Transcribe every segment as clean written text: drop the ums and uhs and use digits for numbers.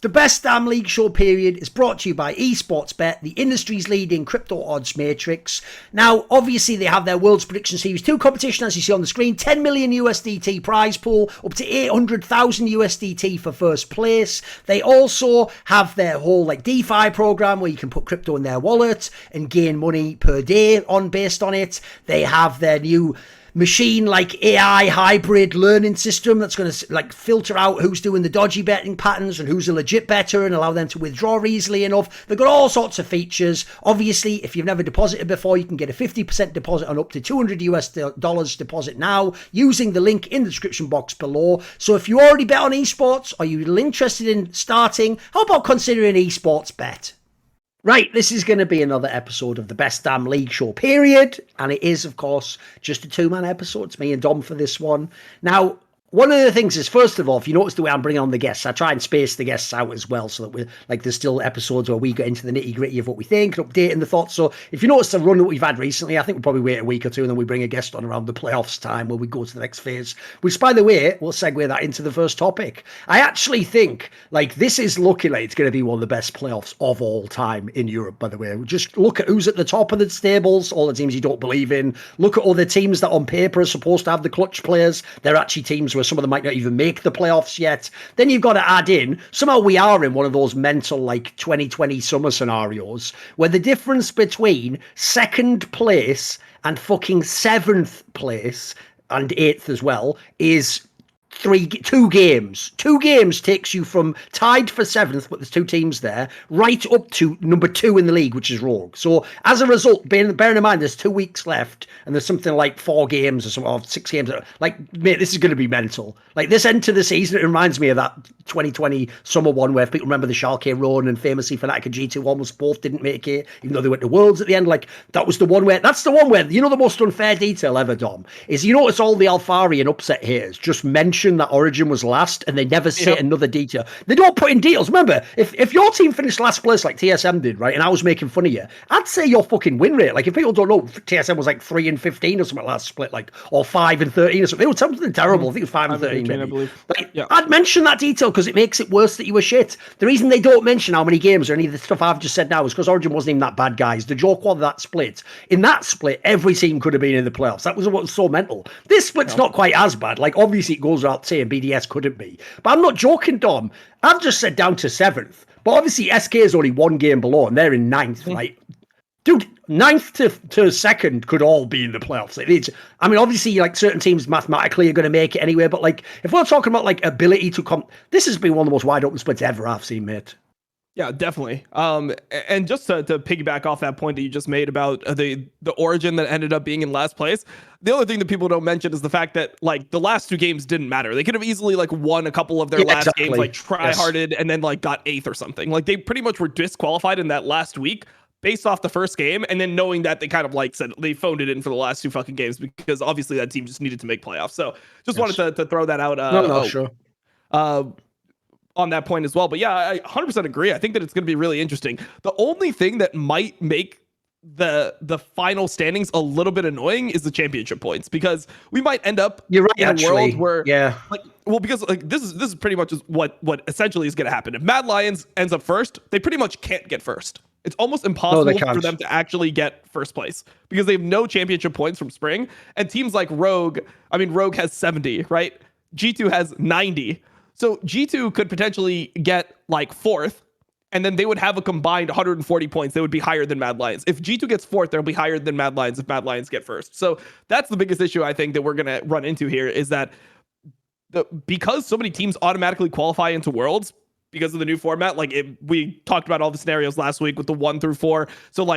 The Best Damn League Show period is brought to you by eSportsBet, the industry's leading crypto odds matrix. Now, obviously, they have their Worlds Prediction Series 2 competition, as you see on the screen. 10 million USDT prize pool, up to 800,000 USDT for first place. They also have their whole DeFi program where you can put crypto in their wallet and gain money per day based on it. They have their new machine AI hybrid learning system that's going to filter out who's doing the dodgy betting patterns and who's a legit bettor and allow them to withdraw easily enough. They've got all sorts of features. Obviously, if you've never deposited before, you can get a 50% deposit on up to $200 deposit now using the link in the description box below. So if you already bet on esports or you're interested in starting, how about considering esports bet? Right, this is going to be another episode of the Best Damn League Show period, and it is, of course, just a two-man episode. It's me and Dom for this one. Now, one of the things is, first of all, if you notice the way I'm bringing on the guests, I try and space the guests out as well so that we're there's still episodes where we get into the nitty-gritty of what we think and updating the thoughts. So if you notice the run that we've had recently, I think we'll probably wait a week or two and then we bring a guest on around the playoffs time where we go to the next phase, which, by the way, we'll segue that into the first topic. I actually think this is looking like it's going to be one of the best playoffs of all time in Europe, by the way. Just look at who's at the top of the tables, all the teams you don't believe in. Look at all the teams that on paper are supposed to have the clutch players. They're actually teams where some of them might not even make the playoffs yet. Then you've got to add in, somehow we are in one of those mental 2020 summer scenarios where the difference between second place and fucking seventh place and eighth as well is two games. 2 games takes you from tied for seventh, but there's 2 teams there, right up to number 2 in the league, which is Rogue. So as a result, bearing in mind there's 2 weeks left and there's something like 4 games or something, or 6 games. Mate, this is going to be mental. This end to the season, it reminds me of that 2020 summer one where people remember the Schalke run and famously Fnatic and G2 almost both didn't make it, even though they went to Worlds at the end. That was the one where, the most unfair detail ever, Dom, is it's all the Alfarian upset haters just mention that Origin was last and they never say another detail. They don't put in details. Remember, if your team finished last place like TSM did, right, and I was making fun of you, I'd say your fucking win rate. If people don't know, TSM was 3-15 or something last split, or 5-13 or something. They were something terrible. I think it was 5-13. I believe. I'd mention that detail because it makes it worse that you were shit. The reason they don't mention how many games or any of the stuff I've just said now is because Origin wasn't even that bad, guys. The joke was that split. In that split, every team could have been in the playoffs. That was what was so mental. This split's not quite as bad. Obviously it goes without saying BDS couldn't be. But I'm not joking, Dom. I've just said down to 7th. But obviously SK is only 1 game below and they're in 9th, right? Dude, 9th to 2nd could all be in the playoffs. Obviously, certain teams mathematically are going to make it anyway, but if we're talking about ability to this has been one of the most wide open splits ever I've seen, mate. Yeah, definitely. And just to piggyback off that point that you just made about the Origin that ended up being in last place, the other thing that people don't mention is the fact that the last 2 games didn't matter. They could have easily won a couple of their last games, try-harded, and then got 8th or something. They pretty much were disqualified in that last week based off the first game, and then knowing that they kind of said they phoned it in for the last 2 fucking games because obviously that team just needed to make playoffs. So just wanted to throw that out. Sure. On that point as well. But yeah, I 100% agree. I think that it's going to be really interesting. The only thing that might make the final standings a little bit annoying is the championship points, because we might end up in a world where because this is pretty much what essentially is going to happen. If Mad Lions ends up first, they pretty much can't get first. It's almost impossible for them to actually get first place because they have no championship points from spring. And teams like Rogue has 70, right? G2 has 90. So G2 could potentially get 4th, and then they would have a combined 140 points. They would be higher than Mad Lions. If G2 gets 4th, they'll be higher than Mad Lions if Mad Lions get first. So that's the biggest issue I think that we're going to run into here, is that because so many teams automatically qualify into Worlds because of the new format, we talked about all the scenarios last week with the 1 through 4. So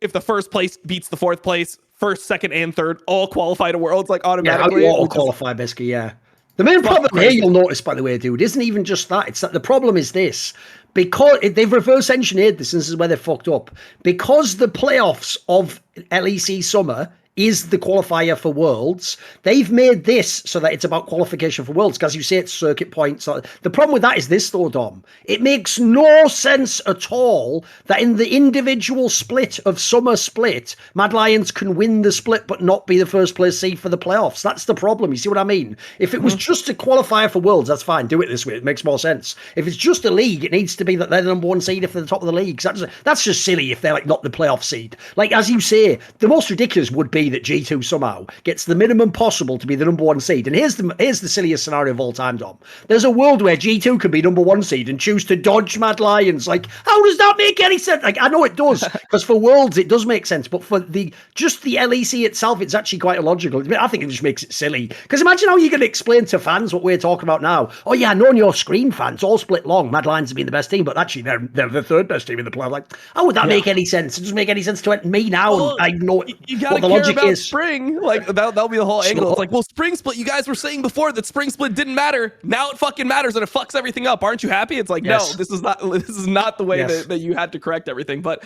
if the first place beats the 4th place, first, second, and third all qualify to Worlds automatically. Yeah, all qualify basically, yeah. The main problem here, you'll notice, by the way, dude, isn't even just that. It's that the problem is this. Because they've reverse engineered this, and this is where they fucked up. Because the playoffs of LEC Summer is the qualifier for Worlds. They've made this so that it's about qualification for Worlds, because you say it's circuit points. The problem with that is this, though, Dom. It makes no sense at all that in the individual split of Summer Split, Mad Lions can win the split but not be the first place seed for the playoffs. That's the problem. You see what I mean? If it was just a qualifier for Worlds, that's fine. Do it this way. It makes more sense. If it's just a league, it needs to be that they're the number one seed if they're the top of the league. That's just silly if they're like not the playoff seed. Like, as you say, the most ridiculous would be that G2 somehow gets the minimum possible to be the number one seed. And here's the silliest scenario of all time, Dom. There's a world where G2 can be number one seed and choose to dodge Mad Lions. Like, how does that make any sense? Like, I know it does, because for Worlds it does make sense, but for the LEC itself, it's actually quite illogical. I think it just makes it silly. Because imagine how you're going to explain to fans what we're talking about now. Oh yeah, I know on your screen, fans all split long. Mad Lions have been the best team, but actually they're the third best team in the playoff. Like, how would that make any sense? It doesn't make any sense to me now. Well, and I know what the logic is. Spring, like that'll be the whole angle. It's like, well, spring split. You guys were saying before that spring split didn't matter. Now it fucking matters, and it fucks everything up. Aren't you happy? It's like, no, this is not the way that you had to correct everything. But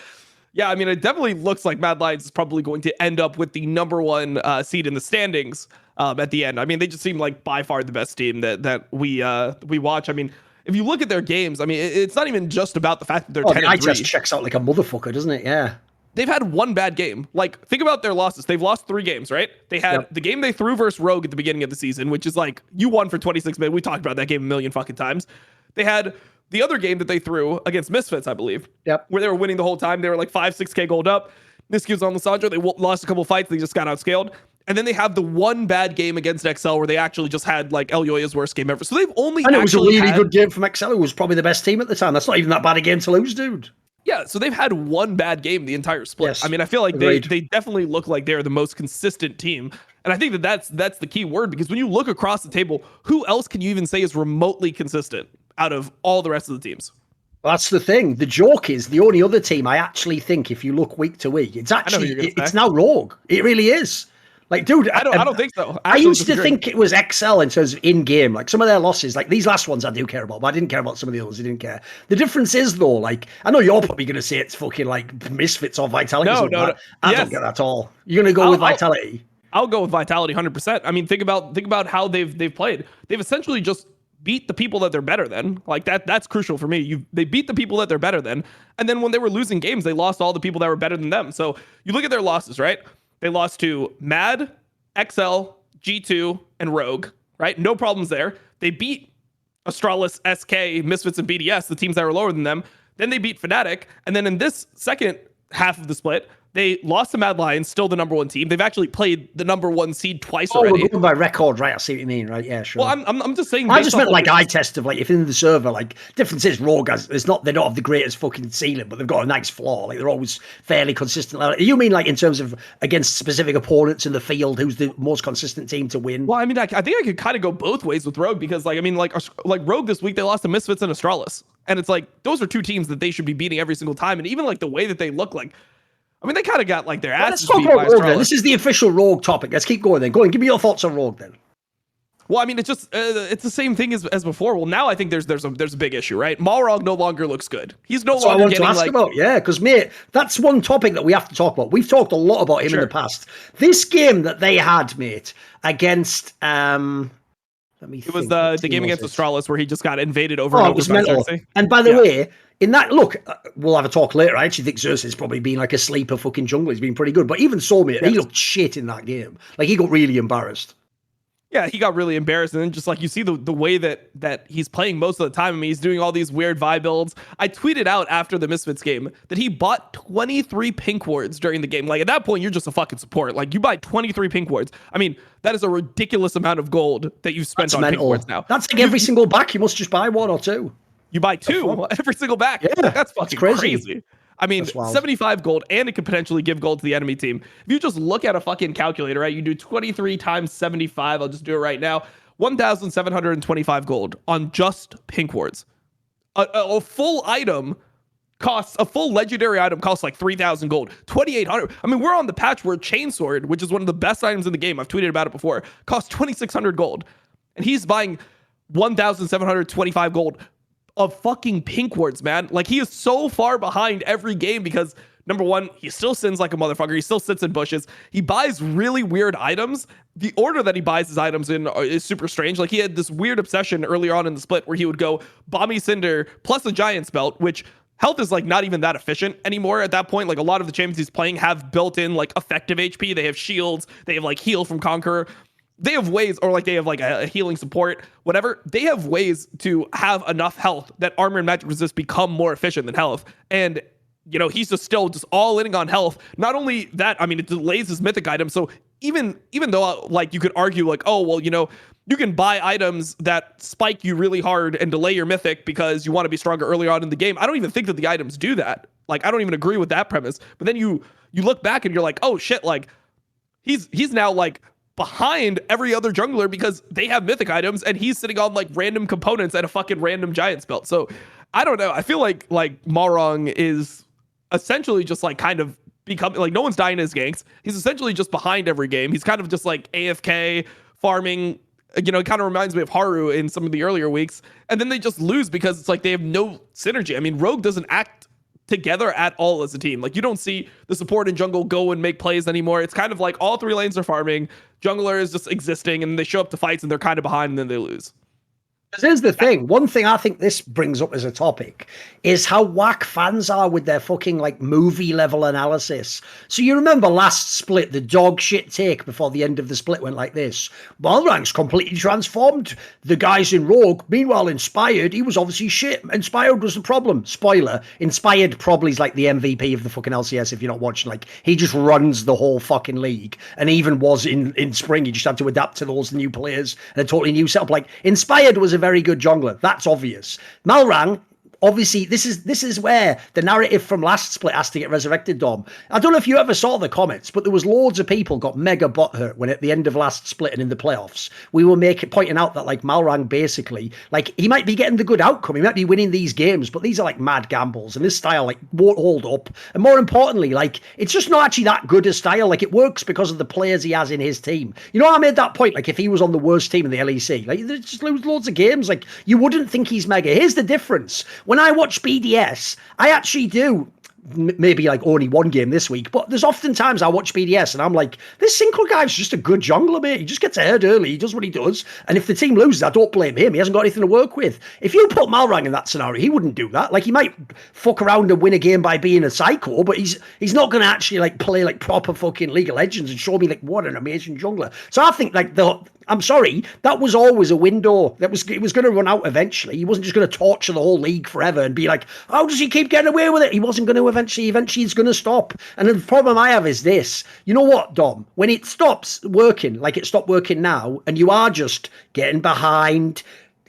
yeah, I mean, it definitely looks like Mad Lions is probably going to end up with the number one seed in the standings at the end. I mean, they just seem like by far the best team that we watch. I mean, if you look at their games, I mean, it's not even just about the fact that they're 10-3. The test checks out like a motherfucker, doesn't it? Yeah. They've had one bad game. Like, think about their losses. They've lost 3 games, right? They had the game they threw versus Rogue at the beginning of the season, which is like, you won for 26 minutes. We talked about that game a million fucking times. They had the other game that they threw against Misfits, I believe, where they were winning the whole time. They were like 5-6K gold up. Niski's on Lissandra. They lost a couple fights. They just got outscaled. And then they have the one bad game against XL where they actually just had like El Yoya's worst game ever. So they've only And it was a really good game from XL, who was probably the best team at the time. That's not even that bad a game to lose, dude. Yeah, so they've had one bad game the entire split. Yes, I mean, I feel like they definitely look like they're the most consistent team. And I think that's the key word, because when you look across the table, who else can you even say is remotely consistent out of all the rest of the teams? Well, that's the thing. The joke is the only other team I actually think, if you look week to week, it's actually it's now Rogue. It really is. Like, dude, I don't think so. I used to think it was XL in terms of in-game. Like, some of their losses, like these last ones I do care about, but I didn't care about some of the others. I didn't care. The difference is, though, like, I know you're probably going to say it's fucking, like, Misfits or Vitality. No. I don't get that at all. You're going to go with Vitality? I'll go with Vitality 100%. I mean, think about how they've played. They've essentially just beat the people that they're better than. Like, that's crucial for me. They beat the people that they're better than. And then when they were losing games, they lost all the people that were better than them. So you look at their losses, right? They lost to Mad, XL, G2, and Rogue, right? No problems there. They beat Astralis, SK, Misfits, and BDS, the teams that were lower than them. Then they beat Fnatic. And then in this second half of the split, they lost to Mad Lions, still the number one team. They've actually played the number one seed twice already. We're going by record, right? I see what you mean, right? Yeah, sure. Well, I'm just saying. I just meant like eye test of like if in the server, like difference is Rogue has they don't have the greatest fucking ceiling, but they've got a nice floor. Like they're always fairly consistent. You mean like in terms of against specific opponents in the field, who's the most consistent team to win? Well, I mean, I think I could kind of go both ways with Rogue, because like I mean, like Rogue this week they lost to Misfits and Astralis, and it's like those are two teams that they should be beating every single time, and even like the way that they look like. I mean, they kind of got like their asses beat by Rogue then. This is the official Rogue topic. Let's keep going then. Go on, give me your thoughts on Rogue then. Well, I mean, it's just it's the same thing as before. Well, now I think there's a big issue, right? Malrog no longer looks good. He's no longer getting like. About. Yeah, because mate, that's one topic that we have to talk about. We've talked a lot about him in the past. This game that they had, mate, against It was the game against Astralis where he just got invaded over and over. It was mental. And by the way, in that, look, we'll have a talk later. I actually think Xerxes has probably been like a sleeper fucking jungler. He's been pretty good. But even so, mate, he looked shit in that game. Like, he got really embarrassed. Yeah, he got really embarrassed. And then just like you see the way that he's playing most of the time. I mean, he's doing all these weird Vi builds. I tweeted out after the Misfits game that he bought 23 pink wards during the game. Like, at that point, you're just a fucking support. Like, you buy 23 pink wards. I mean, that is a ridiculous amount of gold that you've spent on pink wards now. That's like every single back. You must just buy 1 or 2. You buy 2 every single back. Yeah, that's fucking crazy. I mean, 75 gold, and it could potentially give gold to the enemy team. If you just look at a fucking calculator, right? You do 23 times 75. I'll just do it right now. 1,725 gold on just pink wards. A full item costs, a full legendary item costs like 3,000 gold. 2,800. I mean, we're on the patch where Chainsword, which is one of the best items in the game, I've tweeted about it before, costs 2,600 gold. And he's buying 1,725 gold of fucking pink wards, man. Like, he is so far behind every game because Number one, he still sins like a motherfucker. He still sits in bushes. He buys really weird items. The order that he buys his items in is super strange. Like, he had this weird obsession earlier on in the split where he would go Bomby Cinder plus a Giant's Belt, which health is like not even that efficient anymore at that point. Like, a lot of the champions he's playing have built-in like effective HP. They have shields. They have like heal from Conqueror. They have ways, or like they have like a healing support, whatever. They have ways to have enough health that armor and magic resist become more efficient than health. And you know, he's just still just all in on health. Not only that, I mean, it delays his mythic item. So even though like you could argue like, oh, well, you know, you can buy items that spike you really hard and delay your mythic because you want to be stronger early on in the game. I don't even think that the items do that. Like, I don't even agree with that premise. But then you look back and you're like, oh shit, like he's now like behind every other jungler because they have mythic items and he's sitting on like random components at a fucking random Giant's Belt. So I don't know. I feel like Malrang is essentially just like kind of becoming like, no one's dying his ganks. He's essentially just behind every game. He's kind of just like AFK farming. You know, it kind of reminds me of Haru in some of the earlier weeks. And then they just lose because it's like they have no synergy. I mean, Rogue doesn't act together at all as a team. Like, you don't see the support and jungle go and make plays anymore. It's kind of like all three lanes are farming. Jungler is just existing and they show up to fights and they're kind of behind and then they lose. Here's the thing. One thing I think this brings up as a topic is how whack fans are with their fucking like movie level analysis. So you remember last split, the dog shit take before the end of the split went like this. Malrang's completely transformed. The guys in Rogue, meanwhile Inspired, he was obviously shit. Inspired was the problem. Spoiler, Inspired probably is like the MVP of the fucking LCS if you're not watching. Like, he just runs the whole fucking league. And even was in spring, he just had to adapt to those new players and a totally new setup. Like, Inspired was a very good jungler. That's obvious. Malrang, obviously, this is where the narrative from last split has to get resurrected, Dom. I don't know if you ever saw the comments, but there was loads of people got mega butthurt when at the end of last split and in the playoffs, we were pointing out that like Malrang basically, like, he might be getting the good outcome, he might be winning these games, but these are like mad gambles, and this style like won't hold up. And more importantly, like, it's just not actually that good a style. Like, it works because of the players he has in his team. You know, I made that point, like, if he was on the worst team in the LEC, like, they just lose loads of games. Like, you wouldn't think he's mega. Here's the difference. When I watch BDS, I actually do maybe like only one game this week, but there's often times I watch BDS and I'm like, this Synchro guy's just a good jungler, mate. He just gets ahead early, he does what he does, and if the team loses, I don't blame him. He hasn't got anything to work with. If you put Malrang in that scenario, he wouldn't do that. Like, he might fuck around and win a game by being a psycho, but he's not going to actually like play like proper fucking League of Legends and show me like what an amazing jungler. So I think like I'm sorry, that was always a window. It was going to run out eventually. He wasn't just going to torture the whole league forever and be like, how does he keep getting away with it? He wasn't going to eventually he's going to stop. And the problem I have is this. You know what, Dom? When it stops working, like it stopped working now, and you are just getting behind,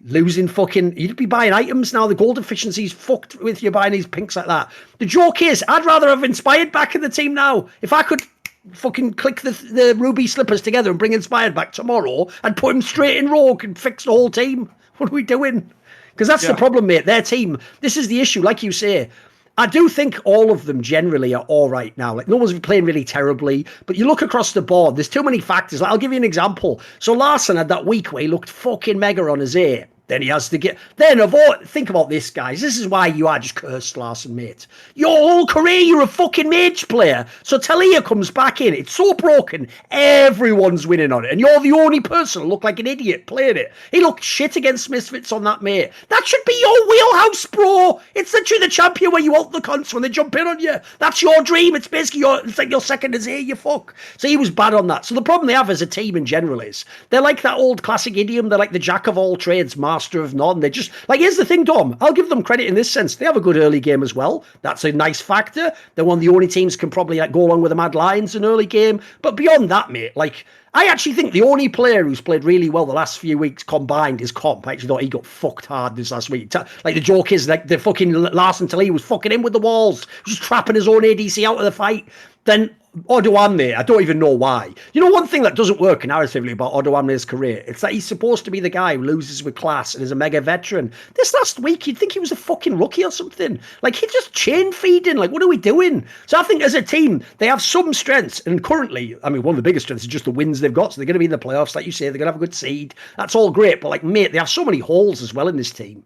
losing fucking, you'd be buying items now. The gold efficiency's fucked with you buying these pinks like that. The joke is, I'd rather have Inspired back in the team now. If I could fucking click the ruby slippers together and bring Inspired back tomorrow and put him straight in Rogue and fix the whole team, what are we doing? Because that's the problem, mate. Their team, this is the issue, like you say. I do think all of them generally are all right now. Like, no one's playing really terribly, but you look across the board, there's too many factors. Like, I'll give you an example. So Larson had that week where he looked fucking mega on his A. Then he has to get... Then, think about this, guys. This is why you are just cursed, Larson, mate. Your whole career, you're a fucking mage player. So Talia comes back in. It's so broken. Everyone's winning on it. And you're the only person who looked like an idiot playing it. He looked shit against Misfits on that, mate. That should be your wheelhouse, bro. It's literally the champion where you ult the cunts when they jump in on you. That's your dream. It's basically it's like your second is here, you fuck. So he was bad on that. So the problem they have as a team in general is they're like that old classic idiom. They're like the jack of all trades, master of none. They just, like, here's the thing, Dom. I'll give them credit in this sense. They have a good early game as well. That's a nice factor. They're one of the only teams can probably like go along with the Mad Lions in early game. But beyond that, mate, like, I actually think the only player who's played really well the last few weeks combined is Comp. I actually thought he got fucked hard this last week. Like, the joke is, like, the fucking Larson Talia was fucking in with the walls, just trapping his own ADC out of the fight. Then Odoamne, I don't even know why. You know, one thing that doesn't work narratively about Odoamne's career, it's that he's supposed to be the guy who loses with class and is a mega veteran. This last week, you'd think he was a fucking rookie or something. Like, he's just chain feeding. Like, what are we doing? So I think as a team, they have some strengths. And currently, I mean, one of the biggest strengths is just the wins they've got. So they're going to be in the playoffs, like you say. They're going to have a good seed. That's all great. But, like, mate, they have so many holes as well in this team.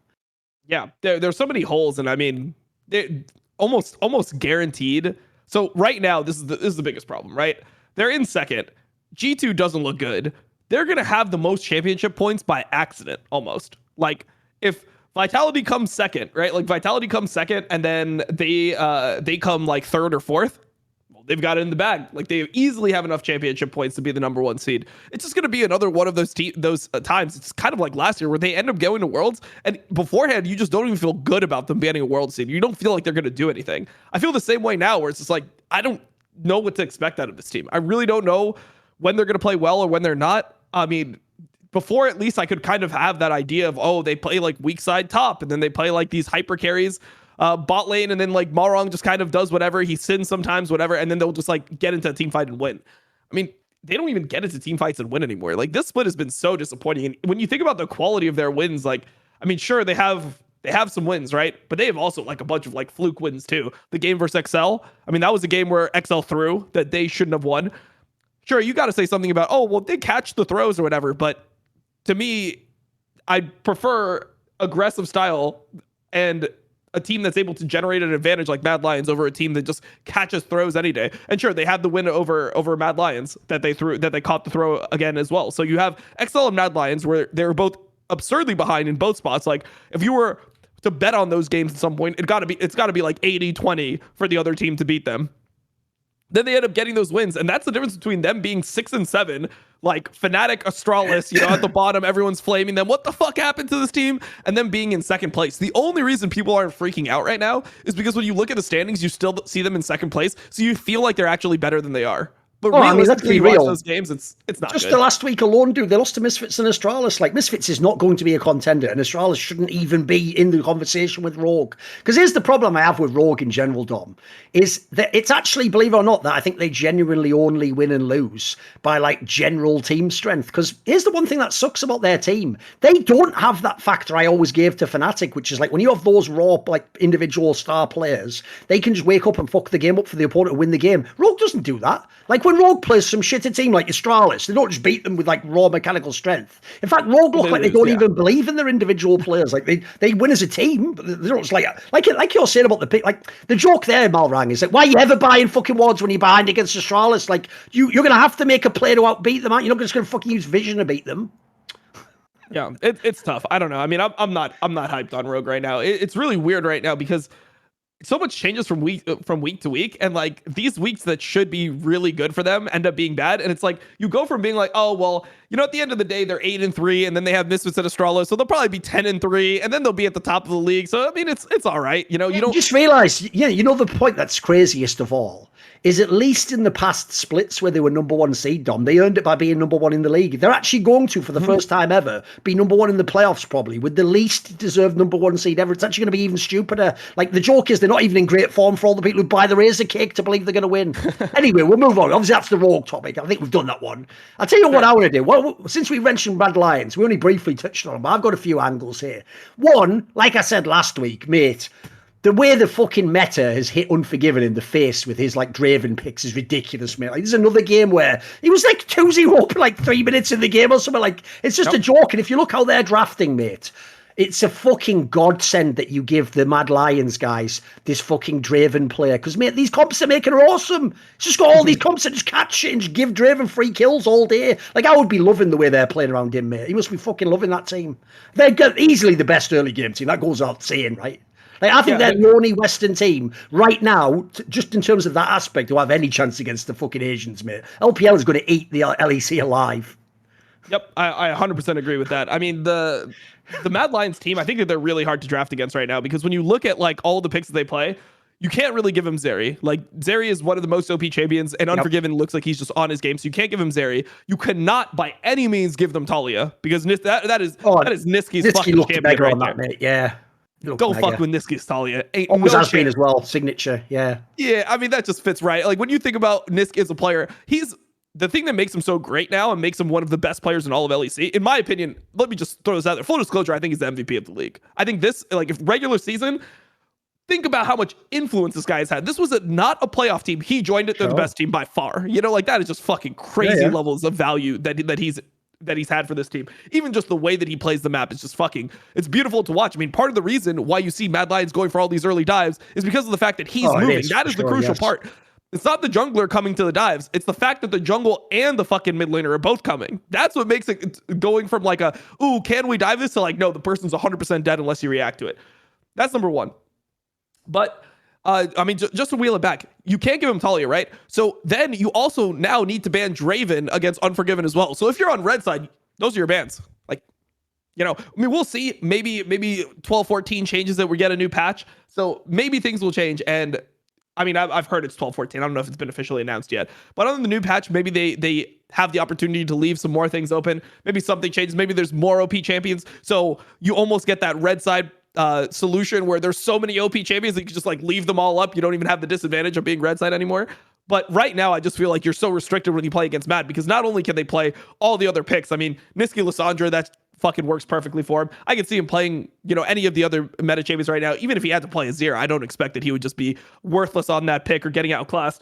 Yeah, there's so many holes. And, I mean, they're almost guaranteed So right now, this is the biggest problem, right? They're in second. G2 doesn't look good. They're going to have the most championship points by accident, almost. Like, if Vitality comes second, right? Like, Vitality comes second, and then they come, like, third or fourth. Well, they've got it in the bag. Like, they easily have enough championship points to be the number one seed. It's just going to be another one of those times. It's kind of like last year where they end up going to Worlds, and beforehand, you just don't even feel good about them getting a World seed. You don't feel like they're going to do anything. I feel the same way now, where it's just like, I don't know what to expect out of this team. I really don't know when they're going to play well or when they're not. I mean, before at least I could kind of have that idea of, oh, they play like weak side top, and then they play like these hyper carries bot lane, and then like Malrong just kind of does whatever. He sins sometimes, whatever, and then they'll just like get into a team fight and win. I mean, they don't even get into team fights and win anymore. Like, this split has been so disappointing. And when you think about the quality of their wins, like, I mean, sure, they have some wins, right? But they have also like a bunch of like fluke wins too. The game versus XL, I mean, that was a game where XL threw that they shouldn't have won. Sure, you got to say something about, oh, well, they catch the throws or whatever. But to me, I prefer aggressive style and a team that's able to generate an advantage like Mad Lions over a team that just catches throws any day. And sure, they had the win over Mad Lions that they caught the throw again as well. So you have XL and Mad Lions where they were both absurdly behind in both spots. Like, if you were to bet on those games at some point, it's got to be like 80-20 for the other team to beat them. Then they end up getting those wins, and that's the difference between them being 6-7, like Fnatic, Astralis, at the bottom, everyone's flaming them. What the fuck happened to this team? And them being in second place. The only reason people aren't freaking out right now is because when you look at the standings, you still see them in second place, so you feel like they're actually better than they are. But let's be real. Those games, it's not just good. The last week alone, dude. They lost to Misfits and Astralis. Like, Misfits is not going to be a contender, and Astralis shouldn't even be in the conversation with Rogue. Because here's the problem I have with Rogue in general, Dom, is that it's actually, believe it or not, that I think they genuinely only win and lose by like general team strength. Because here's the one thing that sucks about their team: they don't have that factor I always gave to Fnatic, which is like when you have those raw like individual star players, they can just wake up and fuck the game up for the opponent to win the game. Rogue doesn't do that. Like, when Rogue plays some shitty team like Astralis, they don't just beat them with like raw mechanical strength. In fact, Rogue look like they don't even believe in their individual players. Like, they win as a team, but they don't just like you're saying about the pick. Like, the joke there, Malrang, is like, why are you ever buying fucking wards when you're behind against Astralis? Like, you're gonna have to make a play to outbeat them, aren't you? You're not just gonna fucking use vision to beat them. Yeah, it's tough. I don't know. I mean, I'm not hyped on Rogue right now. It's really weird right now because so much changes from week to week, and like these weeks that should be really good for them end up being bad. And it's like you go from being like, oh well, at the end of the day they're 8-3, and then they have Misfits and Astralis, so they'll probably be 10-3, and then they'll be at the top of the league. So I mean, it's all right. You don't just realize, the point that's craziest of all is, at least in the past splits where they were number one seed, Dom, they earned it by being number one in the league. They're actually going to, for the first time ever, be number one in the playoffs, probably, with the least deserved number one seed ever. It's actually going to be even stupider. Like, the joke is they're not even in great form for all the people who buy the razor cake to believe they're going to win. Anyway, we'll move on. Obviously, that's the Rogue topic. I think we've done that one. I'll tell you what I want to do. Well, since we mentioned Mad Lions, we only briefly touched on them, but I've got a few angles here. One, like I said last week, mate, the way the fucking meta has hit Unforgiven in the face with his like Draven picks is ridiculous, mate. Like, there's another game where he was like 2-0 for like 3 minutes in the game or something. Like, it's just a joke. And if you look how they're drafting, mate, it's a fucking godsend that you give the Mad Lions guys this fucking Draven player. Because, mate, these comps are making her awesome. It's just got all these comps that just catch shit and just give Draven free kills all day. Like, I would be loving the way they're playing around him, mate. He must be fucking loving that team. They're easily the best early game team. That goes out saying, right? Like, I think they're the only Western team right now, just in terms of that aspect, to have any chance against the fucking Asians, mate. LPL is going to eat the LEC alive. Yep, I 100% agree with that. I mean, the Mad Lions team, I think that they're really hard to draft against right now, because when you look at like all the picks that they play, you can't really give him Zeri. Like, Zeri is one of the most OP champions, and Unforgiven looks like he's just on his game, so you can't give him Zeri. You cannot by any means give them Talia, because that is Niski's fucking champion right there. Mate. Yeah. Go fuck with Niski's Talia. Always has been as well. Signature, yeah. Yeah, I mean, that just fits right. Like, when you think about Niski as a player, he's the thing that makes him so great now and makes him one of the best players in all of LEC. In my opinion, let me just throw this out there. Full disclosure, I think he's the MVP of the league. I think this, like, if regular season, think about how much influence this guy has had. This was not a playoff team. He joined it. They're the best team by far. Like, that is just fucking crazy levels of value that he's had for this team. Even just the way that he plays the map is just it's beautiful to watch. I mean, part of the reason why you see Mad Lions going for all these early dives is because of the fact that he's moving. That is the crucial part. It's not the jungler coming to the dives. It's the fact that the jungle and the fucking mid laner are both coming. That's what makes it going from like a, ooh, can we dive this, to like, no, the person's 100% dead unless you react to it. That's number one. But I mean, just to wheel it back, you can't give him Talia, right? So then you also now need to ban Draven against Unforgiven as well. So if you're on red side, those are your bans. Like, you know, I mean, we'll see. Maybe 12, 14 changes that we get a new patch. So maybe things will change. And I mean, I've heard it's 12, 14. I don't know if it's been officially announced yet. But on the new patch, maybe they have the opportunity to leave some more things open. Maybe something changes. Maybe there's more OP champions. So you almost get that red side solution where there's so many OP champions that you can just like leave them all up. You don't even have the disadvantage of being red side anymore. But right now, I just feel like you're so restricted when you play against Mad, because not only can they play all the other picks. I mean, Niski Lissandra, that fucking works perfectly for him. I can see him playing, you know, any of the other meta champions right now. Even if he had to play Azir, I don't expect that he would just be worthless on that pick or getting outclassed.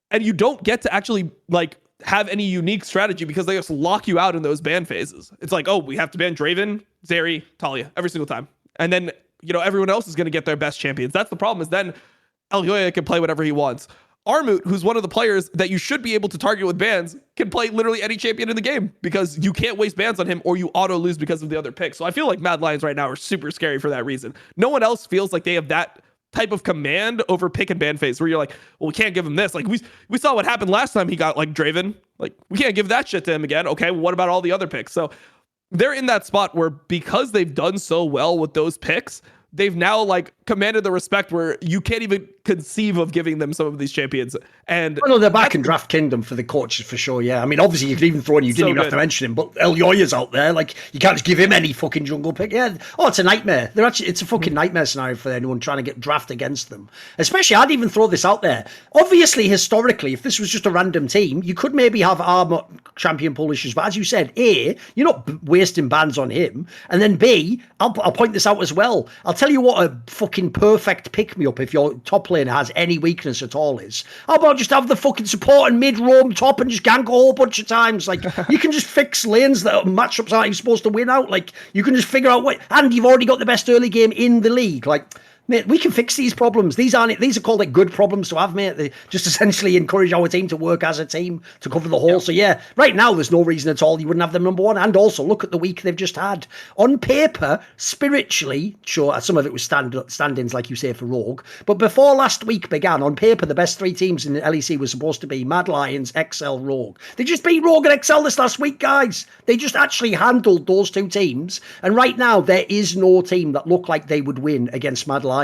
And you don't get to actually like have any unique strategy because they just lock you out in those ban phases. It's like, oh, we have to ban Draven, Zeri, Talia every single time. And then, you know, everyone else is going to get their best champions. That's the problem, is then Elyoya can play whatever he wants. Armut, who's one of the players that you should be able to target with bans, can play literally any champion in the game because you can't waste bans on him or you auto lose because of the other picks. So I feel like Mad Lions right now are super scary for that reason. No one else feels like they have that type of command over pick and ban phase where you're like, well, we can't give him this. Like we saw what happened last time he got like Draven. Like we can't give that shit to him again. Okay, well, what about all the other picks? So they're in that spot where because they've done so well with those picks, they've now like commanded the respect where you can't even conceive of giving them some of these champions. And I know they're back in Draft Kingdom for the coaches for sure. Yeah, I mean, obviously you could even throw in, you didn't even have to mention him, but Elyoya's out there. Like you can't just give him any fucking jungle pick. Yeah, oh, it's a nightmare. It's a fucking nightmare scenario for anyone trying to get draft against them. Especially, I'd even throw this out there. Obviously, historically, if this was just a random team, you could maybe have our champion pool issues. But as you said, A, you're not wasting bans on him, and then B, I'll point this out as well. I'll tell you what a fucking perfect pick-me-up if your top laner has any weakness at all is. How about just have the fucking support and mid-roam top and just gank a whole bunch of times? Like, you can just fix lanes that matchups aren't even supposed to win out. Like, you can just figure out what... And you've already got the best early game in the league. Like... Mate, we can fix these problems. These are called like good problems to have, mate. They just essentially encourage our team to work as a team to cover the whole. Yeah. So yeah, right now there's no reason at all you wouldn't have them number one. And also look at the week they've just had. On paper, spiritually, sure, some of it was stand-ins, like you say, for Rogue. But before last week began, on paper, the best three teams in the LEC were supposed to be Mad Lions, XL, Rogue. They just beat Rogue and XL this last week, guys. They just actually handled those two teams. And right now, there is no team that looked like they would win against Mad Lions.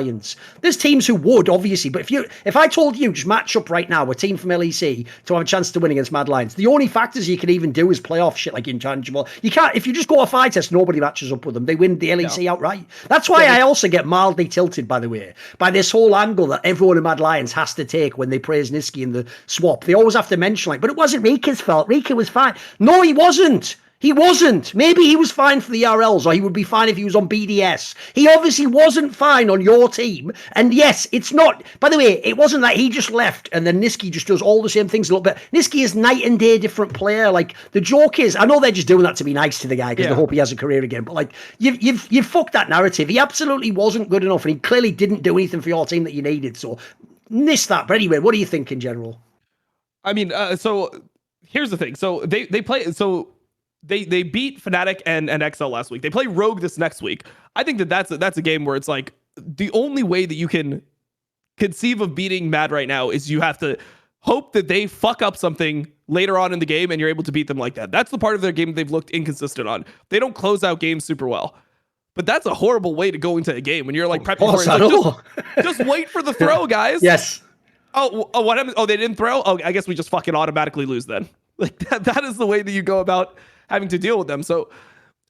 There's teams who would, obviously, but if I told you just match up right now a team from LEC to have a chance to win against Mad Lions, the only factors you can even do is play off shit like intangible. You can't, if you just go a fight test, nobody matches up with them. They win the LEC outright. That's why I also get mildly tilted, by the way, by this whole angle that everyone in Mad Lions has to take when they praise Niski in the swap. They always have to mention, like, but it wasn't Rika's fault. Rika was fine. No, he wasn't. He wasn't. Maybe he was fine for the RLs, or he would be fine if he was on BDS. He obviously wasn't fine on your team. And yes, it's not... By the way, it wasn't that he just left and then Niski just does all the same things a little bit. Niski is night and day different player. Like, the joke is... I know they're just doing that to be nice to the guy because they hope he has a career again. But, like, you've fucked that narrative. He absolutely wasn't good enough, and he clearly didn't do anything for your team that you needed. So, miss that. But anyway, what do you think in general? I mean, so here's the thing. So, they play... So... They beat Fnatic and XL last week. They play Rogue this next week. I think that's a game where it's like the only way that you can conceive of beating Mad right now is you have to hope that they fuck up something later on in the game and you're able to beat them like that. That's the part of their game they've looked inconsistent on. They don't close out games super well. But that's a horrible way to go into a game when you're like prepping for it. Like, just wait for the throw, guys. Yes. Oh, what happened? Oh, they didn't throw? Oh, I guess we just fucking automatically lose then. Like that is the way that you go about having to deal with them. So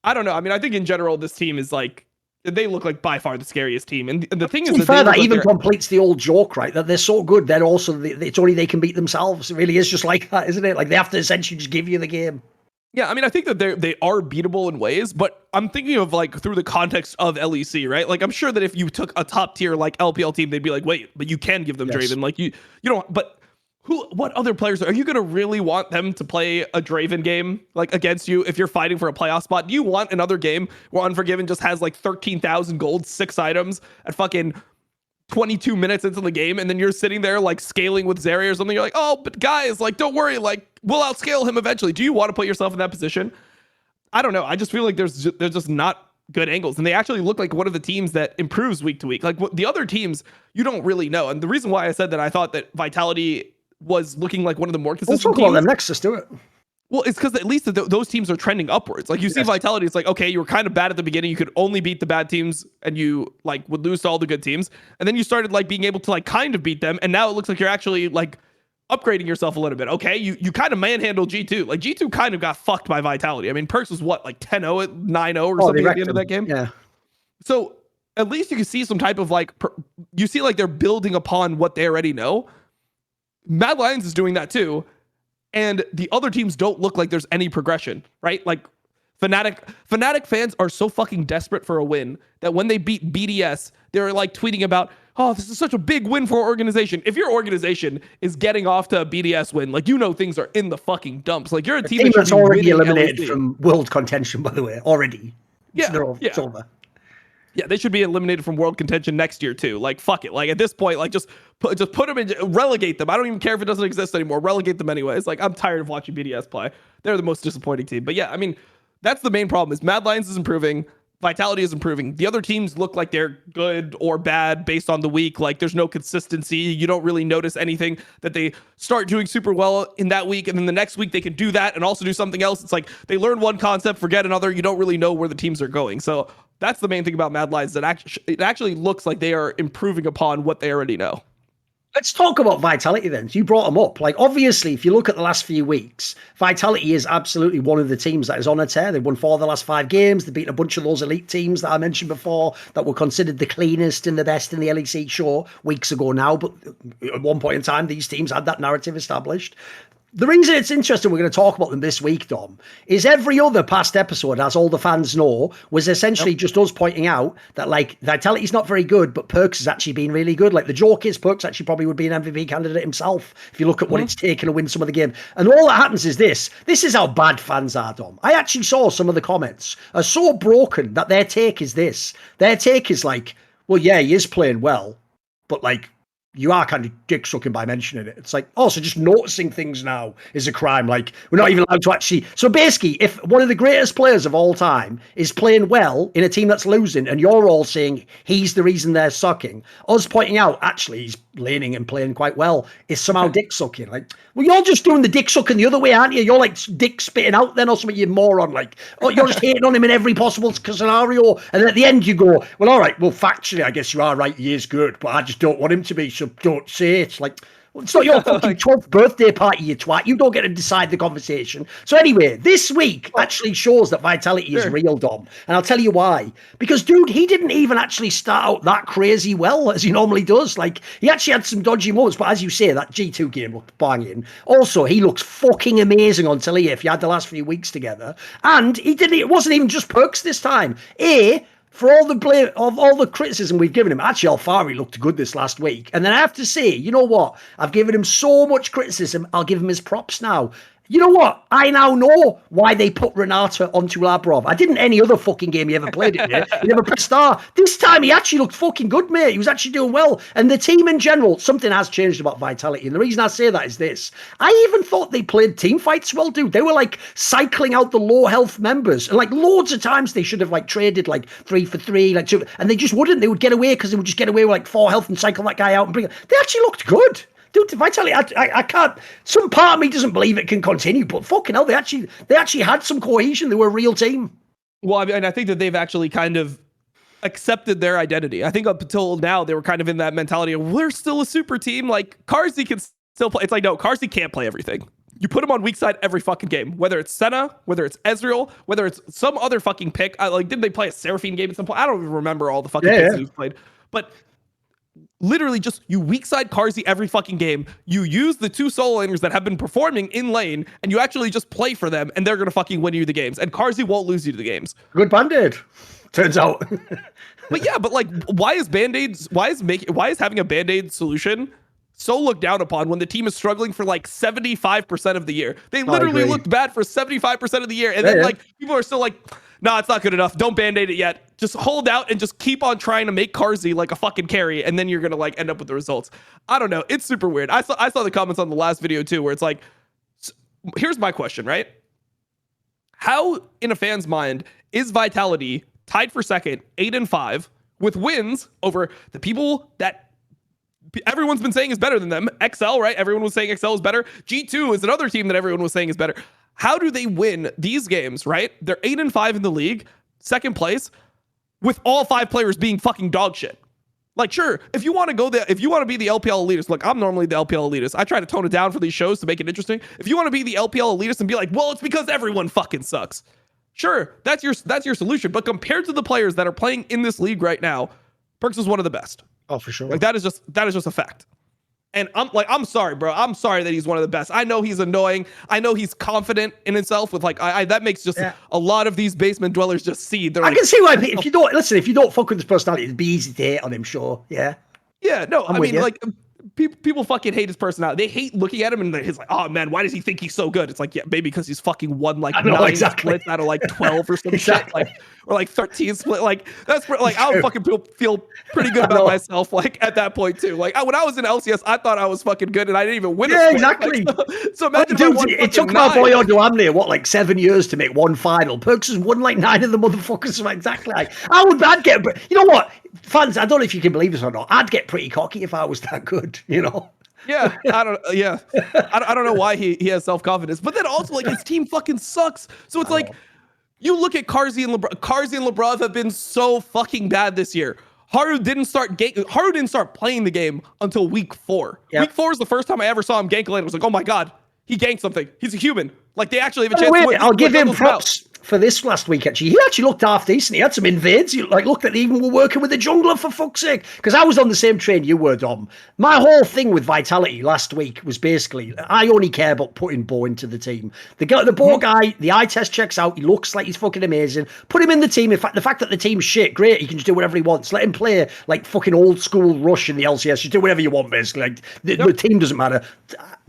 I don't know. I mean, I think in general, this team is like, they look like by far the scariest team. And the thing is that even completes the old joke, right? That they're so good, they're also, it's only they can beat themselves. It really is just like that, isn't it? Like they have to essentially just give you the game. Yeah, I mean, I think that they are beatable in ways, but I'm thinking of like through the context of LEC, right? Like I'm sure that if you took a top tier like LPL team, they'd be like, wait, but you can give them Draven. Like you don't, but what other players are you going to really want them to play a Draven game like against you if you're fighting for a playoff spot? Do you want another game where Unforgiven just has like 13,000 gold, 6 items, and fucking 22 minutes into the game, and then you're sitting there like scaling with Zeri or something. You're like, oh, but guys, like, don't worry, like, we'll outscale him eventually. Do you want to put yourself in that position? I don't know. I just feel like there's just not good angles, and they actually look like one of the teams that improves week to week. Like the other teams, you don't really know. And the reason why I said that I thought that Vitality was looking like one of the more consistent We'll talk teams. about them next. Let's do it. Well, it's because at least those teams are trending upwards. Like you see Vitality, it's like, okay, you were kind of bad at the beginning. You could only beat the bad teams and you like would lose to all the good teams. And then you started like being able to like kind of beat them. And now it looks like you're actually like upgrading yourself a little bit. Okay, you kind of manhandled G2. Like G2 kind of got fucked by Vitality. I mean, Perkz was what, like 10-0 at 9-0 or something at the end of that game? Yeah. So at least you can see some type of like, you see like they're building upon what they already know. Mad Lions is doing that too. And the other teams don't look like there's any progression, right? Like Fnatic fans are so fucking desperate for a win that when they beat BDS, they're like tweeting about, oh, this is such a big win for our organization. If your organization is getting off to a BDS win, like, you know, things are in the fucking dumps. Like, you're a team that's already eliminated LEC from world contention, by the way, already. Yeah, it's over. Yeah, they should be eliminated from world contention next year too. Like, fuck it. Like, at this point, like, just put them in, relegate them. I don't even care if it doesn't exist anymore. Relegate them anyways. Like, I'm tired of watching BDS play. They're the most disappointing team. But yeah, I mean, that's the main problem is Mad Lions is improving. Vitality is improving. The other teams look like they're good or bad based on the week. Like, there's no consistency. You don't really notice anything that they start doing super well in that week, and then the next week they can do that and also do something else. It's like they learn one concept, forget another. You don't really know where the teams are going. So that's the main thing about Mad Lions, that it actually looks like they are improving upon what they already know. Let's talk about Vitality then. You brought them up. Like, obviously, if you look at the last few weeks, Vitality is absolutely one of the teams that is on a tear. They've won 4 of the last 5 games. They've beaten a bunch of those elite teams that I mentioned before that were considered the cleanest and the best in the LEC. Sure, weeks ago now, but at one point in time, these teams had that narrative established. The reason it's interesting we're going to talk about them this week, Dom, is every other past episode, as all the fans know, was essentially just us pointing out that, like, Vitality's not very good, but Perkz has actually been really good. Like, the joke is Perkz actually probably would be an MVP candidate himself if you look at what it's taken to win some of the game. And all that happens is this. This is how bad fans are, Dom. I actually saw some of the comments are so broken that their take is this. Their take is like, well, yeah, he is playing well, but, like, you are kind of dick sucking by mentioning it. It's like, oh, so just noticing things now is a crime. Like, we're not even allowed to actually. So basically, if one of the greatest players of all time is playing well in a team that's losing, and you're all saying he's the reason they're sucking, us pointing out actually he's laning and playing quite well is somehow dick sucking. Like, well, you're just doing the dick sucking the other way, aren't you? You're like dick spitting out then or something, you moron. Like, oh, you're just hating on him in every possible scenario. And then at the end you go, well, all right, well, factually, I guess you are right. He is good, but I just don't want him to be. So don't say it. Like, well, it's not your fucking 12th birthday party, you twat. You don't get to decide the conversation. So anyway, this week actually shows that Vitality is real, Dom. And I'll tell you why. Because, dude, he didn't even actually start out that crazy well as he normally does. Like, he actually had some dodgy moments. But as you say, that G2 game looked banging. Also, he looks fucking amazing on Talia if you had the last few weeks together. And it wasn't even just Perkz this time. For all the blame of all the criticism we've given him, actually Alfari looked good this last week. And then I have to say, you know what? I've given him so much criticism, I'll give him his props now. You know what? I now know why they put Renata onto Labrov. I didn't any other fucking game he ever played it in. He never pressed star. This time he actually looked fucking good, mate. He was actually doing well. And the team in general, something has changed about Vitality. And the reason I say that is this. I even thought they played team fights well, dude. They were like cycling out the low health members. And like loads of times they should have like traded like 3 for 3, like 2, and they just wouldn't. They would get away because they would just get away with like 4 health and cycle that guy out and bring it. They actually looked good. Dude, Vitality, I can't. Some part of me doesn't believe it can continue, but fucking hell, they actually had some cohesion. They were a real team. Well, I mean, I think that they've actually kind of accepted their identity. I think up until now they were kind of in that mentality of we're still a super team. Like Carzzy can still play. It's like no, Carzzy can't play everything. You put him on weak side every fucking game, whether it's Senna, whether it's Ezreal, whether it's some other fucking pick. Like, didn't they play a Seraphine game at some point? I don't even remember all the fucking picks that he's played, but. Literally just you weak side Carzzy every fucking game. You use the 2 solo laners that have been performing in lane and you actually just play for them and they're going to fucking win you the games. And Carzzy won't lose you the games. Good Band-Aid, turns out. But yeah, but like why is having a Band-Aid solution so looked down upon when the team is struggling for like 75% of the year? They literally looked bad for 75% of the year. And then like people are still like, nah, it's not good enough. Don't Band-Aid it yet. just hold out and just keep on trying to make Carzzy like a fucking carry, and then you're gonna like end up with the results. I don't know. It's super weird. I saw the comments on the last video too, where it's like, here's my question, right? How in a fan's mind is Vitality tied for second, 8-5, with wins over the people that everyone's been saying is better than them? XL, right? Everyone was saying XL is better. G2 is another team that everyone was saying is better. How do they win these games, right? They're 8-5 in the league, second place, with all 5 players being fucking dog shit. Like, sure, if you want to go there, if you want to be the LPL elitist, look, I'm normally the LPL elitist. I try to tone it down for these shows to make it interesting. If you want to be the LPL elitist and be like, well, it's because everyone fucking sucks. Sure, that's your solution. But compared to the players that are playing in this league right now, Perkz is one of the best. Oh, for sure. Like that is just a fact. And I'm sorry, bro. I'm sorry that he's one of the best. I know he's annoying. I know he's confident in himself with like, that makes just a lot of these basement dwellers just see. They're like, I can see why, if you don't fuck with his personality, it'd be easy to hate on him, sure. Yeah. Yeah, no, I mean, like, people fucking hate his personality. They hate looking at him and he's like, oh man, why does he think he's so good? It's like, yeah, maybe because he's fucking won like 9 splits out of like 12 or some shit, like, or like 13 split. Like that's like I would fucking feel pretty good about myself. Like at that point too. Like when I was in LCS, I thought I was fucking good and I didn't even win. Yeah, exactly. Like, so imagine it took my boy LECWorlds like 7 years to make one final. Perkz has won like 9 of the motherfuckers. So exactly. Like I'd get. You know what, fans? I don't know if you can believe this or not. I'd get pretty cocky if I was that good. You know. Yeah, I don't know why he has self-confidence, but then also like his team fucking sucks. So it's like you look at Carzzy and LeBron have been so fucking bad this year. Haru didn't start playing the game until week 4. Yep. Week 4 is the first time I ever saw him gank a lane. I was like, oh my god, he ganked something. He's a human. Like they actually have a chance to win. I'll give him props for this last week, actually. He actually looked half decent. He had some invades. He looked like they even were working with the jungler, for fuck's sake. Because I was on the same train you were, Dom. My whole thing with Vitality last week was basically, I only care about putting Bo into the team. The Bo guy, the eye test checks out. He looks like he's fucking amazing. Put him in the team. In fact, the fact that the team's shit, great. He can just do whatever he wants. Let him play like fucking old school Rush in the LCS. Just do whatever you want, basically. Like the team doesn't matter.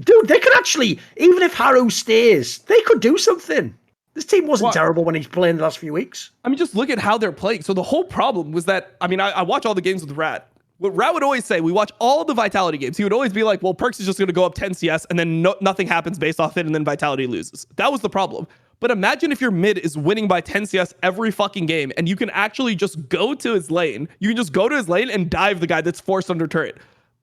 Dude, they could actually, even if Haru stays, they could do something. This team wasn't terrible when he's playing the last few weeks. I mean, just look at how they're playing. So the whole problem was that, I mean, I watch all the games with Rat. What Rat would always say, we watch all the Vitality games. He would always be like, well, Perkz is just going to go up 10 CS and then nothing happens based off it and then Vitality loses. That was the problem. But imagine if your mid is winning by 10 CS every fucking game and you can actually just go to his lane. You can just go to his lane and dive the guy that's forced under turret.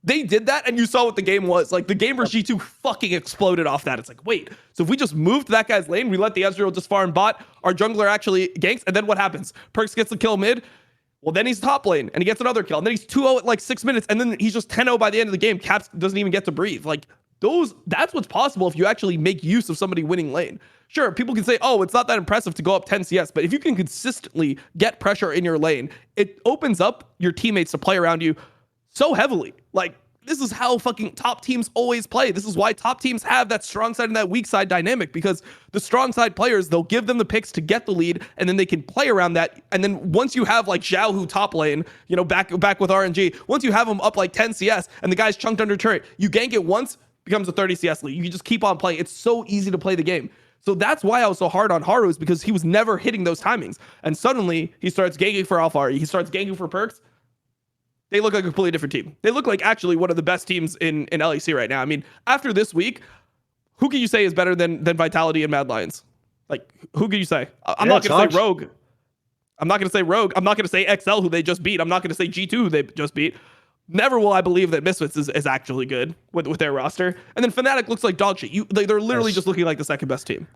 They did that, and you saw what the game was. Like, the game versus G2 fucking exploded off that. It's like, wait, so if we just moved that guy's lane, we let the Ezreal just farm bot, our jungler actually ganks, and then what happens? Perkz gets the kill mid, well, then he's top lane, and he gets another kill, and then he's 2-0 at like 6 minutes, and then he's just 10-0 by the end of the game. Caps doesn't even get to breathe. Like, that's what's possible if you actually make use of somebody winning lane. Sure, people can say, oh, it's not that impressive to go up 10 CS, but if you can consistently get pressure in your lane, it opens up your teammates to play around you so heavily. Like, this is how fucking top teams always play. This is why top teams have that strong side and that weak side dynamic, because the strong side players, they'll give them the picks to get the lead, and then they can play around that. And then once you have like Zhao who top lane, you know, back with RNG, once you have him up like 10 CS and the guy's chunked under turret, you gank it once, becomes a 30 CS lead. You can just keep on playing. It's so easy to play the game. So that's why I was so hard on Haru, is because he was never hitting those timings. And suddenly he starts ganking for Alpha, he starts ganking for Perkz. They look like a completely different team. They look like actually one of the best teams in LEC right now. I mean, after this week, who can you say is better than Vitality and Mad Lions? Like, who can you say? I'm not going to say Rogue. I'm not going to say Rogue. I'm not going to say XL, who they just beat. I'm not going to say G2, who they just beat. Never will I believe that Misfits is actually good with their roster. And then Fnatic looks like dog shit. They're literally just looking like the second best team.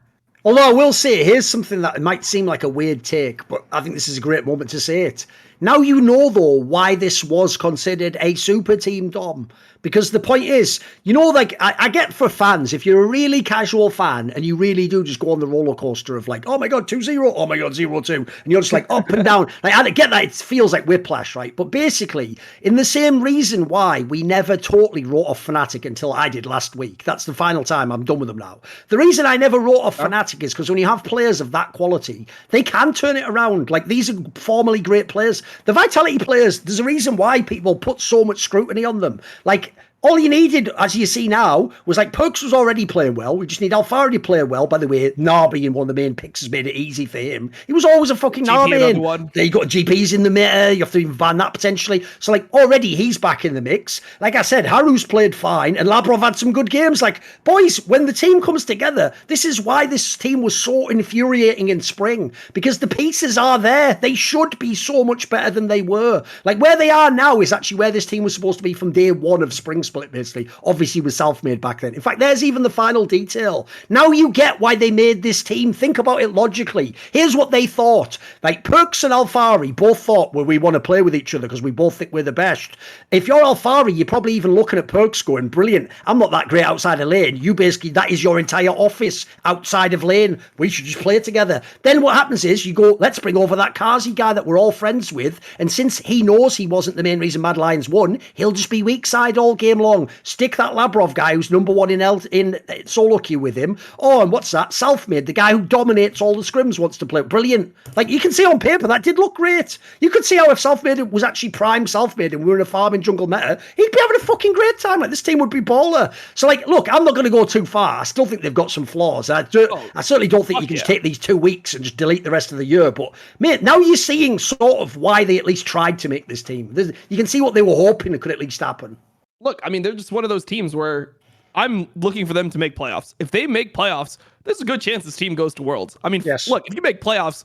Although I will say, here's something that might seem like a weird take, but I think this is a great moment to say it. Now you know, though, why this was considered a super team, Dom. Because the point is, you know, like, I get for fans, if you're a really casual fan and you really do just go on the roller coaster of like, oh my God, 2-0, oh my God, 0-2, and you're just like up and down. Like, I get that, it feels like whiplash, right? But basically, in the same reason why we never totally wrote off Fnatic until I did last week. That's the final time. I'm done with them now. The reason I never wrote off Fnatic is because when you have players of that quality, they can turn it around. Like, these are formerly great players. The Vitality players, there's a reason why people put so much scrutiny on them. Like, All you needed, as you see now, was like Perkz was already playing well. We just need Alfari to play well. By the way, Nar being one of the main picks has made it easy for him. He was always a fucking Nar main. There you got GPs in the meta. You have to even ban that potentially. So like already he's back in the mix. Like I said, Haru's played fine and Labrov had some good games. Like, boys, when the team comes together, this is why this team was so infuriating in spring, because the pieces are there. They should be so much better than they were. Like where they are now is actually where this team was supposed to be from day one of spring split, basically. Obviously was self-made back then. In fact, there's even the final detail. Now you get why they made this team. Think about it logically. Here's what they thought. Like Perkz and Alfari both thought, well, we want to play with each other because we both think we're the best. If you're Alfari, you're probably even looking at Perkz going, brilliant, I'm not that great outside of lane. You basically, that is your entire office outside of lane. We should just play together. Then what happens is you go, let's bring over that Kazi guy that we're all friends with. And since he knows he wasn't the main reason Mad Lions won, he'll just be weak side all game long. Stick that Labrov guy who's number one in solo queue with him. Oh, and what's that? Self-made, the guy who dominates all the scrims wants to play. Brilliant. Like you can see on paper, that did look great. You could see how if Self-made was actually prime Self-made and we were in a farming jungle meta, he'd be having a fucking great time. Like this team would be baller. So like, look, I'm not going to go too far. I still think they've got some flaws. I certainly don't think you can just take these 2 weeks and just delete the rest of the year. But mate, now you're seeing sort of why they at least tried to make this team. You can see what they were hoping could at least happen. Look, I mean, they're just one of those teams where I'm looking for them to make playoffs. If they make playoffs, there's a good chance this team goes to Worlds. I mean, look, if you make playoffs,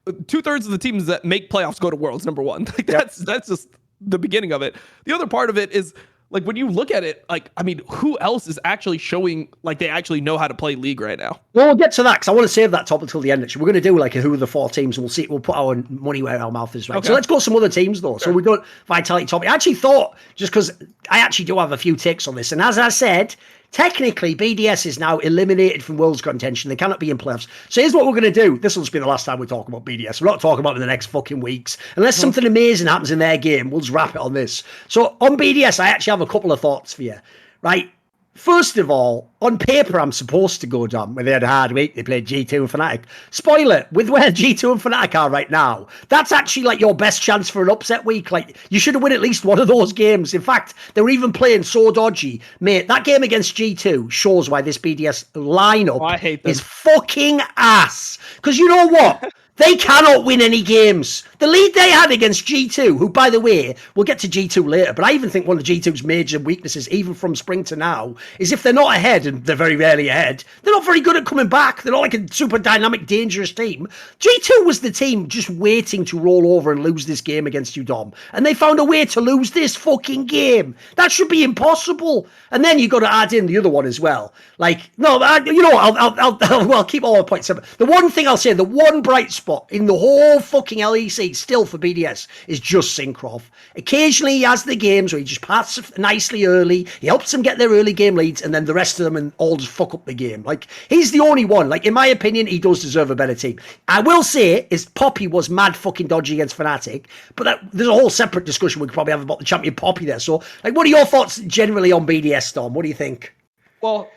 2/3 of the teams that make playoffs go to Worlds, number one. Like that's just the beginning of it. The other part of it is, like, when you look at it, like, I mean, who else is actually showing, like, they actually know how to play League right now? Well, we'll get to that, because I want to save that top until the end. Actually, we're going to do, like, a who are the 4 teams, and we'll put our money where our mouth is, right? Okay. So let's go some other teams, though. Sure. So we've got Vitality top. I actually thought, just because I actually do have a few takes on this, and as I said, technically, BDS is now eliminated from Worlds contention. They cannot be in playoffs. So here's what we're going to do. This will just be the last time we talk about BDS. We're not talking about it in the next fucking weeks. Unless something amazing happens in their game, we'll just wrap it on this. So on BDS, I actually have a couple of thoughts for you. Right? First of all, on paper, I'm supposed to go Dom. When they had a hard week, they played G2 and Fnatic. Spoiler, with where G2 and Fnatic are right now, that's actually like your best chance for an upset week. Like, you should have won at least one of those games. In fact, they were even playing so dodgy. Mate, that game against G2 shows why this BDS lineup is fucking ass. Because you know what? They cannot win any games. The lead they had against G2, who, by the way, we'll get to G2 later, but I even think one of G2's major weaknesses, even from spring to now, is if they're not ahead, and they're very rarely ahead, they're not very good at coming back. They're not like a super dynamic, dangerous team. G2 was the team just waiting to roll over and lose this game against you, Dom. And they found a way to lose this fucking game. That should be impossible. And then you got to add in the other one as well. Like, no, you know what, I'll keep all the points separate. The one thing I'll say, the one bright spot in the whole fucking LEC still for BDS is just Syncroft. Occasionally he has the games where he just passes nicely early, he helps them get their early game leads, and then the rest of them and all just fuck up the game. Like, he's the only one. Like, in my opinion, he does deserve a better team. I will say is Poppy was mad fucking dodgy against Fnatic, but there's a whole separate discussion we could probably have about the champion Poppy there. So, like, what are your thoughts generally on BDS, Dom? What do you think? Well,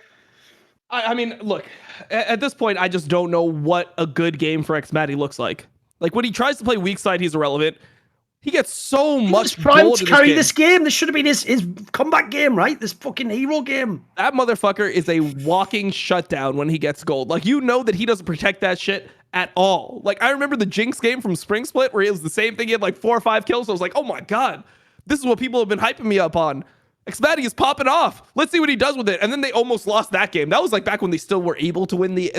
I mean, look, at this point, I just don't know what a good game for Xmatty looks like. Like, when he tries to play weak side, he's irrelevant. He gets so much gold to carry this game. This should have been his comeback game, right? This fucking hero game. That motherfucker is a walking shutdown when he gets gold. Like, you know that he doesn't protect that shit at all. Like, I remember the Jinx game from Spring Split where it was the same thing. He had like 4 or 5 kills. So I was like, oh my God, this is what people have been hyping me up on. Xmatty is popping off. Let's see what he does with it. And then they almost lost that game. That was like back when they still were able to win the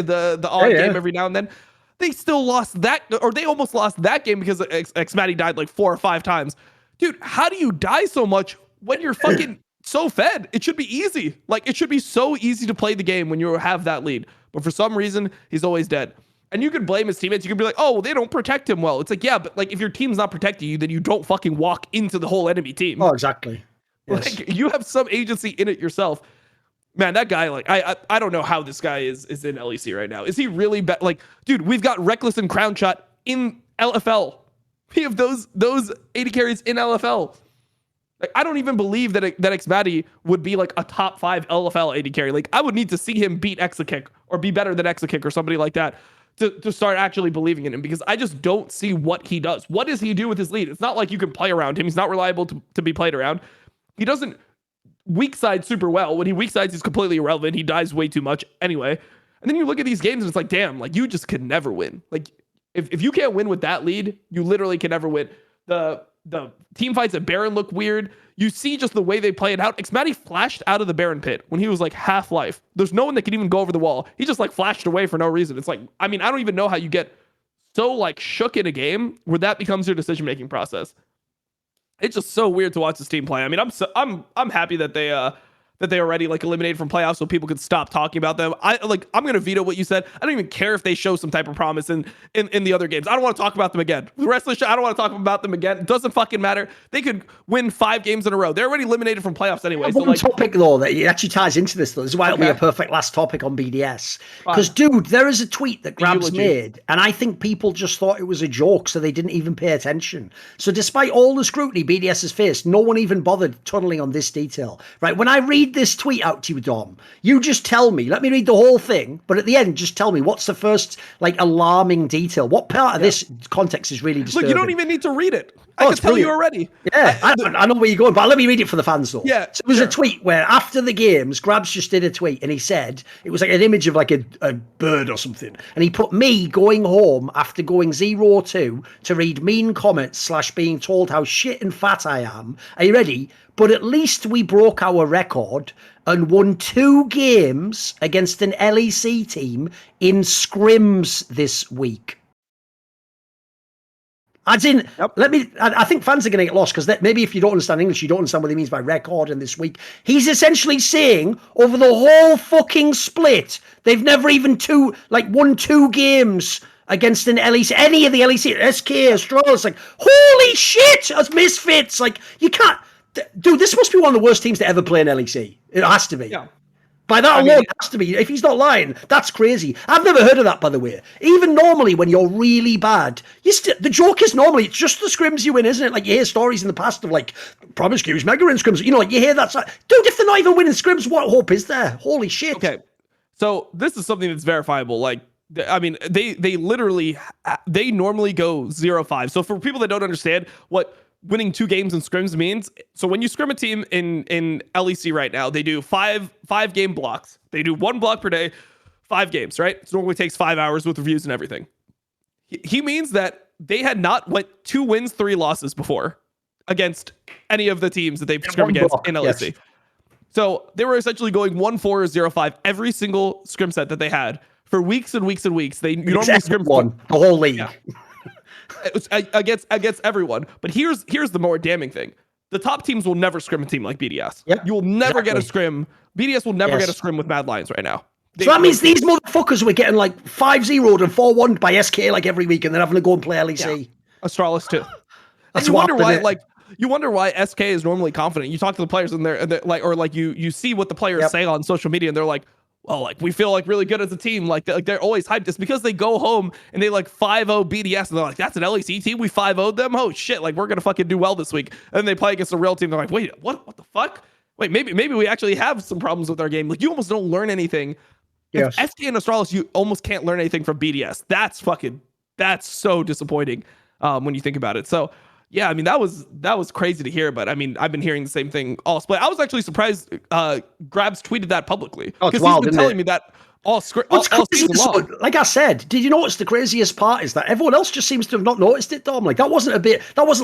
odd game every now and then. They still lost that, or they almost lost that game because Xmatty died like 4 or 5 times. Dude, how do you die so much when you're fucking so fed? It should be easy. Like, it should be so easy to play the game when you have that lead. But for some reason, he's always dead. And you can blame his teammates. You can be like, oh, well, they don't protect him well. It's like, yeah, but like if your team's not protecting you, then you don't fucking walk into the whole enemy team. Oh, exactly. Yes. Like, you have some agency in it yourself. Man, that guy, like, I don't know how this guy is in LEC right now. Is he really bad? Like, dude, we've got Reckless and Crown Shot in LFL. We have those AD carries in LFL. Like, I don't even believe that Xmatty would be like a top 5 LFL AD carry. Like, I would need to see him beat Exakick or be better than Exakick or somebody like that to start actually believing in him, because I just don't see what he does. What does he do with his lead? It's not like you can play around him. He's not reliable to be played around. He doesn't weak side super well. When he weak sides, he's completely irrelevant. He dies way too much anyway. And then you look at these games and it's like, damn, like you just can never win. Like if you can't win with that lead, you literally can never win. The team fights at Baron look weird. You see just the way they play it out. Xmatty flashed out of the Baron pit when he was like half life. There's no one that can even go over the wall. He just like flashed away for no reason. It's like, I mean, I don't even know how you get so like shook in a game where that becomes your decision-making process. It's just so weird to watch this team play. I mean, I'm happy that they already like eliminated from playoffs so people could stop talking about them. I'm gonna veto what you said. I don't even care if they show some type of promise in the other games. I don't want to talk about them again. The rest of the show, I don't want to talk about them again. It doesn't fucking matter. They could win 5 games in a row. They're already eliminated from playoffs anyway. So one topic though that actually ties into this though. This is why it'll be a perfect last topic on BDS. Because dude, there is a tweet that Grabs made, and I think people just thought it was a joke, so they didn't even pay attention. So despite all the scrutiny BDS has faced, no one even bothered tunneling on this detail. Right? When I read this tweet out to you, Dom, you just tell me, let me read the whole thing, but at the end just tell me what's the first like alarming detail. What part of this context is really disturbing? Look, you don't even need to read it. I can tell you already. Yeah, I know where you're going, but let me read it for the fans though. Yeah, so it was a tweet where after the games, Grabs just did a tweet and he said it was like an image of like a bird or something, and he put me going home after going 0-2 to read mean comments / being told how shit and fat I am. Are you ready? But at least we broke our record and won 2 games against an LEC team in scrims this week. I think fans are going to get lost because maybe if you don't understand English, you don't understand what he means by record in this week. He's essentially saying over the whole fucking split, they've never even won 2 games against an LEC, any of the LEC, SK, Astralis. Like, holy shit, as Misfits. Like, you can't. Dude, this must be one of the worst teams to ever play in LEC. It has to be. Yeah. By that alone, it has to be. If he's not lying, that's crazy. I've never heard of that, by the way. Even normally, when you're really bad, the joke is normally it's just the scrims you win, isn't it? Like, you hear stories in the past of, like, promiscuous mega in scrims. You know, like, you hear that. Dude, if they're not even winning scrims, what hope is there? Holy shit. Okay, so this is something that's verifiable. Like, I mean, they normally go 0-5. So for people that don't understand what winning 2 games in scrims means, so when you scrim a team in LEC right now, they do five game blocks. They do 1 block per day, 5 games, right? It normally takes 5 hours with reviews and everything. He means that they had not went 2 wins, 3 losses before against any of the teams that they've scrimmed against in LEC. Yes. So they were essentially going 1-4 or 0-5 every single scrim set that they had for weeks and weeks and weeks. You normally scrim the whole league. Yeah. Against everyone. But here's the more damning thing. The top teams will never scrim a team like BDS. Yep, you will never get a scrim. BDS will never get a scrim with Mad Lions right now. So that means these motherfuckers were getting like 5-0'd and 4-1 by SK like every week, and then having to go and play LEC. Yeah. Astralis too. That's you wonder why SK is normally confident. You talk to the players and they're like, or like you see what the players say on social media, and they're like, well, like, we feel like really good as a team. Like they're always hyped. It's because they go home and they like 5-0 BDS and they're like, that's an LEC team. We 5-0'd them. Oh shit. Like, we're going to fucking do well this week. And then they play against a real team. They're like, wait, what the fuck? Wait, maybe we actually have some problems with our game. Like, you almost don't learn anything. Yes. If SK and Astralis, you almost can't learn anything from BDS. That's so disappointing when you think about it. So yeah, I mean, that was crazy to hear, but I mean, I've been hearing the same thing all split. I was actually surprised Grabs tweeted that publicly, because he's been telling me that all season long. Like I said, did you notice the craziest part is that everyone else just seems to have not noticed it, Dom? Like, that wasn't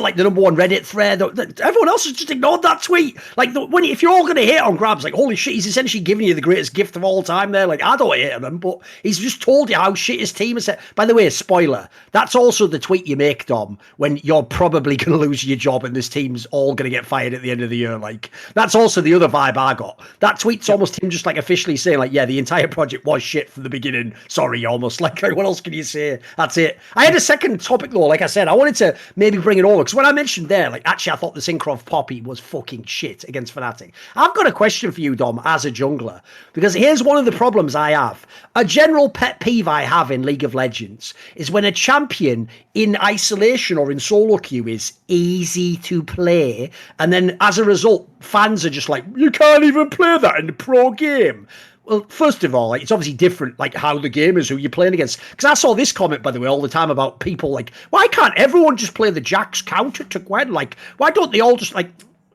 like the number 1 Reddit thread. Everyone else has just ignored that tweet. Like, if you're all going to hate on Grabs, like, holy shit, he's essentially giving you the greatest gift of all time there. Like, I don't hate on him, but he's just told you how shit his team is. By the way, spoiler, that's also the tweet you make, Dom, when you're probably going to lose your job and this team's all going to get fired at the end of the year. Like, that's also the other vibe I got. That tweet's almost him just like officially saying, like, yeah, the entire project was shit from the beginning. Sorry, almost. Like, what else can you say? That's it. I had a second topic though. Like I said, I wanted to maybe bring it over because when I mentioned there, like, actually I thought the Synchro Poppy was fucking shit against Fnatic. I've got a question for you, Dom, as a jungler, because here's one of the problems I have. A general pet peeve I have in League of Legends is when a champion in isolation or in solo queue is easy to play, and then as a result, fans are just like, you can't even play that in the pro game. Well, first of all, like, it's obviously different, like, how the game is, who you're playing against. Because I saw this comment, by the way, all the time about people like, why can't everyone just play the Jax counter to Gwen? Like, why don't they all just, like,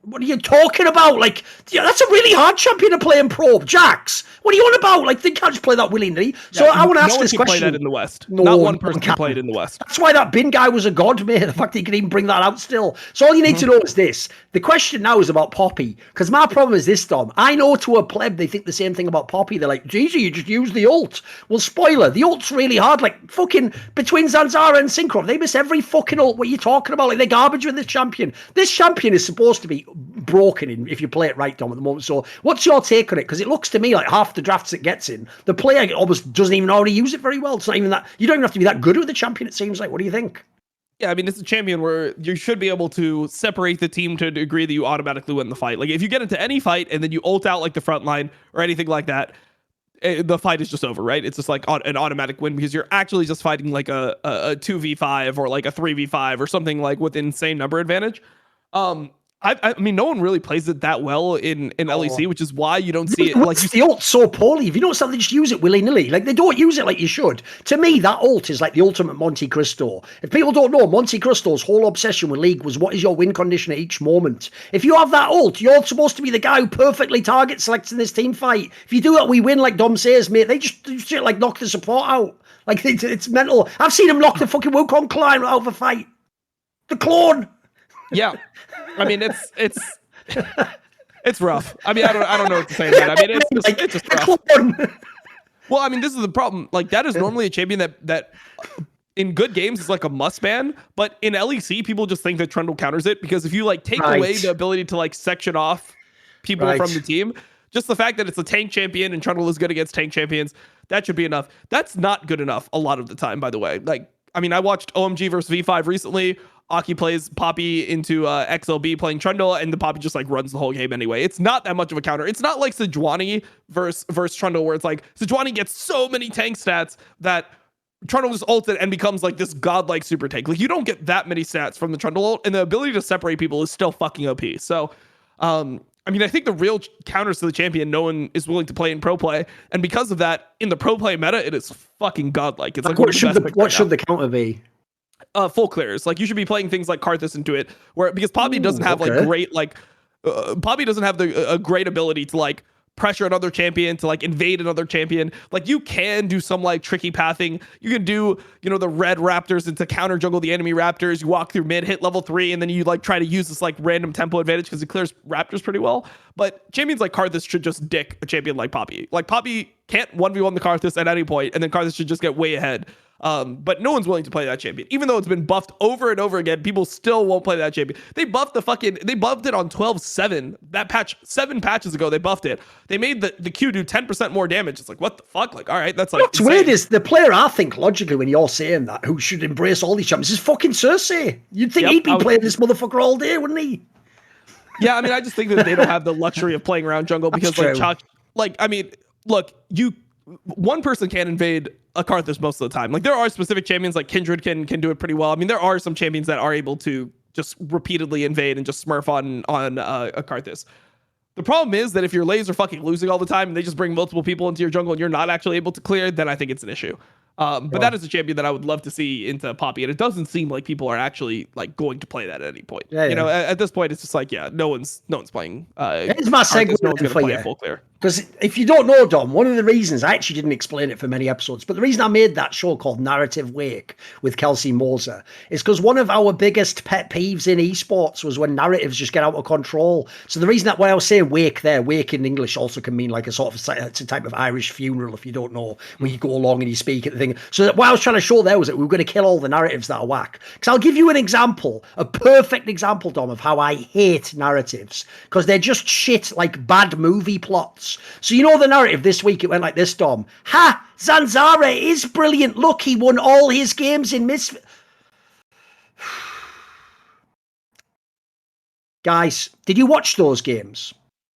What are you talking about? Like, yeah, that's a really hard champion to play in Pro. Jax, what are you on about? Like, they can't just play that willy-nilly. So Yeah, I want to ask this question. No one can question. play that in the West. No, Not one person can play it in the West. That's why that bin guy was a god, mate. The fact that he can even bring that out still. So all you need to know is this. The question now is about Poppy. Because my problem is this, Dom. I know to a pleb they think the same thing about Poppy. They're like, geez, you just use the ult. Well, spoiler, the ult's really hard. Like, fucking between Zanzara and Synchro, they miss every fucking ult. What are you talking about? Like, they're garbage with this champion. This champion is supposed to be broken if you play it right, Dom, at the moment. So what's your take on it? Because it looks to me like half the drafts it gets in, the player almost doesn't even already use it very well. It's not even that. You don't even have to be that good with the champion, it seems like. What do you think? Yeah, I mean, it's a champion where you should be able to separate the team to a degree that you automatically win the fight. Like, if you get into any fight and then you ult out like the front line or anything like that, the fight is just over, right? It's just like an automatic win because you're actually just fighting like a 2v5 or like a 3v5 or something like with insane number advantage. I mean, no one really plays it that well in LEC, which is why you don't see it. Like, the ult so poorly. If you don't they just use it willy-nilly. Like, they don't use it like you should. To me, that ult is like the ultimate Monte Cristo. If people don't know, Monte Cristo's whole obsession with League was what is your win condition at each moment. If you have that ult, you're supposed to be the guy who perfectly target selects in this team fight. If you do that, we win, like Dom says, mate. They just like knock the support out. Like, it's mental. I've seen him knock the fucking Wukong climb out of a fight. The clone. Yeah. I mean, it's rough. I mean, I don't know what to say about it. I mean, it's just rough. Well, I mean, this is the problem. Like, that is normally a champion that in good games is like a must ban, but in LEC, people just think that Trundle counters it because if you like take away the ability to like section off people from the team, just the fact that it's a tank champion and Trundle is good against tank champions, that should be enough. That's not good enough a lot of the time, by the way. Like, I mean, I watched OMG versus V5 recently. Aki plays Poppy into XLB playing Trundle, and the Poppy just like runs the whole game anyway. It's not that much of a counter. It's not like Sejuani versus Trundle, where it's like Sejuani gets so many tank stats that Trundle just ulted and becomes like this godlike super tank. Like, you don't get that many stats from the Trundle ult, and the ability to separate people is still fucking OP. So, I mean, I think the real counters to the champion, no one is willing to play in pro play, and because of that, in the pro play meta, it is fucking godlike. It's like what should the counter be? Full clears. Like, you should be playing things like Karthus into it, where because Poppy doesn't have like great Poppy doesn't have a great ability to like pressure another champion, to like invade another champion. Like, you can do some like tricky pathing. You can do, you know, the red raptors into counter jungle the enemy raptors. You walk through mid, hit level 3, and then you like try to use this like random tempo advantage because it clears raptors pretty well. But champions like Karthus should just dick a champion like Poppy. Like, Poppy can't 1v1 the Karthus at any point, and then Karthus should just get way ahead. But no one's willing to play that champion. Even though it's been buffed over and over again, people still won't play that champion. They buffed it on 12-7. That patch, 7 patches ago, they buffed it. They made the Q do 10% more damage. It's like, what the fuck? Like, all right, that's like what's weird is the player I think logically when you're saying that, who should embrace all these champions, is fucking Cersei. You'd think he'd be playing this motherfucker all day, wouldn't he? Yeah, I mean, I just think that they don't have the luxury of playing around jungle because I mean, look, one person can't invade a Karthus most of the time. Like, there are specific champions like Kindred can do it pretty well. I mean, there are some champions that are able to just repeatedly invade and just smurf on a Karthus. The problem is that if your lanes are fucking losing all the time and they just bring multiple people into your jungle and you're not actually able to clear, then I think it's an issue. But that is a champion that I would love to see into Poppy, and it doesn't seem like people are actually like going to play that at any point. You know, at this point, it's just like, no one's playing. Here's my segue no one's going to play full clear. Because if you don't know, Dom, one of the reasons, I actually didn't explain it for many episodes, but the reason I made that show called Narrative Wake with Kelsey Moser is because one of our biggest pet peeves in esports was when narratives just get out of control. So the reason that when I was saying wake there, wake in English also can mean like a sort of, it's a type of Irish funeral, if you don't know, where you go along and you speak at the thing. So what I was trying to show there was that we were going to kill all the narratives that are whack. Because I'll give you an example, a perfect example, Dom, of how I hate narratives. Because they're just shit, like bad movie plots. So you know the narrative this week, it went like this, Dom. Ha! Zanzara is brilliant. Look, he won all his games in Misfits. Guys, did you watch those games?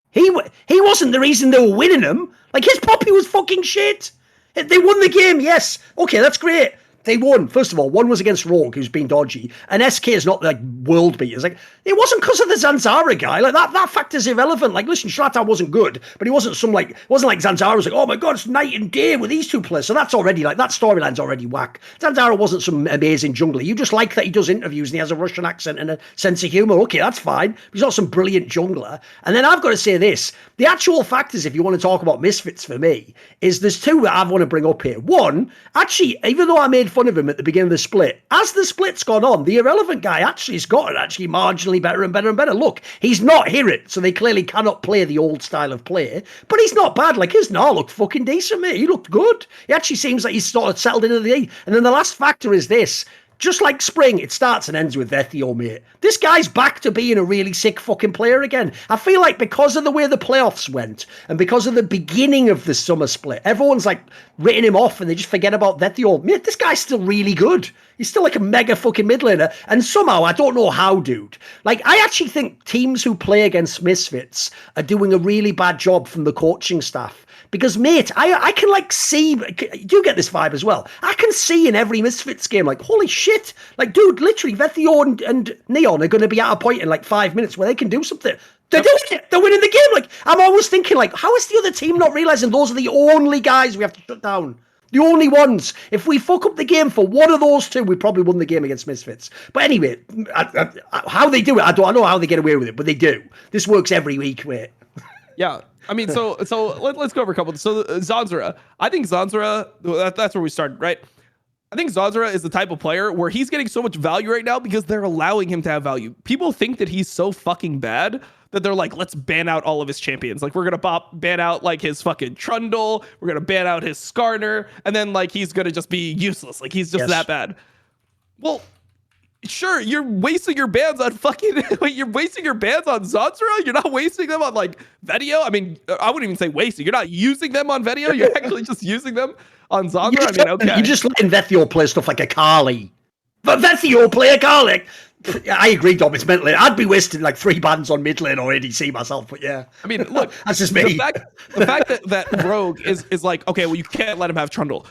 He wasn't the reason they were winning them. Like, his Poppy was fucking shit. They won the game, yes. Okay, that's great. They won. First of all, one was against Rogue, who's been dodgy, and SK is not like world beaters. Like, it wasn't because of the Zanzara guy. Like that factor's irrelevant. Like, listen, Shlatan wasn't good, but he wasn't it wasn't like Zanzara was like, oh my god, it's night and day with these two players. So that's already like that storyline's already whack. Zanzara wasn't some amazing jungler. You just like that he does interviews and he has a Russian accent and a sense of humor. Okay, that's fine. He's not some brilliant jungler. And then I've got to say this: the actual factors, if you want to talk about Misfits for me, is there's two that I want to bring up here. One, actually, even though I made fun of him at the beginning of the split, as the split's gone on, the irrelevant guy actually has gotten marginally better and better and better. Look, he's not Hirit, so they clearly cannot play the old style of play, but he's not bad. Like, his Gnar looked fucking decent, mate. He looked good. He actually seems like he's sort of settled into the E. And then the last factor is this. Just like spring, it starts and ends with Vethio, mate. This guy's back to being a really sick fucking player again. I feel like because of the way the playoffs went and because of the beginning of the summer split, everyone's like written him off and they just forget about Vethio. Mate, this guy's still really good. He's still like a mega fucking mid laner. And somehow, I don't know how, dude. Like, I actually think teams who play against Misfits are doing a really bad job from the coaching staff. Because, mate, I can, like, see... You get this vibe as well. I can see in every Misfits game, like, holy shit. Like, dude, literally, Vethio and Neon are going to be at a point in, like, 5 minutes where they can do something. They're doing it. They're winning the game. Like, I'm always thinking, like, how is the other team not realising those are the only guys we have to shut down? The only ones. If we fuck up the game for one of those two, we probably won the game against Misfits. But anyway, how they do it, I don't know how they get away with it, but they do. This works every week, mate. Yeah. I mean, so let's go over a couple. So Zanzara, I think Zanzara, that's where we started, right? I think Zanzara is the type of player where he's getting so much value right now because they're allowing him to have value. People think that he's so fucking bad that they're like, let's ban out all of his champions. Like, we're going to ban out like his fucking Trundle. We're going to ban out his Skarner. And then like, he's going to just be useless. Like, he's just that bad. Well, sure, you're wasting your bans on you're wasting your bans on Zanzara? You're not wasting them on, like, Vetio? I mean, I wouldn't even say wasting. You're not using them on Vetio? You're actually just using them on Zanzara? I mean, okay. You're just letting Vethio play stuff like a Carly. But Vethio play a Carly? I agree, Dom, it's mental. I'd be wasting, like, 3 bans on mid lane or ADC myself, but yeah. I mean, look. That's just me. The fact that Rogue is like, okay, well, you can't let him have Trundle.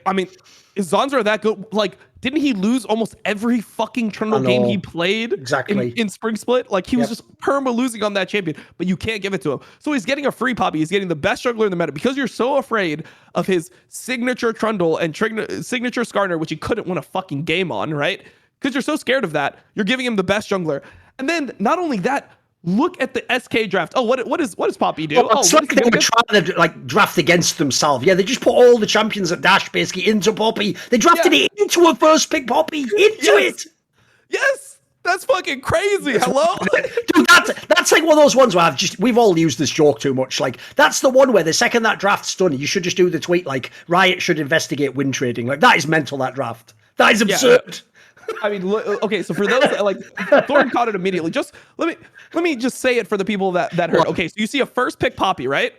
I mean, is Zanzara that good? Like, didn't he lose almost every fucking Trundle game he played in Spring Split? Like, he was just perma losing on that champion, but you can't give it to him. So he's getting a free Poppy. He's getting the best jungler in the meta because you're so afraid of his signature Trundle and signature Skarner, which he couldn't win a fucking game on, right? Because you're so scared of that. You're giving him the best jungler. And then not only that, look at the SK draft. Oh, what does Poppy do? Well, it's like they were trying to like draft against themselves. Yeah, they just put all the champions at Dash basically into Poppy. They drafted it into a first pick Poppy. Into it. Yes. That's fucking crazy. Hello? Dude, that's like one of those ones where we've all used this joke too much. Like, that's the one where the second that draft's done, you should just do the tweet like, Riot should investigate win trading. Like, that is mental, that draft. That is absurd. Yeah. I mean, okay, so for those that, like, Thorin caught it immediately. Just let me just say it for the people that heard. Okay, so you see a first pick Poppy, right?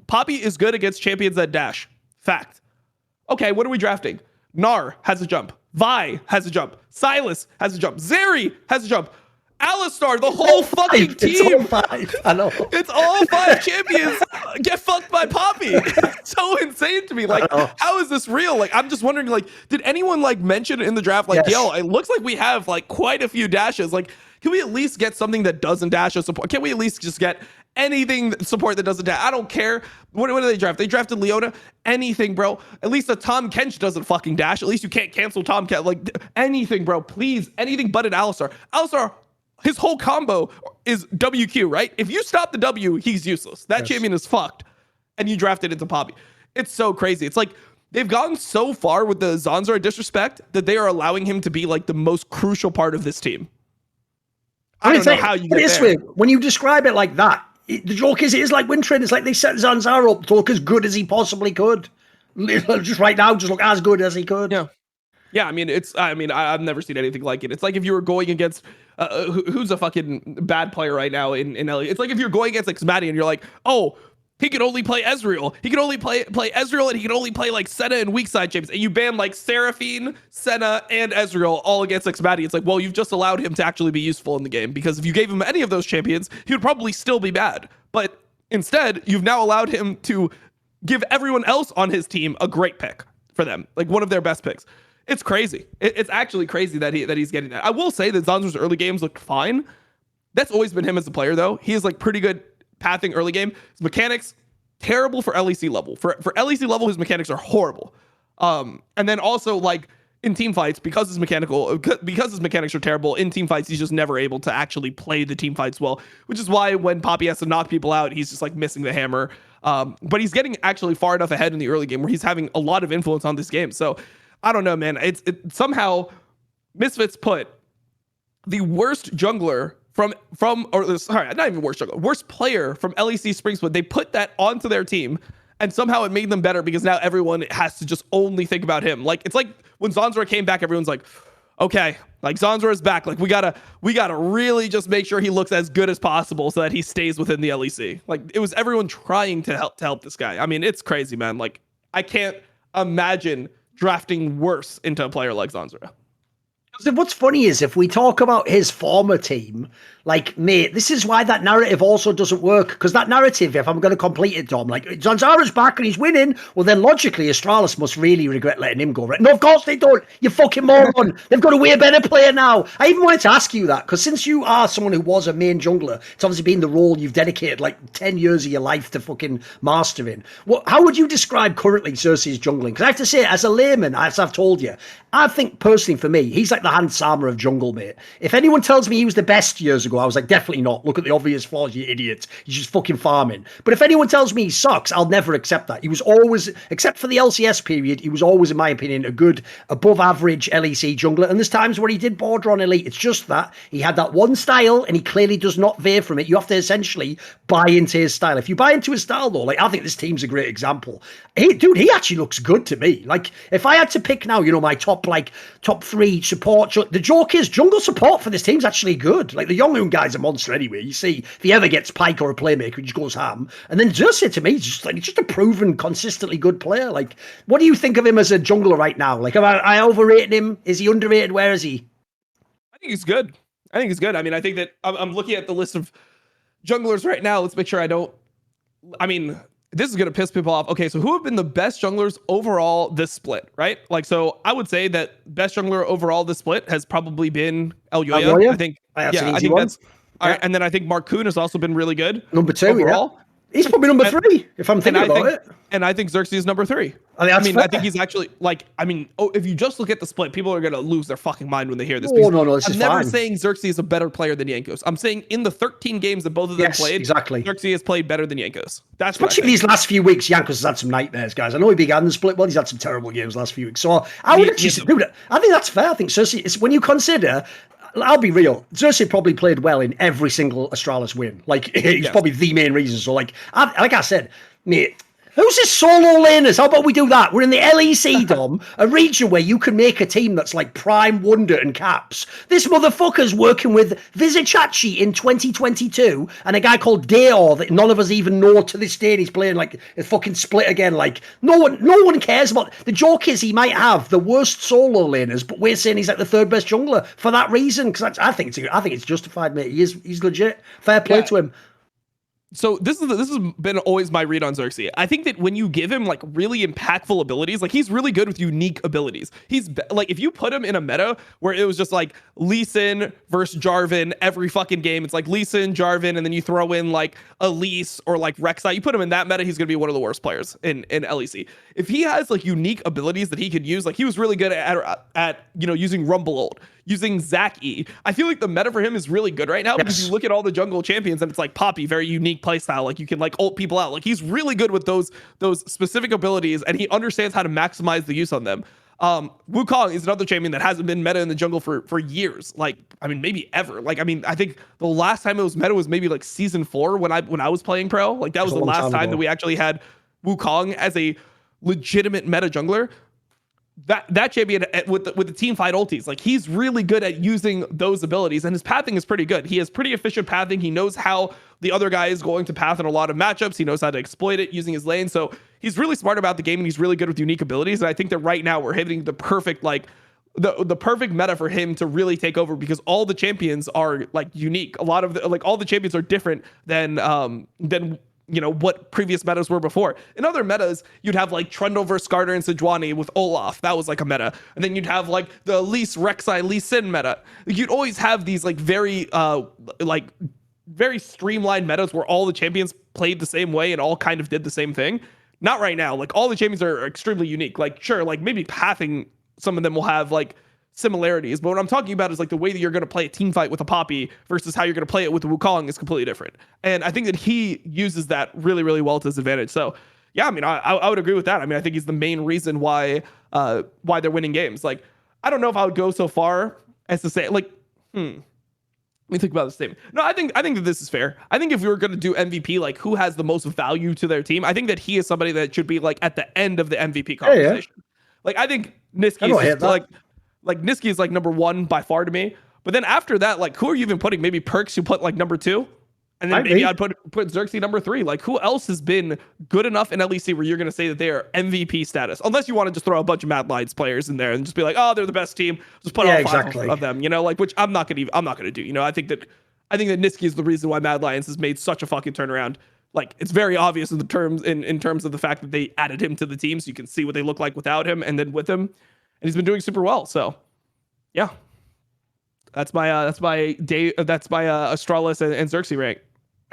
Poppy is good against champions that dash. Fact. Okay, what are we drafting? Gnar has a jump. Vi has a jump. Silas has a jump. Zeri has a jump. Alistar, the whole fucking team. It's all 5. I know. It's all 5 champions get fucked by Poppy. It's so insane to me. Like, how is this real? Like, I'm just wondering, like, did anyone like mention in the draft, like, yo, it looks like we have like quite a few dashes. Like, can we at least get something that doesn't dash or support? Can we at least just get anything support that doesn't dash? I don't care. What do they draft? They drafted Leona. Anything, bro. At least a Tom Kench doesn't fucking dash. At least you can't cancel Tom Kench. Like, anything, bro. Please. Anything but an Alistar. Alistar, his whole combo is WQ, right? If you stop the W, he's useless. That champion is fucked. And you drafted into Poppy. It's so crazy. It's like they've gotten so far with the Zanzara disrespect that they are allowing him to be like the most crucial part of this team. I don't know how you get there. When you describe it like that, the joke is it is like win trade. It's like they set Zanzara up to look as good as he possibly could. Just right now, just look as good as he could. Yeah, I mean, I've never seen anything like it. It's like if you were going against who's a fucking bad player right now in LA. It's like if you're going against like Smatty and you're like, oh, he can only play Ezreal. He can only play Ezreal, and he can only play like Senna and weak side champions. And you ban like Seraphine, Senna, and Ezreal all against like Smatty. It's like, well, you've just allowed him to actually be useful in the game, because if you gave him any of those champions, he would probably still be bad. But instead, you've now allowed him to give everyone else on his team a great pick for them, like one of their best picks. It's crazy. It's actually crazy that he's getting that. I will say that Zanzar's early games looked fine. That's always been him as a player, though. He is like pretty good pathing early game. His mechanics terrible for LEC level. For LEC level, his mechanics are horrible. And then also like in team fights, because his mechanics are terrible in team fights, he's just never able to actually play the team fights well. Which is why when Poppy has to knock people out, he's just like missing the hammer. But he's getting actually far enough ahead in the early game where he's having a lot of influence on this game. So I don't know, man. Somehow Misfits put the worst jungler worst player from LEC Spring Split. They put that onto their team, and somehow it made them better because now everyone has to just only think about him. Like it's like when Zanzara came back, everyone's like, okay, like Zanzara is back. Like we gotta really just make sure he looks as good as possible so that he stays within the LEC. Like it was everyone trying to help this guy. I mean, it's crazy, man. Like I can't imagine drafting worse into a player like Zanzara. What's funny is if we talk about his former team, like, mate, this is why that narrative also doesn't work. Because that narrative, if I'm going to complete it, Dom, like, Zanzara's back and he's winning, well, then logically, Astralis must really regret letting him go, right? No, of course they don't. You fucking moron. They've got a way better player now. I even wanted to ask you that, because since you are someone who was a main jungler, it's obviously been the role you've dedicated, like, 10 years of your life to fucking mastering. How would you describe currently Xerxes' jungling? Because I have to say, as a layman, as I've told you, I think, personally, for me, he's like the Hans Sama of jungle, mate. If anyone tells me he was the best years ago, I was like, definitely not. Look at the obvious flaws, you idiot. He's just fucking farming. But if anyone tells me he sucks, I'll never accept that. He was always, except for the LCS period, he was always, in my opinion, a good, above average LEC jungler. And there's times where he did border on elite. It's just that he had that one style and he clearly does not veer from it. You have to essentially buy into his style. If you buy into his style, though, like, I think this team's a great example. He actually looks good to me. Like, if I had to pick now, my top 3 support, the joke is jungle support for this team's actually good. Like, the Yonghoon guy's a monster anyway. You see, if he ever gets Pyke or a playmaker, he just goes ham. And then Xerxes, to me, he's just a proven, consistently good player. Like, what do you think of him as a jungler right now? Like, am I overrated him? Is he underrated? Where is he? I think he's good. I mean, I think that I'm looking at the list of junglers right now. Let's make sure this is going to piss people off. Okay, so who have been the best junglers overall this split, right? Like, so I would say that best jungler overall this split has probably been Elyoya. I think that's... All right, and then I think Marcoon has also been really good. Number 2, overall. Yeah. He's probably number 3, if I'm thinking about it. And I think Xerxes is number 3. I think he's actually, if you just look at the split, people are going to lose their fucking mind when they hear this. Oh, no, this is fine. I'm never saying Xerxes is a better player than Jankos. I'm saying in the 13 games that both of them played, exactly. Xerxes has played better than Jankos. That's especially these last few weeks, Jankos has had some nightmares, guys. I know he began the split, well, he's had some terrible games last few weeks. So I would actually do that. I think that's fair. I think Xerxes, when you consider... I'll be real. Xerxes probably played well in every single Astralis win. Like, he's probably the main reason. So, like I said, mate, who's this solo laners? How about we do that? We're in the LEC, Dom, a region where you can make a team that's like Prime, Wonder, and Caps. This motherfucker's working with Vizichachi in 2022 and a guy called Daor that none of us even know to this day. And he's playing like a fucking split again. Like, no one cares about. The joke is he might have the worst solo laners, but we're saying he's like the 3rd best jungler for that reason. Because I think it's justified, mate. He's legit. Fair play to him. So this has been always my read on Xerxes. I think that when you give him like really impactful abilities, like he's really good with unique abilities. He's like, if you put him in a meta where it was just like Lee Sin versus Jarvan every fucking game, it's like Lee Sin, Jarvan, and then you throw in like Elise or like Rek'Sai. You put him in that meta, he's gonna be one of the worst players in LEC. If he has like unique abilities that he could use, like he was really good at using Rumble ult, using Zac E. I feel like the meta for him is really good right now because you look at all the jungle champions and it's like Poppy, very unique playstyle. Like you can like ult people out. Like he's really good with those specific abilities and he understands how to maximize the use on them. Wukong is another champion that hasn't been meta in the jungle for years. Like, maybe ever. Like, I think the last time it was meta was maybe like season 4 when I was playing pro. Like that was the last time that we actually had Wukong as a legitimate meta jungler. That champion with the team fight ultis, like he's really good at using those abilities and his pathing is pretty good. He has pretty efficient pathing. He knows how the other guy is going to path in a lot of matchups. He knows how to exploit it using his lane. So he's really smart about the game and he's really good with unique abilities. And I think that right now we're hitting the perfect the perfect meta for him to really take over because all the champions are like unique. A lot of all the champions are different than what previous metas were before. In other metas, you'd have like Trundle versus Skarner and Sejuani with Olaf. That was like a meta. And then you'd have like the Elise, Rek'Sai, Lee Sin meta. You'd always have these like very streamlined metas where all the champions played the same way and all kind of did the same thing. Not right now. Like all the champions are extremely unique. Like sure, like maybe pathing, some of them will have like similarities, but what I'm talking about is like the way that you're going to play a team fight with a Poppy versus how you're going to play it with the Wukong is completely different. And I think that he uses that really, really well to his advantage. So yeah, I mean, I would agree with that. I mean, I think he's the main reason why they're winning games. Like, I don't know if I would go so far as to say like, let me think about this statement. No, I think that this is fair. I think if we were going to do MVP, like who has the most value to their team, I think that he is somebody that should be like at the end of the MVP conversation. Yeah. Like I think Niski is just, like Niski is like number one by far to me. But then after that, like who are you even putting? Maybe Perkz, you put like number two, and then maybe I'd put Xerxes number three. Like who else has been good enough in LEC where you're going to say that they are MVP status? Unless you want to just throw a bunch of Mad Lions players in there and just be like, oh, they're the best team. Just put all five of them, like which I'm not going to do. I think that Niski is the reason why Mad Lions has made such a fucking turnaround. Like it's very obvious in terms of the fact that they added him to the team, so you can see what they look like without him and then with him. And he's been doing super well. So, yeah, that's my Astralis and Xerxes rank.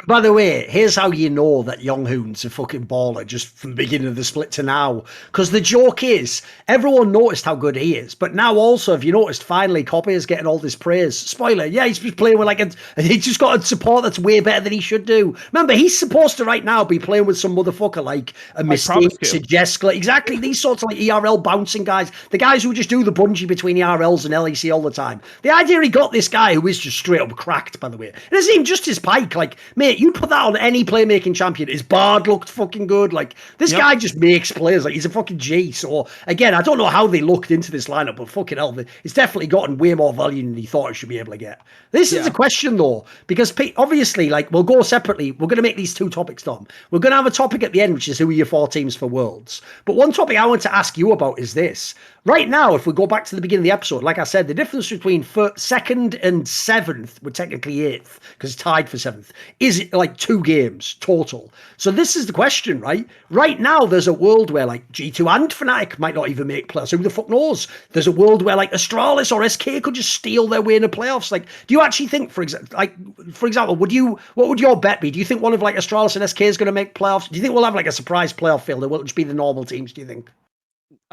By the way, here's how you know that Yonghoon's a fucking baller just from the beginning of the split to now. Because the joke is, everyone noticed how good he is. But now also, if you noticed, finally, Copy is getting all this praise. Spoiler, yeah, he's just playing with he's just got a support that's way better than he should do. Remember, he's supposed to right now be playing with some motherfucker like a Misfits, a Jeskla. Exactly, these sorts of like ERL bouncing guys. The guys who just do the bungee between ERLs and LEC all the time. The idea he got this guy who is just straight up cracked, by the way. It isn't even just his pike, like, mate, you put that on any playmaking champion. His Bard looked fucking good. Like, this guy just makes players. Like, he's a fucking G. So, again, I don't know how they looked into this lineup, but fucking hell, it's definitely gotten way more value than he thought it should be able to get. This is the question, though, because obviously, like, we'll go separately. We're going to make these two topics, Dom. We're going to have a topic at the end, which is who are your four teams for Worlds. But one topic I want to ask you about is this. Right now, if we go back to the beginning of the episode, like I said, the difference between second and seventh, we're technically eighth, because it's tied for seventh, is like 2 games total. So this is the question, right? Right now, there's a world where like G2 and Fnatic might not even make playoffs. Who the fuck knows? There's a world where like Astralis or SK could just steal their way into playoffs. Like, do you actually think, for example, what would your bet be? Do you think one of like Astralis and SK is going to make playoffs? Do you think we'll have like a surprise playoff field, or will it just be the normal teams? Do you think?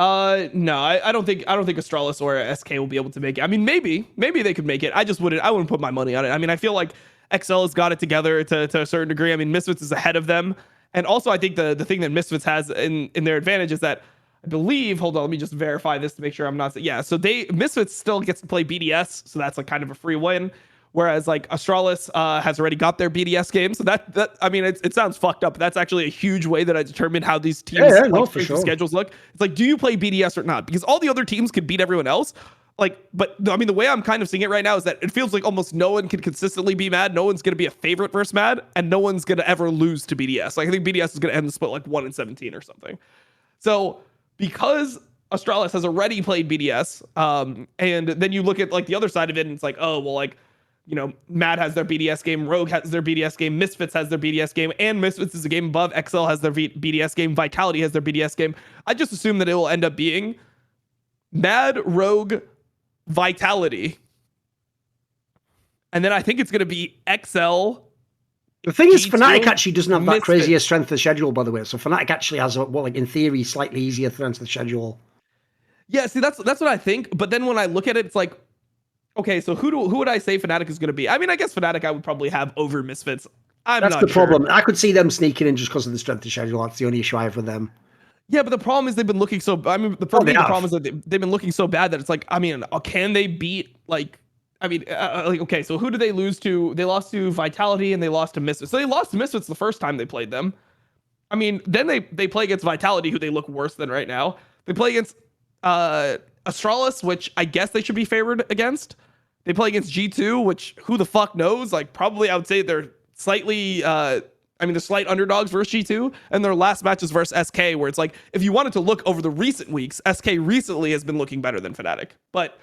No, I don't think Astralis or SK will be able to make it. I mean, maybe they could make it. I wouldn't put my money on it. I mean, I feel like XL has got it together to a certain degree. I mean, Misfits is ahead of them. And also I think the thing that Misfits has in their advantage is that I believe, hold on, let me just verify this to make sure I'm not, so Misfits still gets to play BDS. So that's like kind of a free win. Whereas like Astralis has already got their BDS game. So that I mean, it sounds fucked up, but that's actually a huge way that I determine how these teams schedules look. It's like, do you play BDS or not? Because all the other teams can beat everyone else. Like, but I mean, the way I'm kind of seeing it right now is that it feels like almost no one can consistently be Mad. No one's going to be a favorite versus Mad, and no one's going to ever lose to BDS. Like, I think BDS is going to end the split like 1-17 or something. So because Astralis has already played BDS, and then you look at like the other side of it, and it's like, oh, well, like, Mad has their BDS game, Rogue has their BDS game, Misfits has their BDS game, and Misfits is a game above. XL has their BDS game, Vitality has their BDS game. I just assume that it will end up being Mad, Rogue, Vitality, and then I think it's going to be XL. The thing is, Fnatic actually doesn't have that crazier strength of schedule, by the way. So Fnatic actually has, in theory, slightly easier strength of schedule. Yeah, see, that's what I think. But then when I look at it, it's like, okay, so who would I say Fnatic is going to be? I mean, I guess Fnatic I would probably have over Misfits. That's the problem. I could see them sneaking in just because of the strength of schedule. That's the only issue I have with them. Yeah, but the problem is they've been looking so. I mean, the problem is that they've been looking so bad that it's like, I mean, can they beat like? I mean, like, okay, so who do they lose to? They lost to Vitality and they lost to Misfits. So they lost to Misfits the first time they played them. I mean, then they play against Vitality, who they look worse than right now. They play against Astralis, which I guess they should be favored against. They play against G2, which who the fuck knows? Like, probably I would say they're slightly. They're slight underdogs versus G2, and their last match is versus SK, where it's like, if you wanted to look over the recent weeks, SK recently has been looking better than Fnatic. But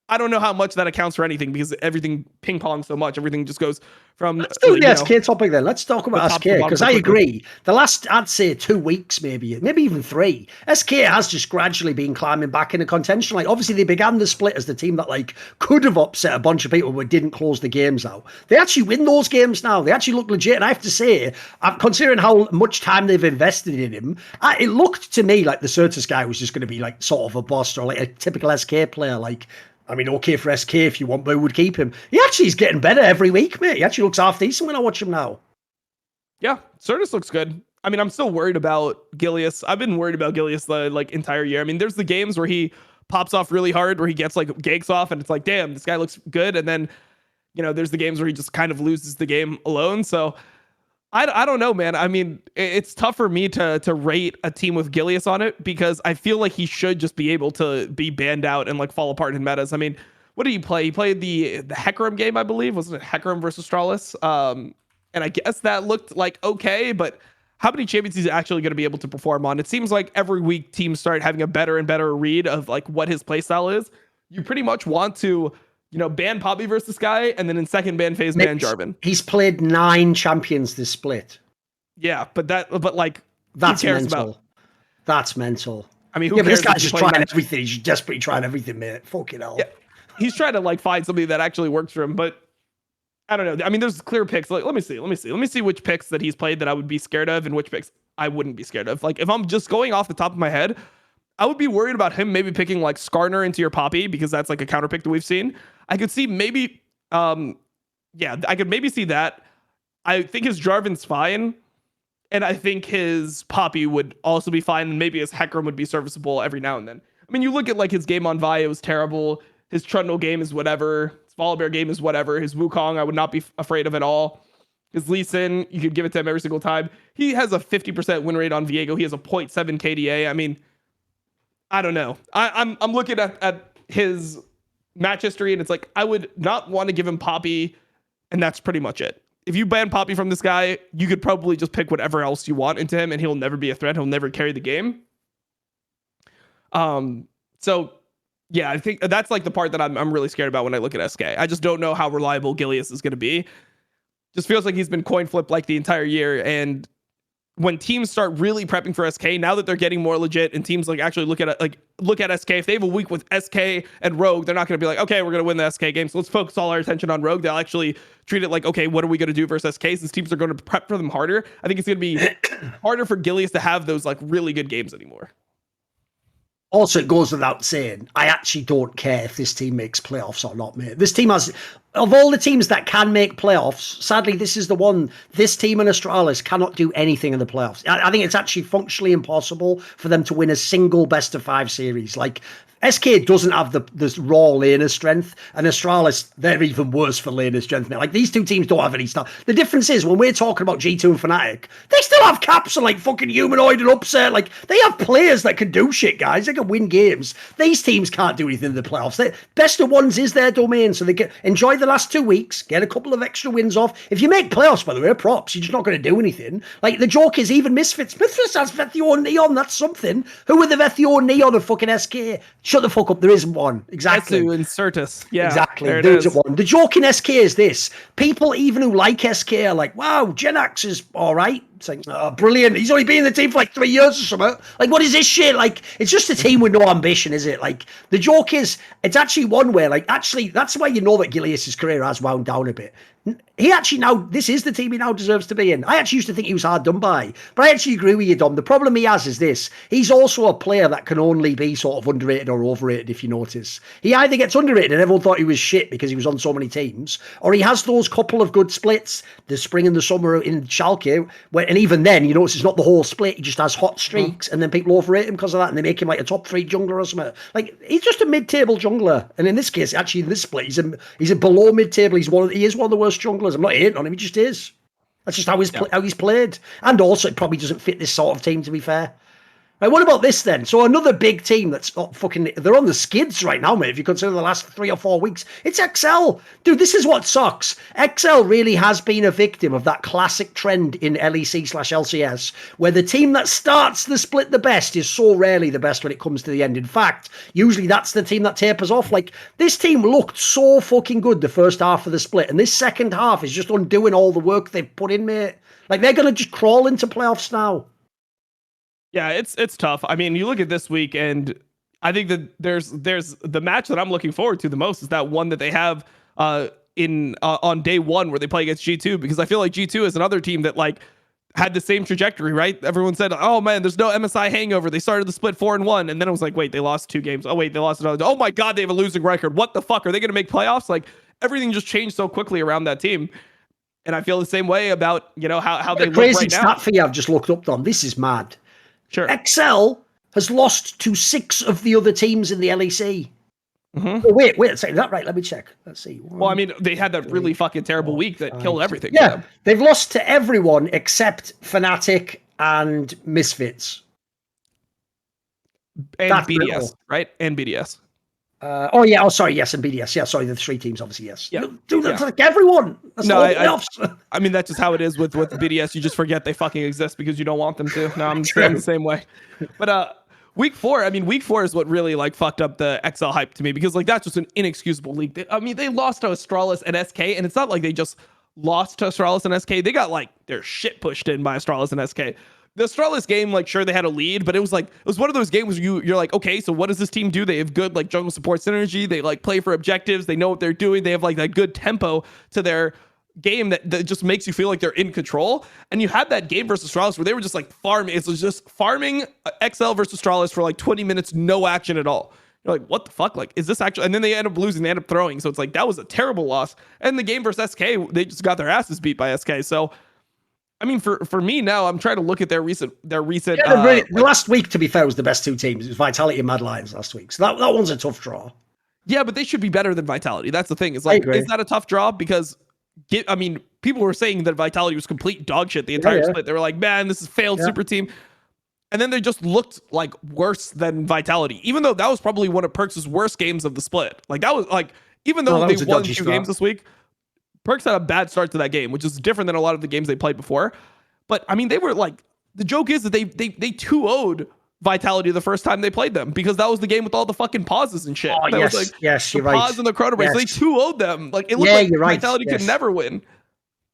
I don't know how much that accounts for anything because everything ping pong so much. Everything just goes from. Let's do the SK topic then. Let's talk about SK because I agree. The last, I'd say 2 weeks, maybe even 3. SK has just gradually been climbing back into contention. Like obviously they began the split as the team that like could have upset a bunch of people but didn't close the games out. They actually win those games now. They actually look legit. And I have to say, considering how much time they've invested in him, it looked to me like the Certus guy was just going to be like sort of a boss or like a typical SK player. Like. I mean, okay for SK if you want, but we would keep him. He actually is getting better every week, mate. He actually looks half decent when I watch him now. Yeah, Certus looks good. I mean, I'm still worried about Gilius. I've been worried about Gilius the like entire year. I mean, there's the games where he pops off really hard, where he gets like ganks off, and it's like, damn, this guy looks good. And then, there's the games where he just kind of loses the game alone. So I don't know, man. I mean, it's tough for me to rate a team with Gilius on it because I feel like he should just be able to be banned out and like fall apart in metas. I mean, what did he play? He played the Hecarim game, I believe. Wasn't it Hecarim versus Astralis? And I guess that looked like okay, but how many champions he's actually going to be able to perform on? It seems like every week teams start having a better and better read of like what his playstyle is. You pretty much want to ban Poppy versus this guy, and then in second ban phase, ban Jarvan. He's played 9 champions this split. Yeah, but that's mental. That's mental. I mean, but this guy's just trying everything. He's desperately trying everything, mate. Fucking hell. Yeah, he's trying to like find something that actually works for him, but I don't know. I mean, there's clear picks. Like, let me see which picks that he's played that I would be scared of, and which picks I wouldn't be scared of. Like, if I'm just going off the top of my head, I would be worried about him maybe picking like Skarner into your Poppy because that's like a counter pick that we've seen. I could see maybe, I could maybe see that. I think his Jarvan's fine, and I think his Poppy would also be fine, and maybe his Hecarim would be serviceable every now and then. I mean, you look at like his game on Vi, it was terrible. His Trundle game is whatever. His Volibear game is whatever. His Wukong, I would not be afraid of at all. His Lee Sin, you could give it to him every single time. He has a 50% win rate on Viego. He has a 0.7 KDA. I mean, I don't know. I'm looking at his match history, and it's like I would not want to give him Poppy, and that's pretty much it. If you ban Poppy from this guy, you could probably just pick whatever else you want into him, and he'll never be a threat. He'll never carry the game. So yeah, I think that's like the part that I'm really scared about when I look at SK. I just don't know how reliable Gilius is going to be. Just feels like he's been coin flipped like the entire year, and when teams start really prepping for SK, now that they're getting more legit and teams like actually look at SK, if they have a week with SK and Rogue, they're not going to be like, okay, we're going to win the SK game, so let's focus all our attention on Rogue. They'll actually treat it like, okay, what are we going to do versus SK? Since teams are going to prep for them harder, I think it's going to be harder for Gilius to have those like really good games anymore. Also, it goes without saying, I actually don't care if this team makes playoffs or not, mate. This team has, of all the teams that can make playoffs, sadly, this is the one, this team and Astralis cannot do anything in the playoffs. I think it's actually functionally impossible for them to win a single best-of-5 series. Like, SK doesn't have this raw laner strength, and Astralis, they're even worse for laner strength. Like, these two teams don't have any stuff. The difference is, when we're talking about G2 and Fnatic, they still have caps and, like, fucking Humanoid and Upset. Like, they have players that can do shit, guys. They can win games. These teams can't do anything in the playoffs. Best of ones is their domain, so they can enjoy the last 2 weeks, get a couple of extra wins off. If you make playoffs, by the way, props, you're just not going to do anything. Like, the joke is, even Misfits has Vethio and Neon, that's something. Who are the Vethio and Neon of fucking SK? Shut the fuck up, there isn't one. Exactly. S2 and Certus. Yeah. Exactly. There isn't one. The joke in SK is this. People, even who like SK, are like, wow, Genax is all right. It's like, oh, brilliant. He's only been in the team for like 3 years or something. Like, what is this shit? Like, it's just a team with no ambition, is it? Like, the joke is, it's actually one where, like, actually, that's why you know that Gilius' career has wound down a bit. He actually now, this is the team he now deserves to be in. I actually used to think he was hard done by, but I actually agree with you, Dom. The problem he has is this. He's also a player that can only be sort of underrated or overrated, if you notice. He either gets underrated and everyone thought he was shit because he was on so many teams, or he has those couple of good splits, the spring and the summer in Schalke, and even then, you notice it's not the whole split. He just has hot streaks, and then people overrate him because of that, and they make him like a top 3 jungler or something. Like, he's just a mid-table jungler, and in this case, actually, in this split, he's a below mid-table. He is one of the worst junglers. I'm not hating on him. He just is. That's just how he's played. And also, it probably doesn't fit this sort of team, to be fair. Right, what about this then? So another big team that's they're on the skids right now, mate, if you consider the last 3 or 4 weeks. It's XL. Dude, this is what sucks. XL really has been a victim of that classic trend in LEC/LCS, where the team that starts the split the best is so rarely the best when it comes to the end. In fact, usually that's the team that tapers off. Like, this team looked so fucking good the first half of the split, and this second half is just undoing all the work they've put in, mate. Like, they're going to just crawl into playoffs now. Yeah, it's tough. I mean, you look at this week, and I think that there's the match that I'm looking forward to the most is that one that they have on day one where they play against G2, because I feel like G2 is another team that like had the same trajectory, right? Everyone said, "Oh man, there's no MSI hangover." They started the split 4-1, and then it was like, "Wait, they lost 2 games. Oh wait, they lost another. Oh my god, they have a losing record. What the fuck? Are they going to make playoffs?" Like, everything just changed so quickly around that team. And I feel the same way about, you know, how they look right now. Crazy stat for you I've just looked up, Dom. This is mad. Sure. XL has lost to 6 of the other teams in the LEC. Oh, wait a second. Is that right? Let me check. Let's see. Well, I mean, they had that really fucking terrible week that killed everything. Yeah, they've lost to everyone except Fnatic and Misfits. And that's BDS, brutal. Right? And BDS. Yes, and BDS. Yeah, sorry, the 3 teams, obviously, yes. Yeah. Dude, that's like everyone. That's I mean, that's just how it is with BDS. You just forget they fucking exist because you don't want them to. No, I'm the same way. But week 4 is what really like fucked up the XL hype to me, because like that's just an inexcusable league. They lost to Astralis and SK, and it's not like they just lost to Astralis and SK. They got like their shit pushed in by Astralis and SK. The Astralis game, like, sure, they had a lead, but it was one of those games where you're like, okay, so what does this team do? They have good like jungle support synergy. They like play for objectives. They know what they're doing. They have like that good tempo to their game that just makes you feel like they're in control. And you had that game versus Astralis where they were just like farming. It was just farming XL versus Astralis for like 20 minutes, no action at all. You're like, what the fuck? Like, is this actually? And then they end up losing. They end up throwing. So it's like, that was a terrible loss. And the game versus SK, they just got their asses beat by SK. So, I mean, for me now, I'm trying to look at their recent. The last week, to be fair, was the best 2 teams. It was Vitality and Mad Lions last week, so that one's a tough draw. Yeah, but they should be better than Vitality. That's the thing. Is like, is that a tough draw? Because people were saying that Vitality was complete dog shit the entire split. They were like, man, this is failed super team. And then they just looked like worse than Vitality, even though that was probably one of Perkz' worst games of the split. Like, that was like, even though they won 2 games this week, Perkz had a bad start to that game, which is different than a lot of the games they played before. But I mean, they were like, the joke is that they 2-0'd Vitality the first time they played them, because that was the game with all the fucking pauses and shit. Oh, that yes, was like, yes, you're the right. pause and the chrono breaks. They 2-0'd them. Like, it looked like Vitality could never win.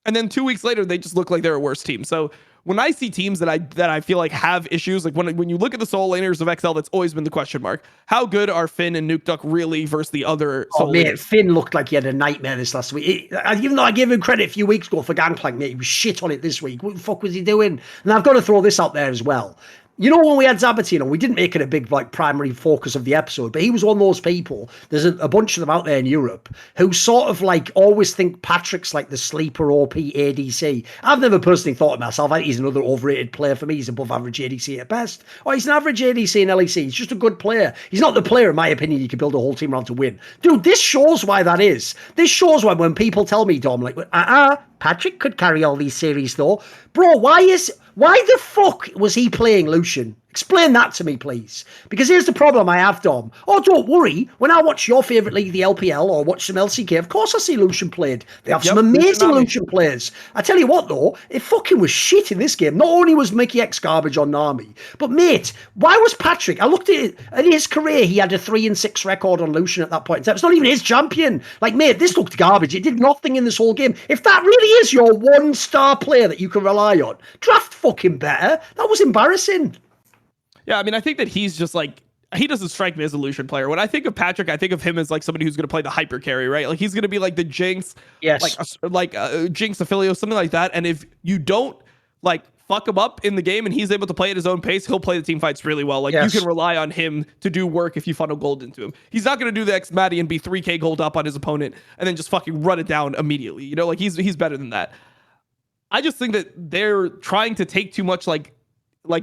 And then 2 weeks later, they just look like they're a worse team. So when I see teams that I feel like have issues, like when you look at the solo laners of XL, that's always been the question mark. How good are Finn and Nukeduck really versus the other solo laners? Finn looked like he had a nightmare this last week. Even though I gave him credit a few weeks ago for Gangplank, mate, he was shit on it this week. What the fuck was he doing? And I've got to throw this out there as well. You know, when we had Zabatino, we didn't make it a big like primary focus of the episode, but he was one of those people. There's a bunch of them out there in Europe who sort of like always think Patrick's like the sleeper OP ADC. I've never personally thought of myself, I think he's another overrated player for me. He's above average ADC at best. Or he's an average ADC in LEC. He's just a good player. He's not the player, in my opinion, you can build a whole team around to win. Dude, this shows why that is. This shows why when people tell me, Dom, like, Patrick could carry all these series though. Bro, why the fuck was he playing Lucian? Explain that to me, please. Because here's the problem I have, Dom. Oh, don't worry. When I watch your favourite league, the LPL, or watch some LCK, of course I see Lucian played. They have some amazing Lucian players. I tell you what, though, it fucking was shit in this game. Not only was Mickey X garbage on Nami, but, mate, why was Patrick... I looked at it. In his career, he had a 3-6 record on Lucian at that point in time. It's not even his champion. Like, mate, this looked garbage. It did nothing in this whole game. If that really is your one-star player that you can rely on, draft fucking better. That was embarrassing. Yeah, I mean, I think that he's just like, he doesn't strike me as a Lucian player. When I think of Patrick, I think of him as like somebody who's going to play the hyper carry, right? Like, he's going to be like the Jinx, like Jinx Affilio, something like that. And if you don't like fuck him up in the game and he's able to play at his own pace, he'll play the team fights really well. Like, you can rely on him to do work if you funnel gold into him. He's not going to do the X-Matty and be 3k gold up on his opponent and then just fucking run it down immediately. You know, like he's better than that. I just think that they're trying to take too much like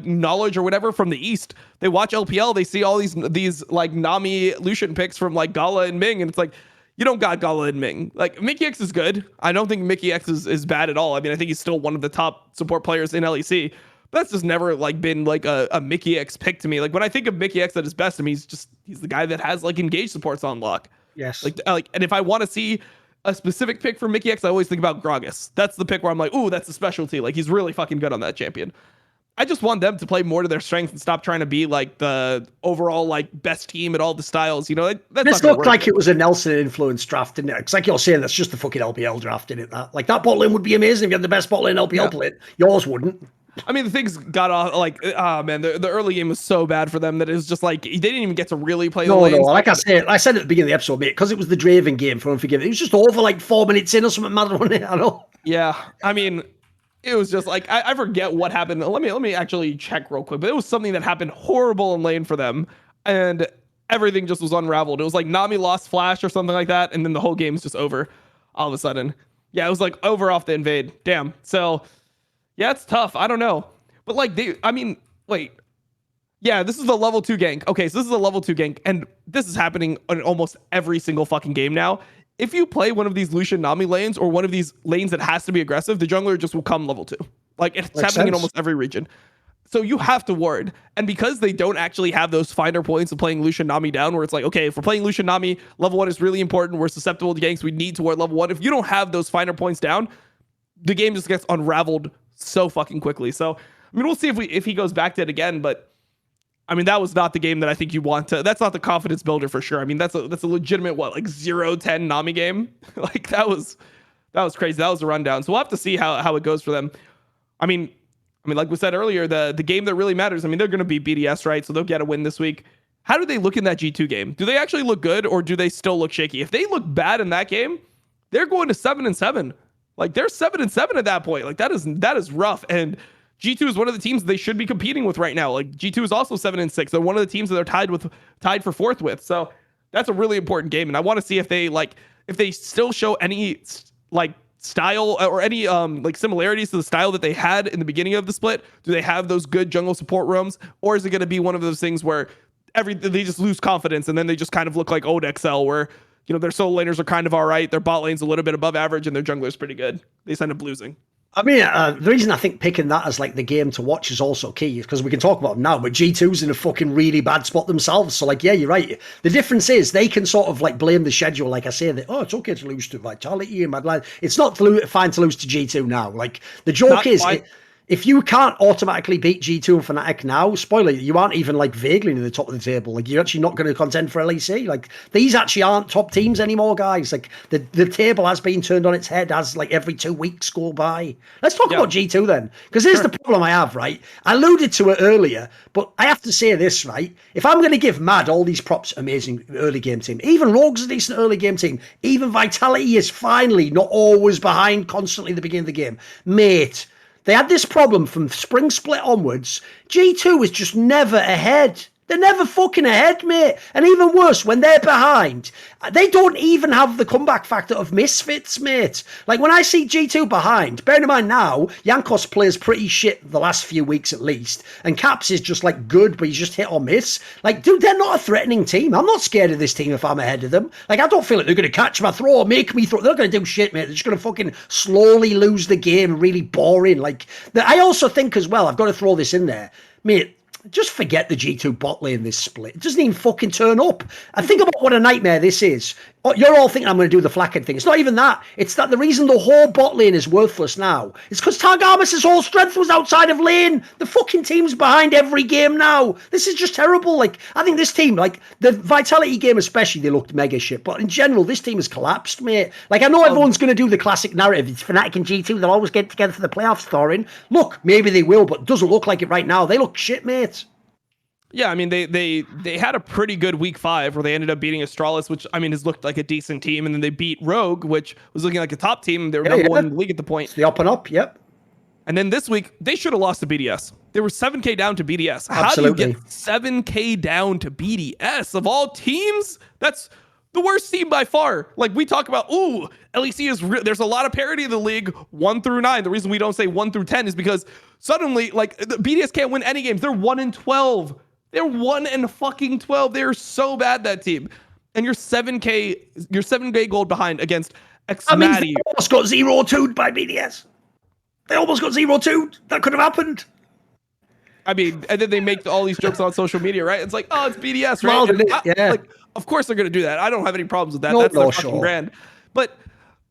knowledge or whatever from the East. They watch LPL, they see all these like Nami Lucian picks from like Gala and Ming, and it's like, you don't got Gala and Ming. Like, Mickey X is good. I don't think Mickey X is bad at all. I mean, I think he's still one of the top support players in LEC, That's just never like been like a Mickey X pick to me. Like when I think of Mickey X at his best, I mean, he's the guy that has like engaged supports on lock. Yes. And if I want to see a specific pick for Mickey X, I always think about Gragas. That's the pick where I'm like, ooh, that's a specialty. Like he's really fucking good on that champion. I just want them to play more to their strength and stop trying to be like the overall like best team at all the styles. You know, this looked like it was a Nelson influenced draft, didn't it? It's like you're saying that's just the fucking LPL draft, isn't it? That bot lane would be amazing if you had the best bot lane LPL play. Yours wouldn't. I mean, the things got off like, oh man, the early game was so bad for them that it was just like they didn't even get to really play the lanes. No, like I said at the beginning of the episode, mate, because it was the Draven game for Unforgiven. It was just over like 4 minutes in or something mad on it. I know. Yeah, I mean, it was just like I forget what happened. Let me actually check real quick. But it was something that happened horrible in lane for them, and everything just was unraveled. It was like Nami lost flash or something like that, and then the whole game's just over all of a sudden. Yeah, it was like over off the invade. Damn. So. Yeah, it's tough. I don't know. But like wait. Yeah, this is the level 2 gank. Okay, so this is a level 2 gank, and this is happening in almost every single fucking game now. If you play one of these Lucian Nami lanes or one of these lanes that has to be aggressive, the jungler just will come level 2. Like it's happening in almost every region. So you have to ward. And because they don't actually have those finer points of playing Lucian Nami down, where it's like, okay, if we're playing Lucian Nami, level 1 is really important. We're susceptible to ganks. We need to ward level 1. If you don't have those finer points down, the game just gets unraveled so fucking quickly. So, I mean, we'll see if he goes back to it again, but I mean, that was not the game that I think you want to, that's not the confidence builder for sure. I mean, that's a legitimate, like 0-10 Nami game. Like that was crazy. That was a rundown. So we'll have to see how it goes for them. I mean, like we said earlier, the game that really matters, I mean, they're going to be BDS, right? So they'll get a win this week. How do they look in that G2 game? Do they actually look good or do they still look shaky? If they look bad in that game, they're going to 7-7. Like they're 7-7 at that point. Like that is rough. And G2 is one of the teams they should be competing with right now. Like G2 is also 7-6. They're one of the teams that they're tied for 4th with. So that's a really important game. And I want to see if they still show any like style or any like similarities to the style that they had in the beginning of the split. Do they have those good jungle support roams, or is it going to be one of those things where they just lose confidence and then they just kind of look like old XL where, you know, their solo laners are kind of all right. Their bot lane's a little bit above average and their jungler's pretty good. They end up losing. I mean, the reason I think picking that as like the game to watch is also key, because we can talk about them now, but G2's in a fucking really bad spot themselves. So like, yeah, you're right. The difference is they can sort of like blame the schedule. Like I say that, it's okay to lose to Vitality and Madline. It's not fine to lose to G2 now. Like the joke is, if you can't automatically beat G2 and Fnatic now, spoiler, you aren't even like vaguely near the top of the table. Like you're actually not going to contend for LEC. Like these actually aren't top teams anymore, guys. Like the table has been turned on its head as like every 2 weeks go by. Let's talk about G2 then, because here's the problem I have, right? I alluded to it earlier, but I have to say this, right? If I'm going to give Mad all these props, amazing early game team, even Rogue's a decent early game team, even Vitality is finally not always behind constantly at the beginning of the game. Mate, they had this problem from spring split onwards. G2 is just never ahead. They're never fucking ahead, mate. And even worse, when they're behind, they don't even have the comeback factor of Misfits, mate. Like, when I see G2 behind, bearing in mind now, Jankos plays pretty shit the last few weeks at least, and Caps is just, like, good, but he's just hit or miss. Like, dude, they're not a threatening team. I'm not scared of this team if I'm ahead of them. Like, I don't feel like they're going to catch my throw or make me throw. They're not going to do shit, mate. They're just going to fucking slowly lose the game, really boring. Like, I also think as well, I've got to throw this in there, mate, just forget the G2 bot lane this split. It doesn't even fucking turn up. And think about what a nightmare this is. You're all thinking I'm going to do the Flacken thing. It's not even that. It's that the reason the whole bot lane is worthless now is because Targamas' whole strength was outside of lane. The fucking team's behind every game now. This is just terrible. Like, I think this team, like, the Vitality game especially, they looked mega shit. But in general, this team has collapsed, mate. Like, I know everyone's going to do the classic narrative. It's Fnatic and G2. They'll always get together for the playoffs, Thorin. Look, maybe they will, but it doesn't look like it right now. They look shit, mate. Yeah, I mean, they had a pretty good week 5 where they ended up beating Astralis, which, I mean, has looked like a decent team. And then they beat Rogue, which was looking like a top team. They were number 1 in the league at the point. It's the up and up, yep. And then this week, they should have lost to BDS. They were 7K down to BDS. Absolutely. How do you get 7K down to BDS? Of all teams, that's the worst team by far. Like, we talk about, LEC is there's a lot of parity in the league 1 through 9. The reason we don't say 1 through 10 is because suddenly, like, the BDS can't win any games. They're 1-12. They're 1-12. They're so bad, that team. And you're 7K gold behind against Xmatty. They almost got 0-2'd by BDS. They almost got 0-2'd. That could have happened. I mean, and then they make all these jokes on social media, right? It's like, oh, it's BDS, right? Well, And yeah. like, of course they're gonna do that. I don't have any problems with that. No, That's no, their fucking sure. brand. But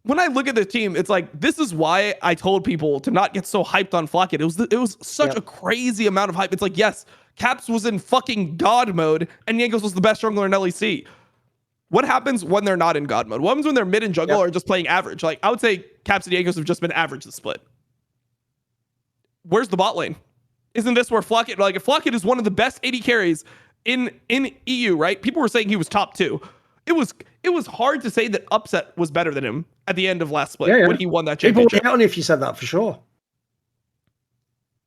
when I look at the team, it's like, this is why I told people to not get so hyped on Flocket. It was such a crazy amount of hype. It's like, yes, Caps was in fucking God mode, and Jankos was the best jungler in LEC. What happens when they're not in God mode? What happens when they're mid and jungle or just playing average? Like, I would say Caps and Jankos have just been average the split. Where's the bot lane? Isn't this where Flocket, like, if Flocket is one of the best AD carries in EU, right? People were saying he was top 2. It was hard to say that Upset was better than him at the end of last split when he won that championship. People would hate on if you said that for sure.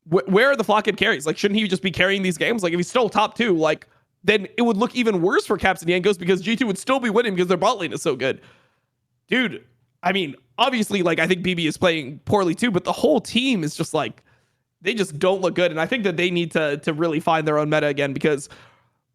Where are the Flocket carries? Like, shouldn't he just be carrying these games? Like, if he's still top 2, like, then it would look even worse for Caps and Jankos because G2 would still be winning because their bot lane is so good. Dude, I mean, obviously, like, I think BB is playing poorly too, but the whole team is just like, they just don't look good. And I think that they need to really find their own meta again, because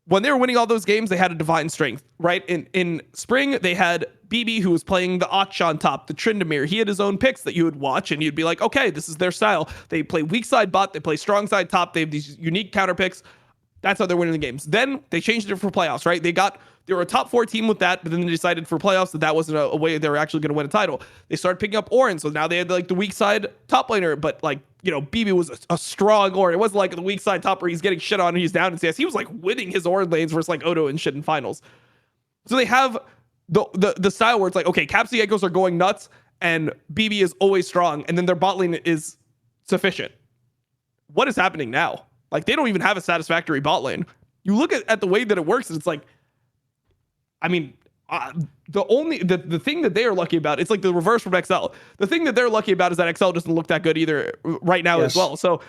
when they were winning all those games, they had a divine strength, right? In spring, they had BB, who was playing the Aksh on top, the Tryndamere. He had his own picks that you would watch, and you'd be like, okay, this is their style. They play weak side bot, they play strong side top, they have these unique counter picks. That's how they're winning the games. Then they changed it for playoffs, right? They were a top 4 team with that, but then they decided for playoffs that wasn't a way they were actually going to win a title. They started picking up Orin, so now they had like the weak side top laner, but like, you know, BB was a strong Orin. It wasn't like the weak side top where he's getting shit on and he's down in CS. He was like winning his Orin lanes versus like Odo and shit in finals. So they have the style where it's like, okay, Caps and Jankos are going nuts and BB is always strong, and then their bot lane is sufficient. What is happening now? Like, they don't even have a satisfactory bot lane. You look at the way that it works, and it's like, I mean, the thing that they are lucky about, it's like the reverse from XL. The thing that they're lucky about is that XL doesn't look that good either right now as well. So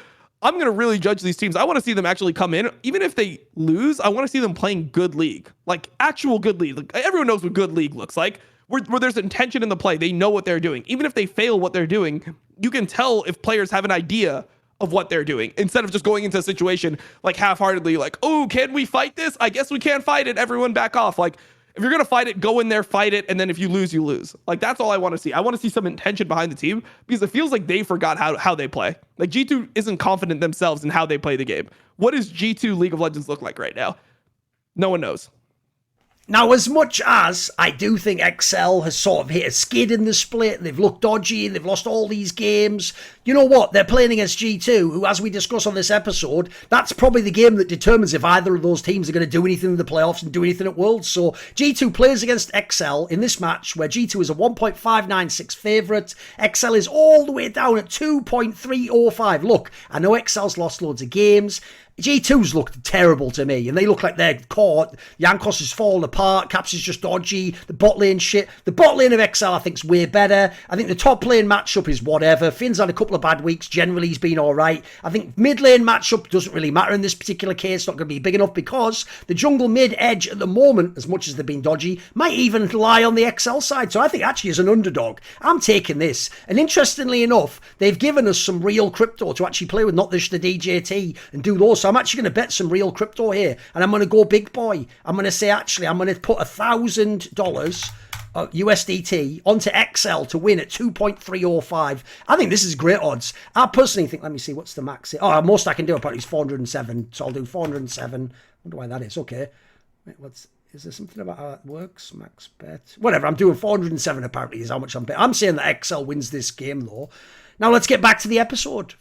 I'm going to really judge these teams. I want to see them actually come in. Even if they lose, I want to see them playing good league, like actual good league. Like, everyone knows what good league looks like, where there's intention in the play. They know what they're doing. Even if they fail what they're doing, you can tell if players have an idea of what they're doing, instead of just going into a situation like half-heartedly, like, oh, can we fight this? I guess we can't fight it. Everyone back off. Like, if you're going to fight it, go in there, fight it. And then if you lose, you lose. Like, that's all I want to see. I want to see some intention behind the team, because it feels like they forgot how they play. Like, G2 isn't confident themselves in how they play the game. What does G2 League of Legends look like right now? No one knows. Now, as much as I do think XL has sort of hit a skid in the split, they've looked dodgy and they've lost all these games, you know what? They're playing against G2, who, as we discuss on this episode, that's probably the game that determines if either of those teams are going to do anything in the playoffs and do anything at Worlds. So G2 plays against XL in this match, where G2 is a 1.596 favourite. XL is all the way down at 2.305. Look, I know XL's lost loads of games. G2's looked terrible to me, and they look like they're caught. Jankos is falling apart. Caps is just dodgy. The bot lane shit. The bot lane of XL, I think, is way better. I think the top lane matchup is whatever. Finn's had a couple of bad weeks. Generally, he's been all right. I think mid lane matchup doesn't really matter in this particular case. It's not going to be big enough, because the jungle mid edge at the moment, as much as they've been dodgy, might even lie on the XL side. So I think actually as an underdog, I'm taking this. And interestingly enough, they've given us some real crypto to actually play with, not just the DJT and do those. So I'm actually going to bet some real crypto here, and I'm going to go big boy. I'm going to say, actually, I'm going to put $1,000 USDT onto XL to win at 2.305. I think this is great odds. I personally think, let me see, what's the max? Oh, most I can do apparently is 407, so I'll do 407. Wonder why that is. Okay. Wait, is there something about how that works? Max bet. Whatever, I'm doing 407 apparently is how much I'm betting. I'm saying that XL wins this game though. Now let's get back to the episode.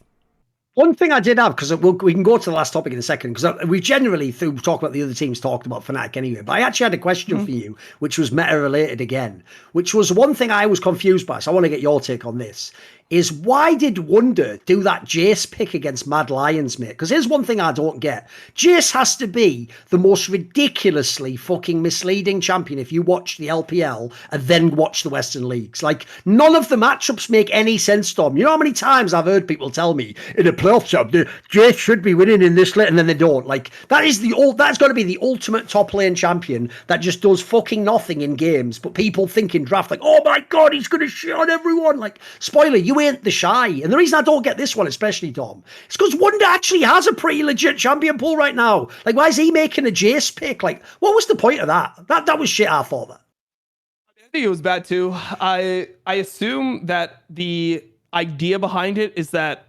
One thing I did have, because we can go to the last topic in a second, because we generally, through talking about the other teams, talked about Fnatic anyway, but I actually had a question for you, which was meta-related again, which was one thing I was confused by, so I want to get your take on this, is why did Wonder do that Jace pick against Mad Lions, mate? Because here's one thing I don't get. Jace has to be the most ridiculously fucking misleading champion if you watch the LPL and then watch the Western Leagues. Like, none of the matchups make any sense, Tom. You know how many times I've heard people tell me, in a playoff job, Jace should be winning in this lane, and then they don't. Like, that's got to be the ultimate top lane champion that just does fucking nothing in games, but people think in draft, like, oh my god, he's going to shit on everyone. Like, spoiler, you ain't the shy. And the reason I don't get this one, especially, Dom, is because Wonder actually has a pretty legit champion pool right now. Like, why is he making a Jace pick? Like, what was the point of that? That was shit, I thought that. I think it was bad too. I assume that the idea behind it is that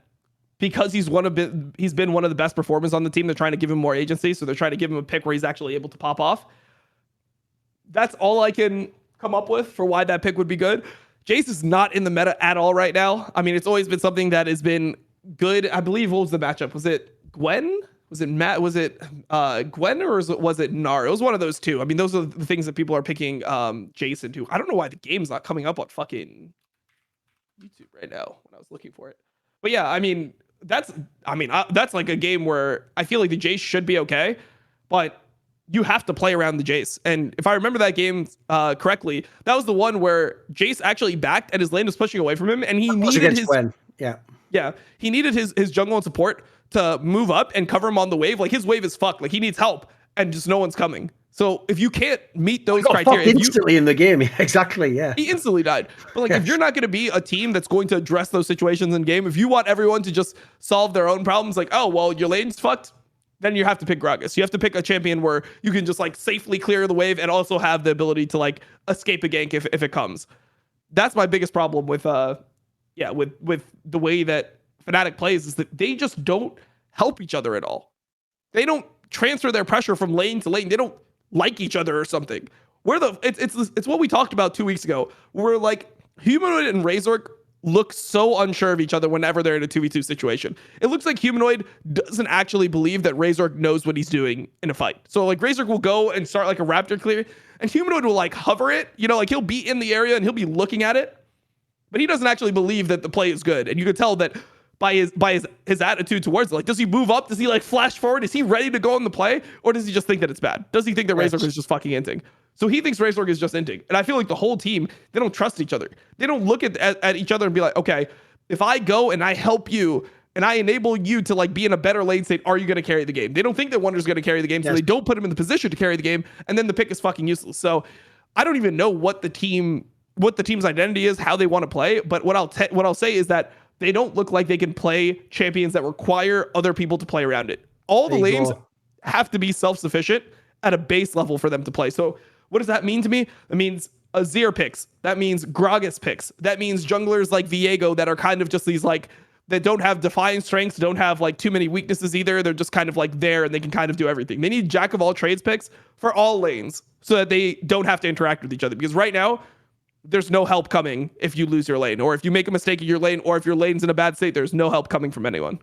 because he's been one of the best performers on the team, they're trying to give him more agency. So they're trying to give him a pick where he's actually able to pop off. That's all I can come up with for why that pick would be good. Jace is not in the meta at all right now. I mean, it's always been something that has been good. I believe, what was the matchup? Was it Gwen? Was it Matt? Was it Gwen, or was it Gnar? It was one of those two. I mean, those are the things that people are picking Jace into. I don't know why the game's not coming up on fucking YouTube right now when I was looking for it. But yeah, I mean, that's like a game where I feel like the Jace should be okay, but you have to play around the Jace. And if I remember that game correctly, that was the one where Jace actually backed and his lane was pushing away from him, and he needed his Gwen. Yeah, he needed his jungle and support to move up and cover him on the wave. Like, his wave is fucked. Like, he needs help, and just no one's coming. So if you can't meet those criteria, instantly in the game, exactly, yeah, he instantly died. But like, if you're not going to be a team that's going to address those situations in game, if you want everyone to just solve their own problems, like, oh well, your lane's fucked, then you have to pick Gragas. You have to pick a champion where you can just like safely clear the wave and also have the ability to like escape a gank if it comes. That's my biggest problem with with the way that Fnatic plays, is that they just don't help each other at all. They don't transfer their pressure from lane to lane. They don't like each other or something. It's what we talked about 2 weeks ago. Where like Humanoid and Razork look so unsure of each other whenever they're in a 2v2 situation. It looks like Humanoid doesn't actually believe that Razork knows what he's doing in a fight. So like Razork will go and start like a Raptor clear, and Humanoid will like hover it, like he'll be in the area and he'll be looking at it, but he doesn't actually believe that the play is good. And you can tell that by his attitude towards it. Like, does he move up? Does he like flash forward? Is he ready to go on the play? Or does he just think that it's bad? Does he think that Razork is just fucking inting? So he thinks Razork is just inting. And I feel like the whole team, they don't trust each other. They don't look at each other and be like, okay, if I go and I help you and I enable you to like be in a better lane state, are you going to carry the game? They don't think that Wonder's going to carry the game, so they don't put him in the position to carry the game, and then the pick is fucking useless. So I don't even know what the team's identity is, how they want to play, but what I'll say is that they don't look like they can play champions that require other people to play around it. All the lanes have to be self-sufficient at a base level for them to play. So what does that mean to me? It means Azir picks. That means Gragas picks. That means junglers like Viego that are kind of just these like, that don't have defining strengths, don't have like too many weaknesses either. They're just kind of like there and they can kind of do everything. They need jack of all trades picks for all lanes so that they don't have to interact with each other. Because right now, there's no help coming if you lose your lane, or if you make a mistake in your lane, or if your lane's in a bad state, there's no help coming from anyone.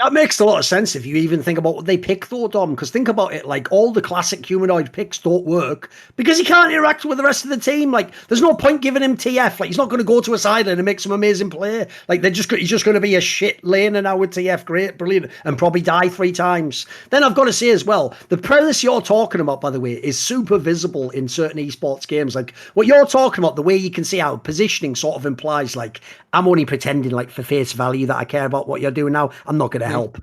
That makes a lot of sense if you even think about what they pick though, Dom, because think about it, like all the classic humanoid picks don't work because he can't interact with the rest of the team. Like there's no point giving him TF. Like he's not going to go to a side lane and make some amazing play. Like he's just going to be a shit laner now with TF. Great, brilliant, and probably die 3 times. Then I've got to say as well, the premise you're talking about, by the way, is super visible in certain esports games. Like what you're talking about, the way you can see how positioning sort of implies like, I'm only pretending like for face value that I care about what you're doing now. I'm not going to help.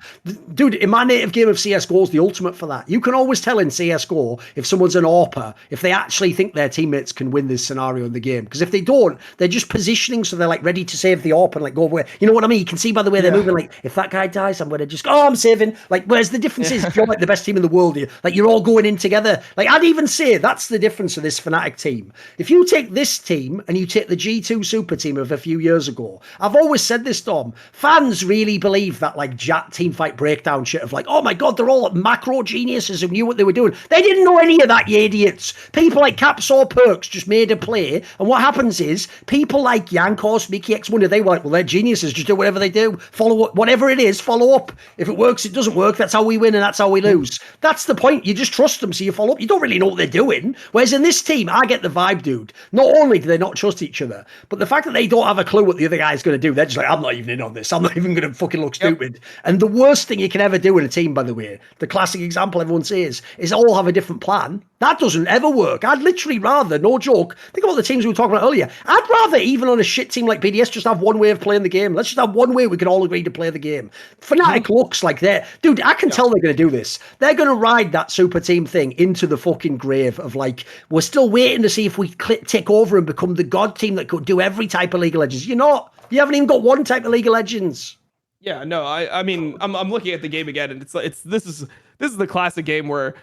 Dude, in my native game of CSGO is the ultimate for that. You can always tell in CSGO if someone's an AWPer, if they actually think their teammates can win this scenario in the game. Because if they don't, they're just positioning so they're like ready to save the AWP and like go away. You know what I mean? You can see by the way they're moving, like if that guy dies, I'm going to just go, I'm saving. Like, whereas the difference is if you're like the best team in the world, you're all going in together. Like I'd even say that's the difference of this Fnatic team. If you take this team and you take the G2 super team of a few years ago, I've always said this, Dom, fans really believe that like Jack team fight breakdown shit of like, oh my god, they're all macro geniuses who knew what they were doing. They didn't know any of that, you idiots. People like Caps or Perkz just made a play, and what happens is people like Yankos, Mickey X Wonder, they were like, well, they're geniuses, just do whatever they do, follow up, whatever it is, follow up. If it works, it doesn't work, that's how we win and that's how we lose. That's the point. You just trust them, so you follow up. You don't really know what they're doing. Whereas in this team, I get the vibe, dude. Not only do they not trust each other, but the fact that they don't have a clue what the other guy's going to do, they're just like, I'm not even in on this. I'm not even going to fucking look stupid. And the worst thing you can ever do in a team, by the way, the classic example everyone says, is all have a different plan. That doesn't ever work. I'd literally rather, no joke, think about the teams we were talking about earlier. I'd rather, even on a shit team like BDS, just have one way of playing the game. Let's just have one way we can all agree to play the game. Fnatic looks like they're... Dude, I can tell they're going to do this. They're going to ride that super team thing into the fucking grave of like, we're still waiting to see if we take over and become the god team that could do every type of League of Legends. You're not. You haven't even got one type of League of Legends. Yeah, no, I mean, I'm looking at the game again, and this is the classic game where,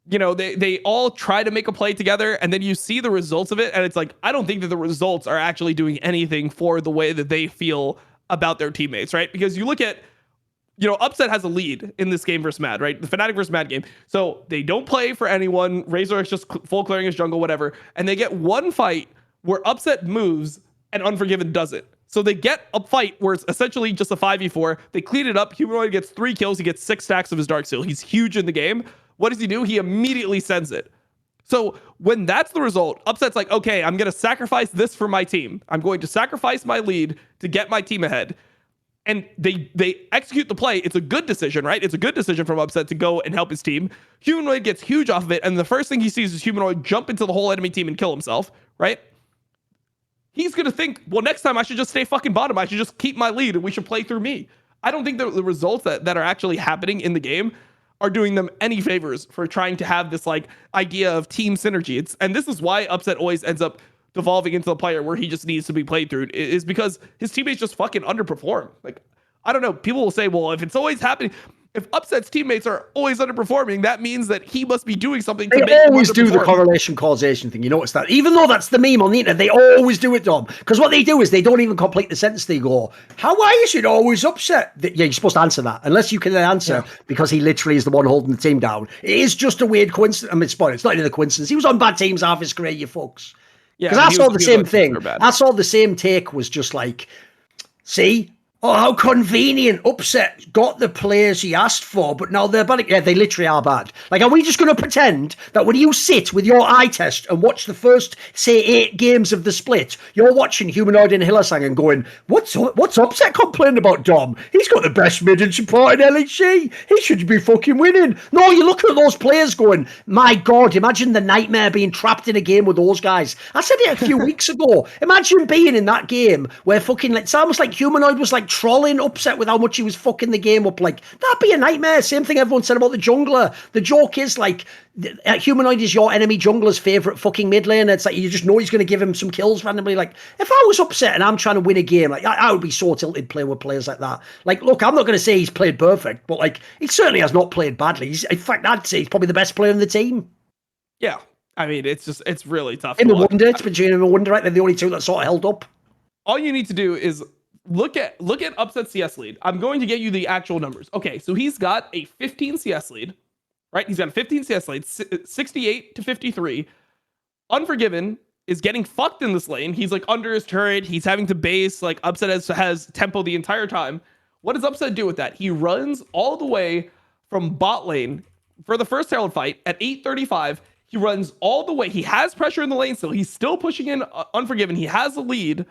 they all try to make a play together, and then you see the results of it, and it's like, I don't think that the results are actually doing anything for the way that they feel about their teammates, right? Because you look at Upset has a lead in this game versus Mad, right? The Fnatic versus Mad game. So they don't play for anyone. Razor is just full clearing his jungle, whatever. And they get one fight where Upset moves and Unforgiven doesn't. So they get a fight where it's essentially just a 5v4. They clean it up. Humanoid gets 3 kills. He gets 6 stacks of his Darksteel. He's huge in the game. What does he do? He immediately sends it. So when that's the result, Upset's like, okay, I'm going to sacrifice this for my team. I'm going to sacrifice my lead to get my team ahead. And they execute the play. It's a good decision, right? It's a good decision from Upset to go and help his team. Humanoid gets huge off of it. And the first thing he sees is Humanoid jump into the whole enemy team and kill himself, right? He's going to think, well, next time I should just stay fucking bottom. I should just keep my lead and we should play through me. I don't think that the results that are actually happening in the game are doing them any favors for trying to have this like idea of team synergy. And this is why Upset always ends up devolving into a player where he just needs to be played through, is because his teammates just fucking underperform. Like, I don't know. People will say, well, if it's always happening, if Upset's teammates are always underperforming, that means that he must be doing something to make them underperform. They always do the correlation causation thing. You notice that? Even though that's the meme on the internet, they always do it, Dom. Because what they do is they don't even complete the sentence. They go, how are you always upset? Yeah, you're supposed to answer that. Unless you can answer, because he literally is the one holding the team down. It is just a weird coincidence. I mean, it's not even a coincidence. He was on bad teams half his career, you fucks. Because I saw the same thing. I saw the same take was just like, see? Oh, how convenient. Upset got the players he asked for, but now they're bad. Yeah, they literally are bad. Like, are we just going to pretend that when you sit with your eye test and watch the first, say, 8 games of the split, you're watching Humanoid and Hillersang and going, what's Upset complaining about, Dom? He's got the best mid and support in LEC. He should be fucking winning. No, you look at those players going, my God, imagine the nightmare being trapped in a game with those guys. I said it a few weeks ago. Imagine being in that game where fucking, it's almost like Humanoid was like trolling Upset with how much he was fucking the game up. Like, that'd be a nightmare. Same thing everyone said about the jungler. The joke is like, Humanoid is your enemy jungler's favourite fucking mid laner. It's like, you just know he's going to give him some kills randomly. Like, if I was Upset and I'm trying to win a game, like, I would be so tilted playing with players like that. Like, look, I'm not going to say he's played perfect, but like, he certainly has not played badly. In fact, I'd say he's probably the best player in the team. Yeah. I mean, it's really tough. Him and Wonder, it's between him and Wonder, right? They're the only two that sort of held up. All you need to do is look at Upset CS lead. I'm going to get you the actual numbers. Okay, so he's got a 15 CS lead, right? He's got a 15 CS lead, 68 to 53. Unforgiven is getting fucked in this lane. He's like under his turret. He's having to base. Like, Upset has tempo the entire time. What does Upset do with that? He runs all the way from bot lane for the first Herald fight at 8:35. He runs all the way. He has pressure in the lane still. He's still pushing in Unforgiven. He has the lead.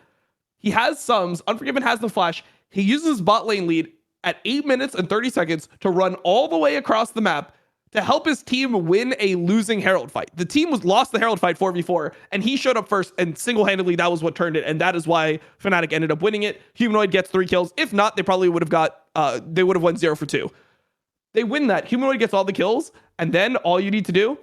He has sums. Unforgiven has the flash. He uses bot lane lead at 8 minutes and 30 seconds to run all the way across the map to help his team win a losing Herald fight. The team lost the Herald fight 4v4, and he showed up first, and single-handedly that was what turned it, and that is why Fnatic ended up winning it. Humanoid gets 3 kills. If not, they probably would have they would have won 0 for 2. They win that. Humanoid gets all the kills, and then all you need to do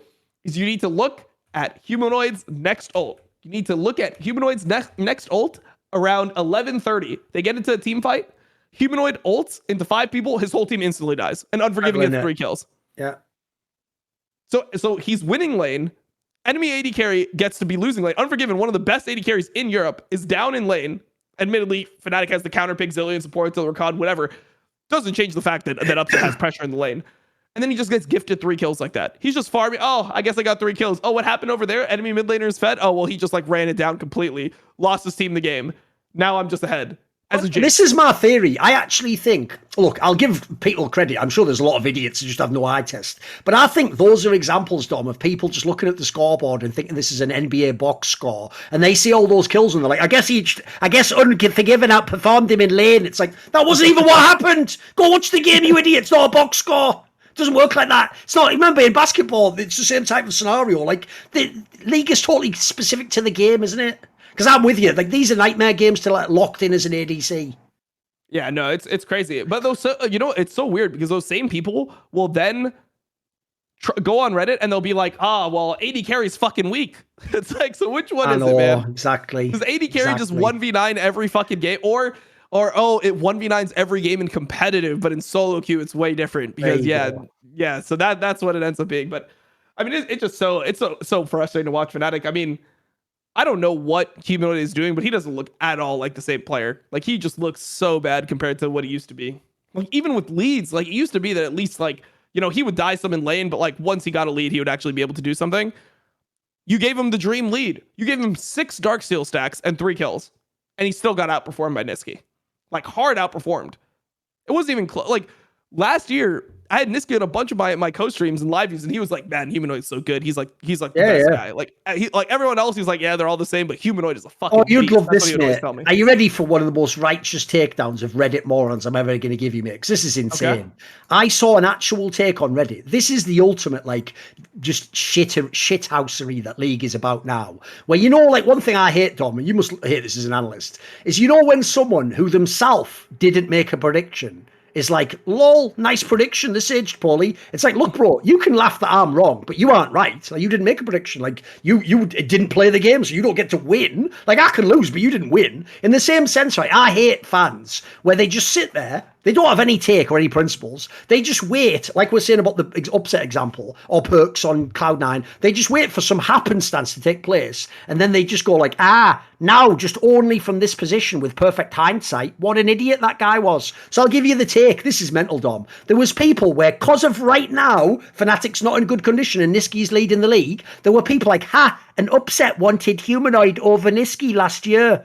is you need to look at Humanoid's next ult. You need to look at Humanoid's next ult around 11:30. They get into a team fight. Humanoid ults into 5 people. His whole team instantly dies. And Unforgiven gets 3 kills. Yeah. So he's winning lane. Enemy AD carry gets to be losing lane. Unforgiven, one of the best AD carries in Europe, is down in lane. Admittedly, Fnatic has the counter pick, Zillion support, Tillercon, whatever. Doesn't change the fact that Upset has pressure in the lane. And then he just gets gifted 3 kills like that. He's just farming. Oh, I guess I got 3 kills. Oh, what happened over there? Enemy mid laner is fed. Oh, well, he just like ran it down completely. Lost his team the game. Now I'm just ahead. This is my theory. I actually think, look, I'll give people credit. I'm sure there's a lot of idiots who just have no eye test. But I think those are examples, Dom, of people just looking at the scoreboard and thinking this is an NBA box score. And they see all those kills and they're like, I guess Unforgiven outperformed him in lane. It's like, that wasn't even what happened. Go watch the game, you idiot. It's not a box score. It doesn't work like that. It's not. Remember, in basketball, it's the same type of scenario. Like, the league is totally specific to the game, isn't it? Because I'm with you. Like, these are nightmare games to like locked in as an ADC. Yeah, no, it's crazy. But those, it's so weird because those same people will then go on Reddit and they'll be like, well, AD carry's fucking weak. It's like, so which one is it, man? Exactly. Because AD carry just 1v9 every fucking game, or it 1v9s every game in competitive, but in solo queue it's way different because yeah. So that's what it ends up being. But I mean, it's just so frustrating to watch Fnatic. I mean, I don't know what Humanoid is doing, but he doesn't look at all like the same player. Like, he just looks so bad compared to what he used to be. Like even with leads, like it used to be that at least like, you know, he would die some in lane, but like once he got a lead, he would actually be able to do something. You gave him the dream lead. You gave him 6 Darksteel stacks and 3 kills, and he still got outperformed by Niski. Like hard outperformed. It wasn't even close. Like last year, I had Niski on a bunch of my co-streams and live views, and he was like, "Man, Humanoid is so good. He's like the best guy." Like everyone else, he's like, "Yeah, they're all the same, but Humanoid is a fucking." Oh, you'd beast. love That's this, what mate. Are you ready for one of the most righteous takedowns of Reddit morons I'm ever going to give you, mate? Because this is insane. Okay. I saw an actual take on Reddit. This is the ultimate, like, just shithousery that League is about now. Where, you know, like, one thing I hate, Dom, and you must hate this as an analyst, is, you know, when someone who themselves didn't make a prediction is like, lol, nice prediction, this aged poorly. It's like, look, bro, you can laugh that I'm wrong, but you aren't right. Like, you didn't make a prediction. Like, you didn't play the game, so you don't get to win. Like, I can lose, but you didn't win. In the same sense, right, I hate fans where they just sit there, they don't have any take or any principles. They just wait, like we're saying about the upset example, or Perkz on Cloud9. They just wait for some happenstance to take place, and then they just go like, now just only from this position with perfect hindsight, what an idiot that guy was. So I'll give you the take. This is mental, Dom. There was people where, cause of right now, Fnatic's not in good condition and Niski's leading the league, there were people like, an upset wanted Humanoid over Niski last year.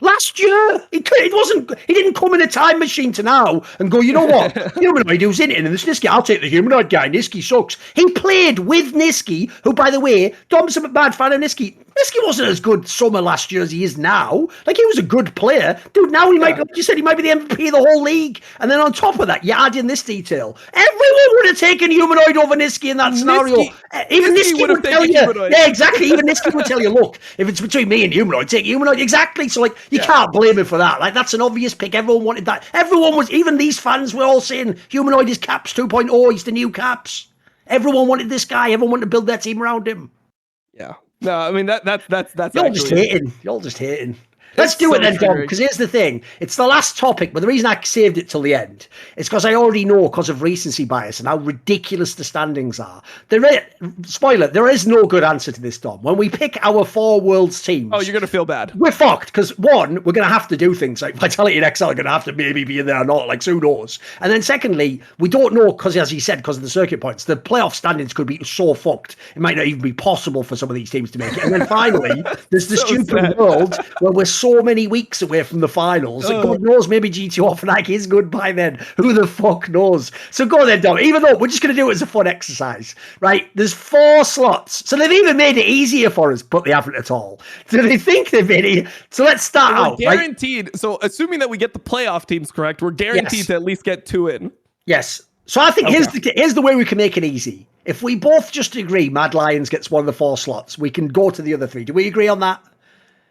Last year, he didn't come in a time machine to now and go, you know what, Humanoid who's in it, and this Niski, I'll take the Humanoid guy, Niski sucks. He played with Niski, who, by the way, Dom's a bad fan of Niski. Niski wasn't as good summer last year as he is now. Like, he was a good player. Dude, now he might, like you said, he might be the MVP of the whole league. And then on top of that, you add in this detail. Everyone would have taken Humanoid over Niski in that scenario. Even Niski would tell you. Humanoid. Yeah, exactly. Even Niski would tell you, look, if it's between me and Humanoid, take Humanoid. Exactly. So, like, you can't blame him for that. Like, that's an obvious pick. Everyone wanted that. Everyone was, even these fans were all saying, Humanoid is Caps 2.0. He's the new Caps. Everyone wanted this guy. Everyone wanted to build their team around him. Yeah. No, I mean that's You're just hating. You're just hating. Let's do it then, Dom, because here's the thing. It's the last topic, but the reason I saved it till the end is because I already know, because of recency bias and how ridiculous the standings are. Spoiler, there is no good answer to this, Dom. When we pick our 4 Worlds teams... Oh, you're going to feel bad. We're fucked, because one, we're going to have to do things like Vitality and XL are going to have to maybe be in there or not, like, who knows? And then secondly, we don't know, because as you said, because of the circuit points, the playoff standings could be so fucked, it might not even be possible for some of these teams to make it. And then finally, there's the stupid world where we're so many weeks away from the finals. And God knows, maybe G2 or Fnatic is good by then. Who the fuck knows? So go then, Dom. Even though we're just going to do it as a fun exercise, right? There's 4 slots. So they've even made it easier for us, but they haven't at all. So they think they've made it. So let's start out. Guaranteed. Right? So assuming that we get the playoff teams correct, we're guaranteed to at least get 2 in. Yes. So I think here's the way we can make it easy. If we both just agree Mad Lions gets one of the 4 slots, we can go to the other 3. Do we agree on that?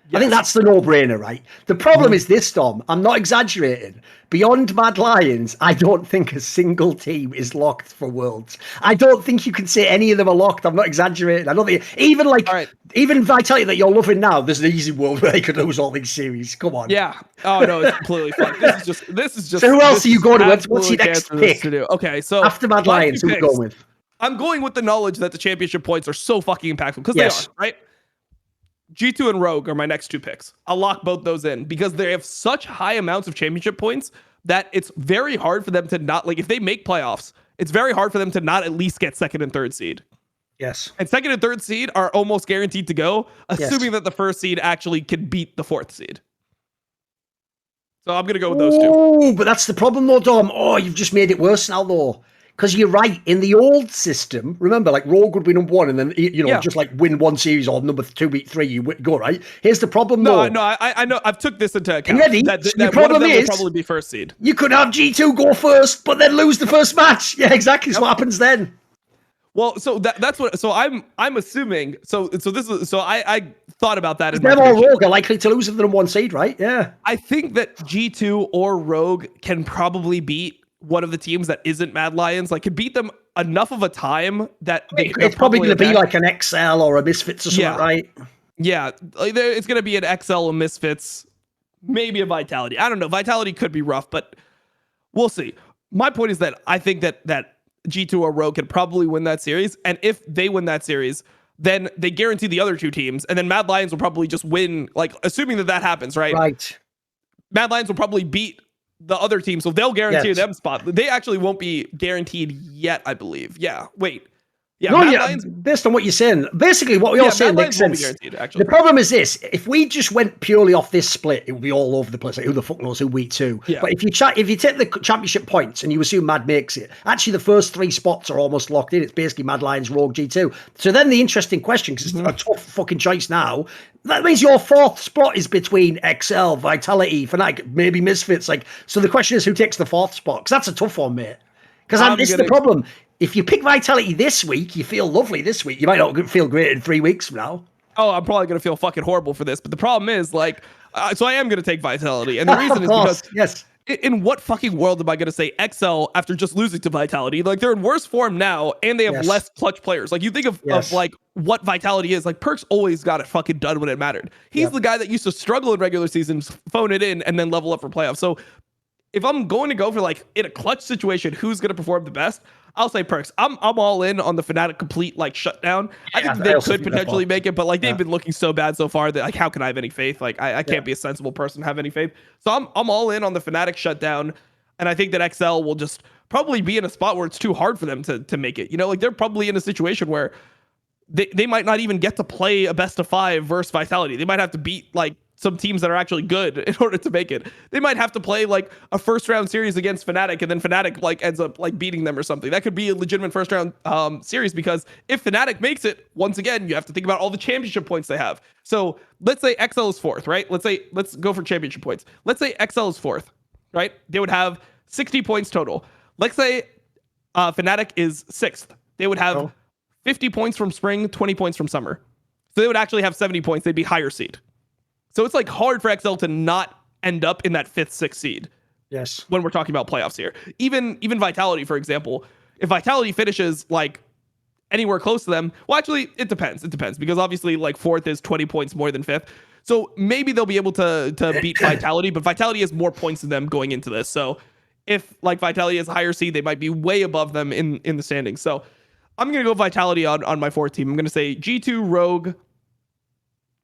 Yes. I think that's the no-brainer, right? The problem is this, Dom. I'm not exaggerating. Beyond Mad Lions, I don't think a single team is locked for Worlds. I don't think you can say any of them are locked. I'm not exaggerating. I don't think even Vitality that you're loving now, there's an easy world where they could lose all these series. Come on. Yeah. Oh no, it's completely fun. This is just. So who else are you going with? What's your next pick? Okay, so after Mad Lions, who are you going with? I'm going with the knowledge that the championship points are so fucking impactful because they are, right? G2 and Rogue are my next 2 picks. I'll lock both those in because they have such high amounts of championship points that it's very hard for them to not, like, if they make playoffs, it's very hard for them to not at least get 2nd and 3rd seed. Yes. And 2nd and 3rd seed are almost guaranteed to go, assuming that the 1st seed actually can beat the 4th seed. So I'm going to go with those 2. Oh, but that's the problem though, Dom. Oh, you've just made it worse now though. Because you're right, in the old system, remember, like, Rogue would be number 1 and then, just like win 1 series or number 2 beat 3, you go, right? Here's the problem, though. No, I know. I've took this into account. Ready? That the problem is, will probably be 1st seed. You could have G2 go first, but then lose the first match. Yeah, exactly. So what happens then? Well, so that's what. So I'm assuming. So I thought about that. Them or Rogue are likely to lose if they're number 1 seed, right? Yeah. I think that G2 or Rogue can probably beat one of the teams that isn't Mad Lions, like, could beat them enough of a time that it's probably going to be like an XL or a Misfits or something, right? Yeah, like, it's going to be an XL, a Misfits, maybe a Vitality. I don't know. Vitality could be rough, but we'll see. My point is that I think that G2 or Rogue can probably win that series, and if they win that series, then they guarantee the other 2 teams, and then Mad Lions will probably just win, like, assuming that happens, right? Right. Mad Lions will probably beat the other team, so they'll guarantee Yes. them spot. They actually won't be guaranteed yet, I believe. Yeah, wait. Yeah, No, Mad yeah, Lions. based on what you're saying, basically what we Yeah, are saying Mad makes Lions won't be sense. guaranteed, actually. The problem is this: if we just went purely off this split, it would be all over the place. Like, who the fuck knows who week 2? Yeah. But if you take the championship points and you assume Mad makes it, actually the first 3 spots are almost locked in. It's basically Mad Lions, Rogue, G2. So then the interesting question, because it's a tough fucking choice now, that means your 4th spot is between XL, Vitality, Fnatic, maybe Misfits. Like, so the question is, who takes the 4th spot? Because that's a tough one, mate. Because this is the problem. If you pick Vitality this week, you feel lovely this week. You might not feel great in 3 weeks from now. Oh, I'm probably going to feel fucking horrible for this. But the problem is, like, so I am going to take Vitality. And the reason is because, yes. In what fucking world am I going to say XL after just losing to Vitality? Like, they're in worse form now, and they have less clutch players. Like, you think of like, what Vitality is. Like, Perkz always got it fucking done when it mattered. He's the guy that used to struggle in regular seasons, phone it in, and then level up for playoffs. So, if I'm going to go for, like, in a clutch situation, who's going to perform the best? I'll say Perkz. I'm all in on the Fnatic complete, like, shutdown. I think they could potentially make it, but, like, they've been looking so bad so far that, like, how can I have any faith? Like, I can't be a sensible person to have any faith. So I'm all in on the Fnatic shutdown, and I think that XL will just probably be in a spot where it's too hard for them to make it. You know, like, they're probably in a situation where they might not even get to play a best of 5 versus Vitality. They might have to beat, like, some teams that are actually good in order to make it. They might have to play, like, a first round series against Fnatic, and then Fnatic, like, ends up, like, beating them or something. That could be a legitimate first round series, because if Fnatic makes it, once again, you have to think about all the championship points they have. So let's say XL is 4th, right? Let's go for championship points. Let's say XL is 4th, right? They would have 60 points total. Let's say Fnatic is 6th. They would have 50 points from spring, 20 points from summer. So they would actually have 70 points. They'd be higher seed. So it's, like, hard for XL to not end up in that 5th, 6th seed. Yes. When we're talking about playoffs here. Even Vitality, for example, if Vitality finishes, like, anywhere close to them, well, actually, it depends. It depends, because obviously, like, 4th is 20 points more than 5th. So maybe they'll be able to beat Vitality, but Vitality has more points than them going into this. So if, like, Vitality is a higher seed, they might be way above them in the standings. So I'm going to go Vitality on my 4th team. I'm going to say G2, Rogue,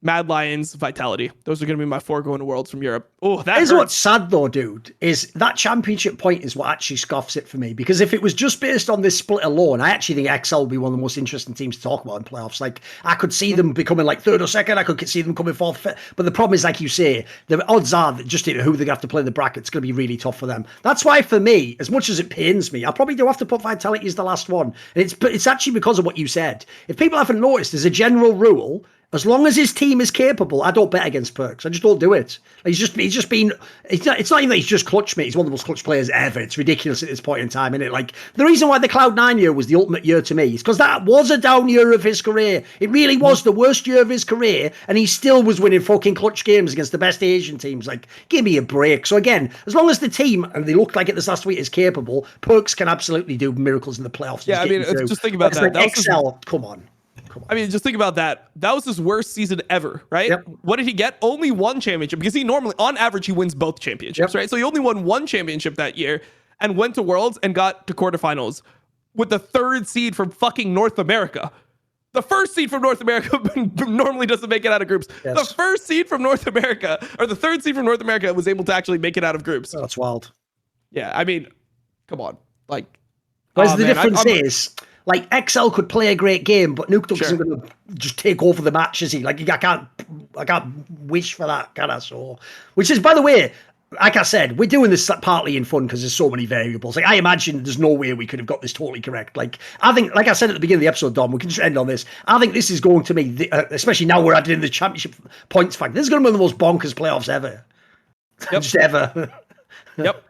Mad Lions, Vitality. Those are going to be my 4 going to Worlds from Europe. Oh, that is hurts. What's sad though, dude, is that championship point is what actually scoffs it for me. Because if it was just based on this split alone, I actually think XL would be one of the most interesting teams to talk about in playoffs. Like, I could see them becoming, like, 3rd or 2nd. I could see them coming 4th, 5th. But the problem is, like you say, the odds are that just who they're going to have to play in the bracket, it's going to be really tough for them. That's why, for me, as much as it pains me, I probably do have to put Vitality as the last one. And it's actually because of what you said. If people haven't noticed, there's a general rule. As long as his team is capable, I don't bet against Perkz. I just don't do it. He's just been. It's not even that he's just clutch, mate. He's one of the most clutch players ever. It's ridiculous at this point in time, isn't it? Like, the reason why the Cloud9 year was the ultimate year to me is because that was a down year of his career. It really was the worst year of his career, and he still was winning fucking clutch games against the best Asian teams. Like, give me a break. So again, as long as the team, and they looked like it this last week, is capable, Perkz can absolutely do miracles in the playoffs. Yeah, I mean, just think about that. Like XL, come on. I mean, just think about that. That was his worst season ever, right? Yep. What did he get? Only 1 championship, because he normally, on average, he wins both championships, right? So he only won 1 championship that year and went to Worlds and got to quarterfinals with the 3rd seed from fucking North America. The 1st seed from North America normally doesn't make it out of groups. Yes. The 1st seed from North America, or the 3rd seed from North America, was able to actually make it out of groups. Oh, that's wild. Yeah, I mean, come on. Like, whereas the difference is, like, XL could play a great game, but Nuke isn't going to just take over the match, is he? Like, I can't wish for that, can I? So, which is, by the way, like I said, we're doing this partly in fun because there's so many variables. Like, I imagine there's no way we could have got this totally correct. Like, I think, like I said at the beginning of the episode, Dom, we can just end on this. I think this is going to be, especially now we're adding in the championship points fact, this is going to be one of the most bonkers playoffs ever. Yep. Just ever. Yep.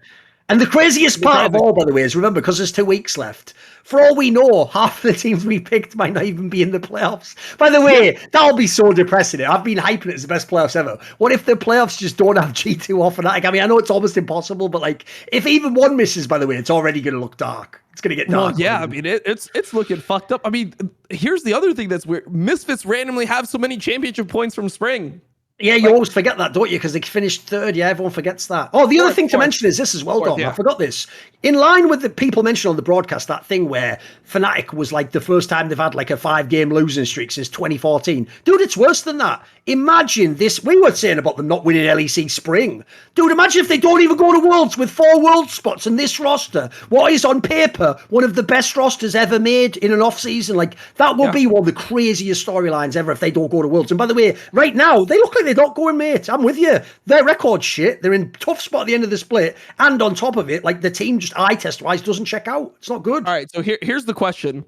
And the craziest part of all, by the way, is remember, because there's 2 weeks left, for all we know, half the teams we picked might not even be in the playoffs. By the way, that'll be so depressing. I've been hyping it as the best playoffs ever. What if the playoffs just don't have G2 or Fnatic? I mean, I know it's almost impossible, but, like, if even one misses, by the way, it's already going to look dark. It's going to get dark. Well, yeah, I mean, it's looking fucked up. I mean, here's the other thing that's weird. Misfits randomly have so many championship points from spring. Yeah, you Like, always forget that, don't you? Because they finished third. Yeah, everyone forgets that. Oh, the other thing to mention is this as well, Dom. Yeah. I forgot this. In line with the people mentioned on the broadcast, that thing where Fnatic was like the first time they've had like a 5-game losing streak since 2014. Dude, it's worse than that. Imagine this. We were saying about them not winning LEC Spring. Dude, imagine if they don't even go to Worlds with 4 World spots in this roster. What is on paper one of the best rosters ever made in an off-season. Like, that will be one of the craziest storylines ever if they don't go to Worlds. And by the way, right now, they look like they're not going, mate. I'm with you. Their record's shit. They're in tough spot at the end of the split. And on top of it, like, the team just eye test wise doesn't check out. It's not good. All right, so here's the question.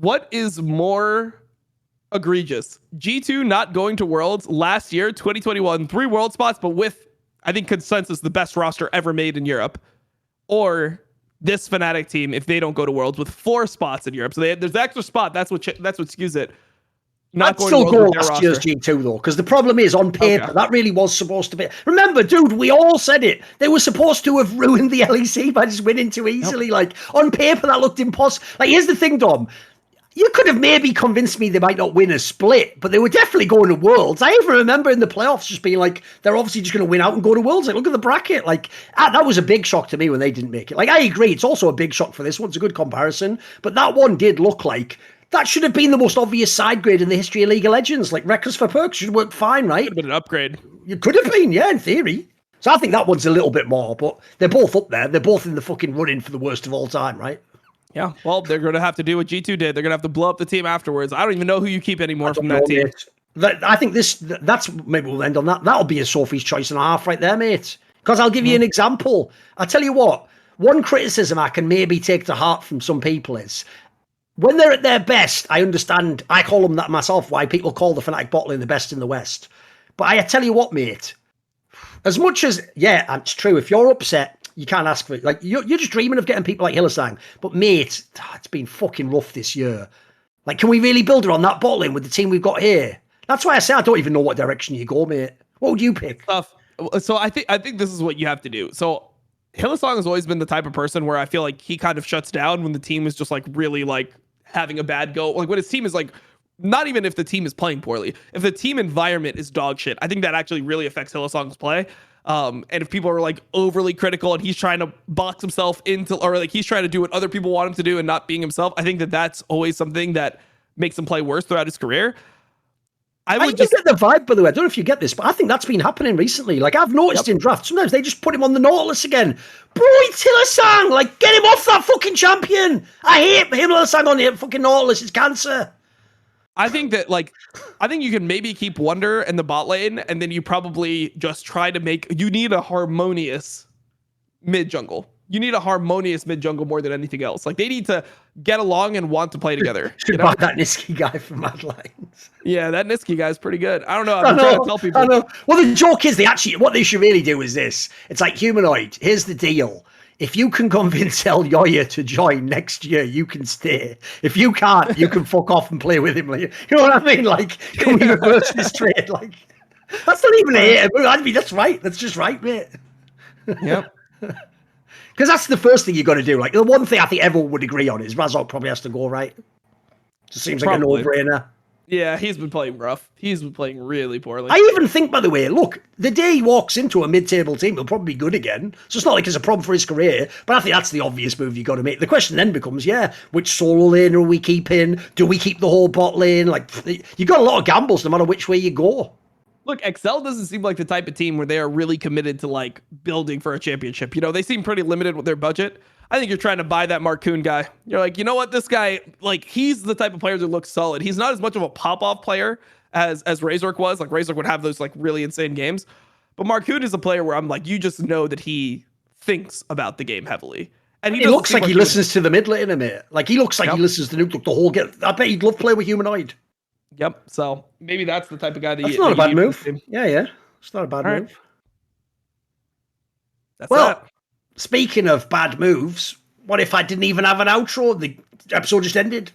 What is more egregious? G2 not going to Worlds last year, 2021, 3 World spots, but with, I think, consensus, the best roster ever made in Europe. Or this Fnatic team, if they don't go to Worlds, with 4 spots in Europe. So there's the extra spot. That's what skews it. I'd still go last year's G2 though, because the problem is on paper that really was supposed to be. Remember, dude, we all said it. They were supposed to have ruined the LEC by just winning too easily. Like, on paper, that looked impossible. Like, here's the thing, Dom. You could have maybe convinced me they might not win a split, but they were definitely going to Worlds. I even remember in the playoffs just being like, they're obviously just going to win out and go to Worlds. Like, look at the bracket. Like, that was a big shock to me when they didn't make it. Like, I agree. It's also a big shock for this one. It's a good comparison. But that one did look like that should have been the most obvious side grade in the history of League of Legends. Like, Records for Perkz should work fine, right? Could have been an upgrade. It could have been, yeah, in theory. So I think that one's a little bit more, but they're both up there. They're both in the fucking running for the worst of all time, right? Yeah, well, they're going to have to do what G2 did. They're going to have to blow up the team afterwards. I don't even know who you keep anymore from that team. I think that's maybe we'll end on that. That'll be a Sophie's choice and a half right there, mate. Because I'll give you an example. I'll tell you what, one criticism I can maybe take to heart from some people is when they're at their best, I understand, I call them that myself, why people call the Fnatic bot lane the best in the West. But I tell you what, mate, as much as, yeah, it's true, if you're upset, you can't ask for it. Like, you're just dreaming of getting people like Hylissang. But, mate, it's been fucking rough this year. Like, can we really build it on that bot lane with the team we've got here? That's why I say I don't even know what direction you go, mate. What would you pick? So I think this is what you have to do. So Hylissang has always been the type of person where I feel like he kind of shuts down when the team is just like really like having a bad go. Like when his team is like, not even if the team is playing poorly, if the team environment is dog shit, I think that actually really affects Hylissang's play. And if people are like overly critical and he's trying to box himself into, or like he's trying to do what other people want him to do and not being himself, I think that that's always something that makes him play worse throughout his career. I would just get the vibe, by the way. I don't know if you get this, but I think that's been happening recently. Like, I've noticed in drafts, sometimes they just put him on the Nautilus again. Bro, it's Hylissang! Like, get him off that fucking champion! I hate Hylissang on the fucking Nautilus. It's cancer. I think that, like, I think you can maybe keep Wonder in the bot lane, and then you probably just try to you need a harmonious mid jungle. You need a harmonious mid jungle more than anything else. Like, they need to get along and want to play together. Should buy that Niski guy from Mad Lions. Yeah, that Niski guy is pretty good. I don't know. I'm trying to tell people. I know. Well, the joke is what they should really do is this. It's like Humanoid. Here's the deal. If you can convince El Yoya to join next year, you can stay. If you can't, you can fuck off and play with him. You know what I mean? Like, can we reverse this trade? Like, that's not even a hate. I mean, that's right. That's just right, mate. Yep. Because that's the first thing you got to do. Like, the one thing I think everyone would agree on is Razok probably has to go, right? Just seems like a no-brainer. Yeah, he's been playing rough. He's been playing really poorly. I even think, by the way, look, the day he walks into a mid-table team, he'll probably be good again. So it's not like it's a problem for his career, but I think that's the obvious move you got to make. The question then becomes, which solo lane are we keeping? Do we keep the whole bot lane? Like, you got a lot of gambles no matter which way you go. Look, Excel doesn't seem like the type of team where they are really committed to like building for a championship. You know, they seem pretty limited with their budget. I think you're trying to buy that Marcoon guy. You're like, you know what, this guy, like, he's the type of player that looks solid. He's not as much of a pop-off player as Razork was. Like, Razork would have those like really insane games. But Marcoon is a player where I'm like, you just know that he thinks about the game heavily. And he looks like he listens to the mid laner, mate. Like, he looks like he listens to the whole game. I bet he'd love playing with Humanoid. Yep. So maybe that's the type of guy that that's not a bad move. Yeah. It's not a bad move. That's that. Speaking of bad moves, what if I didn't even have an outro? The episode just ended.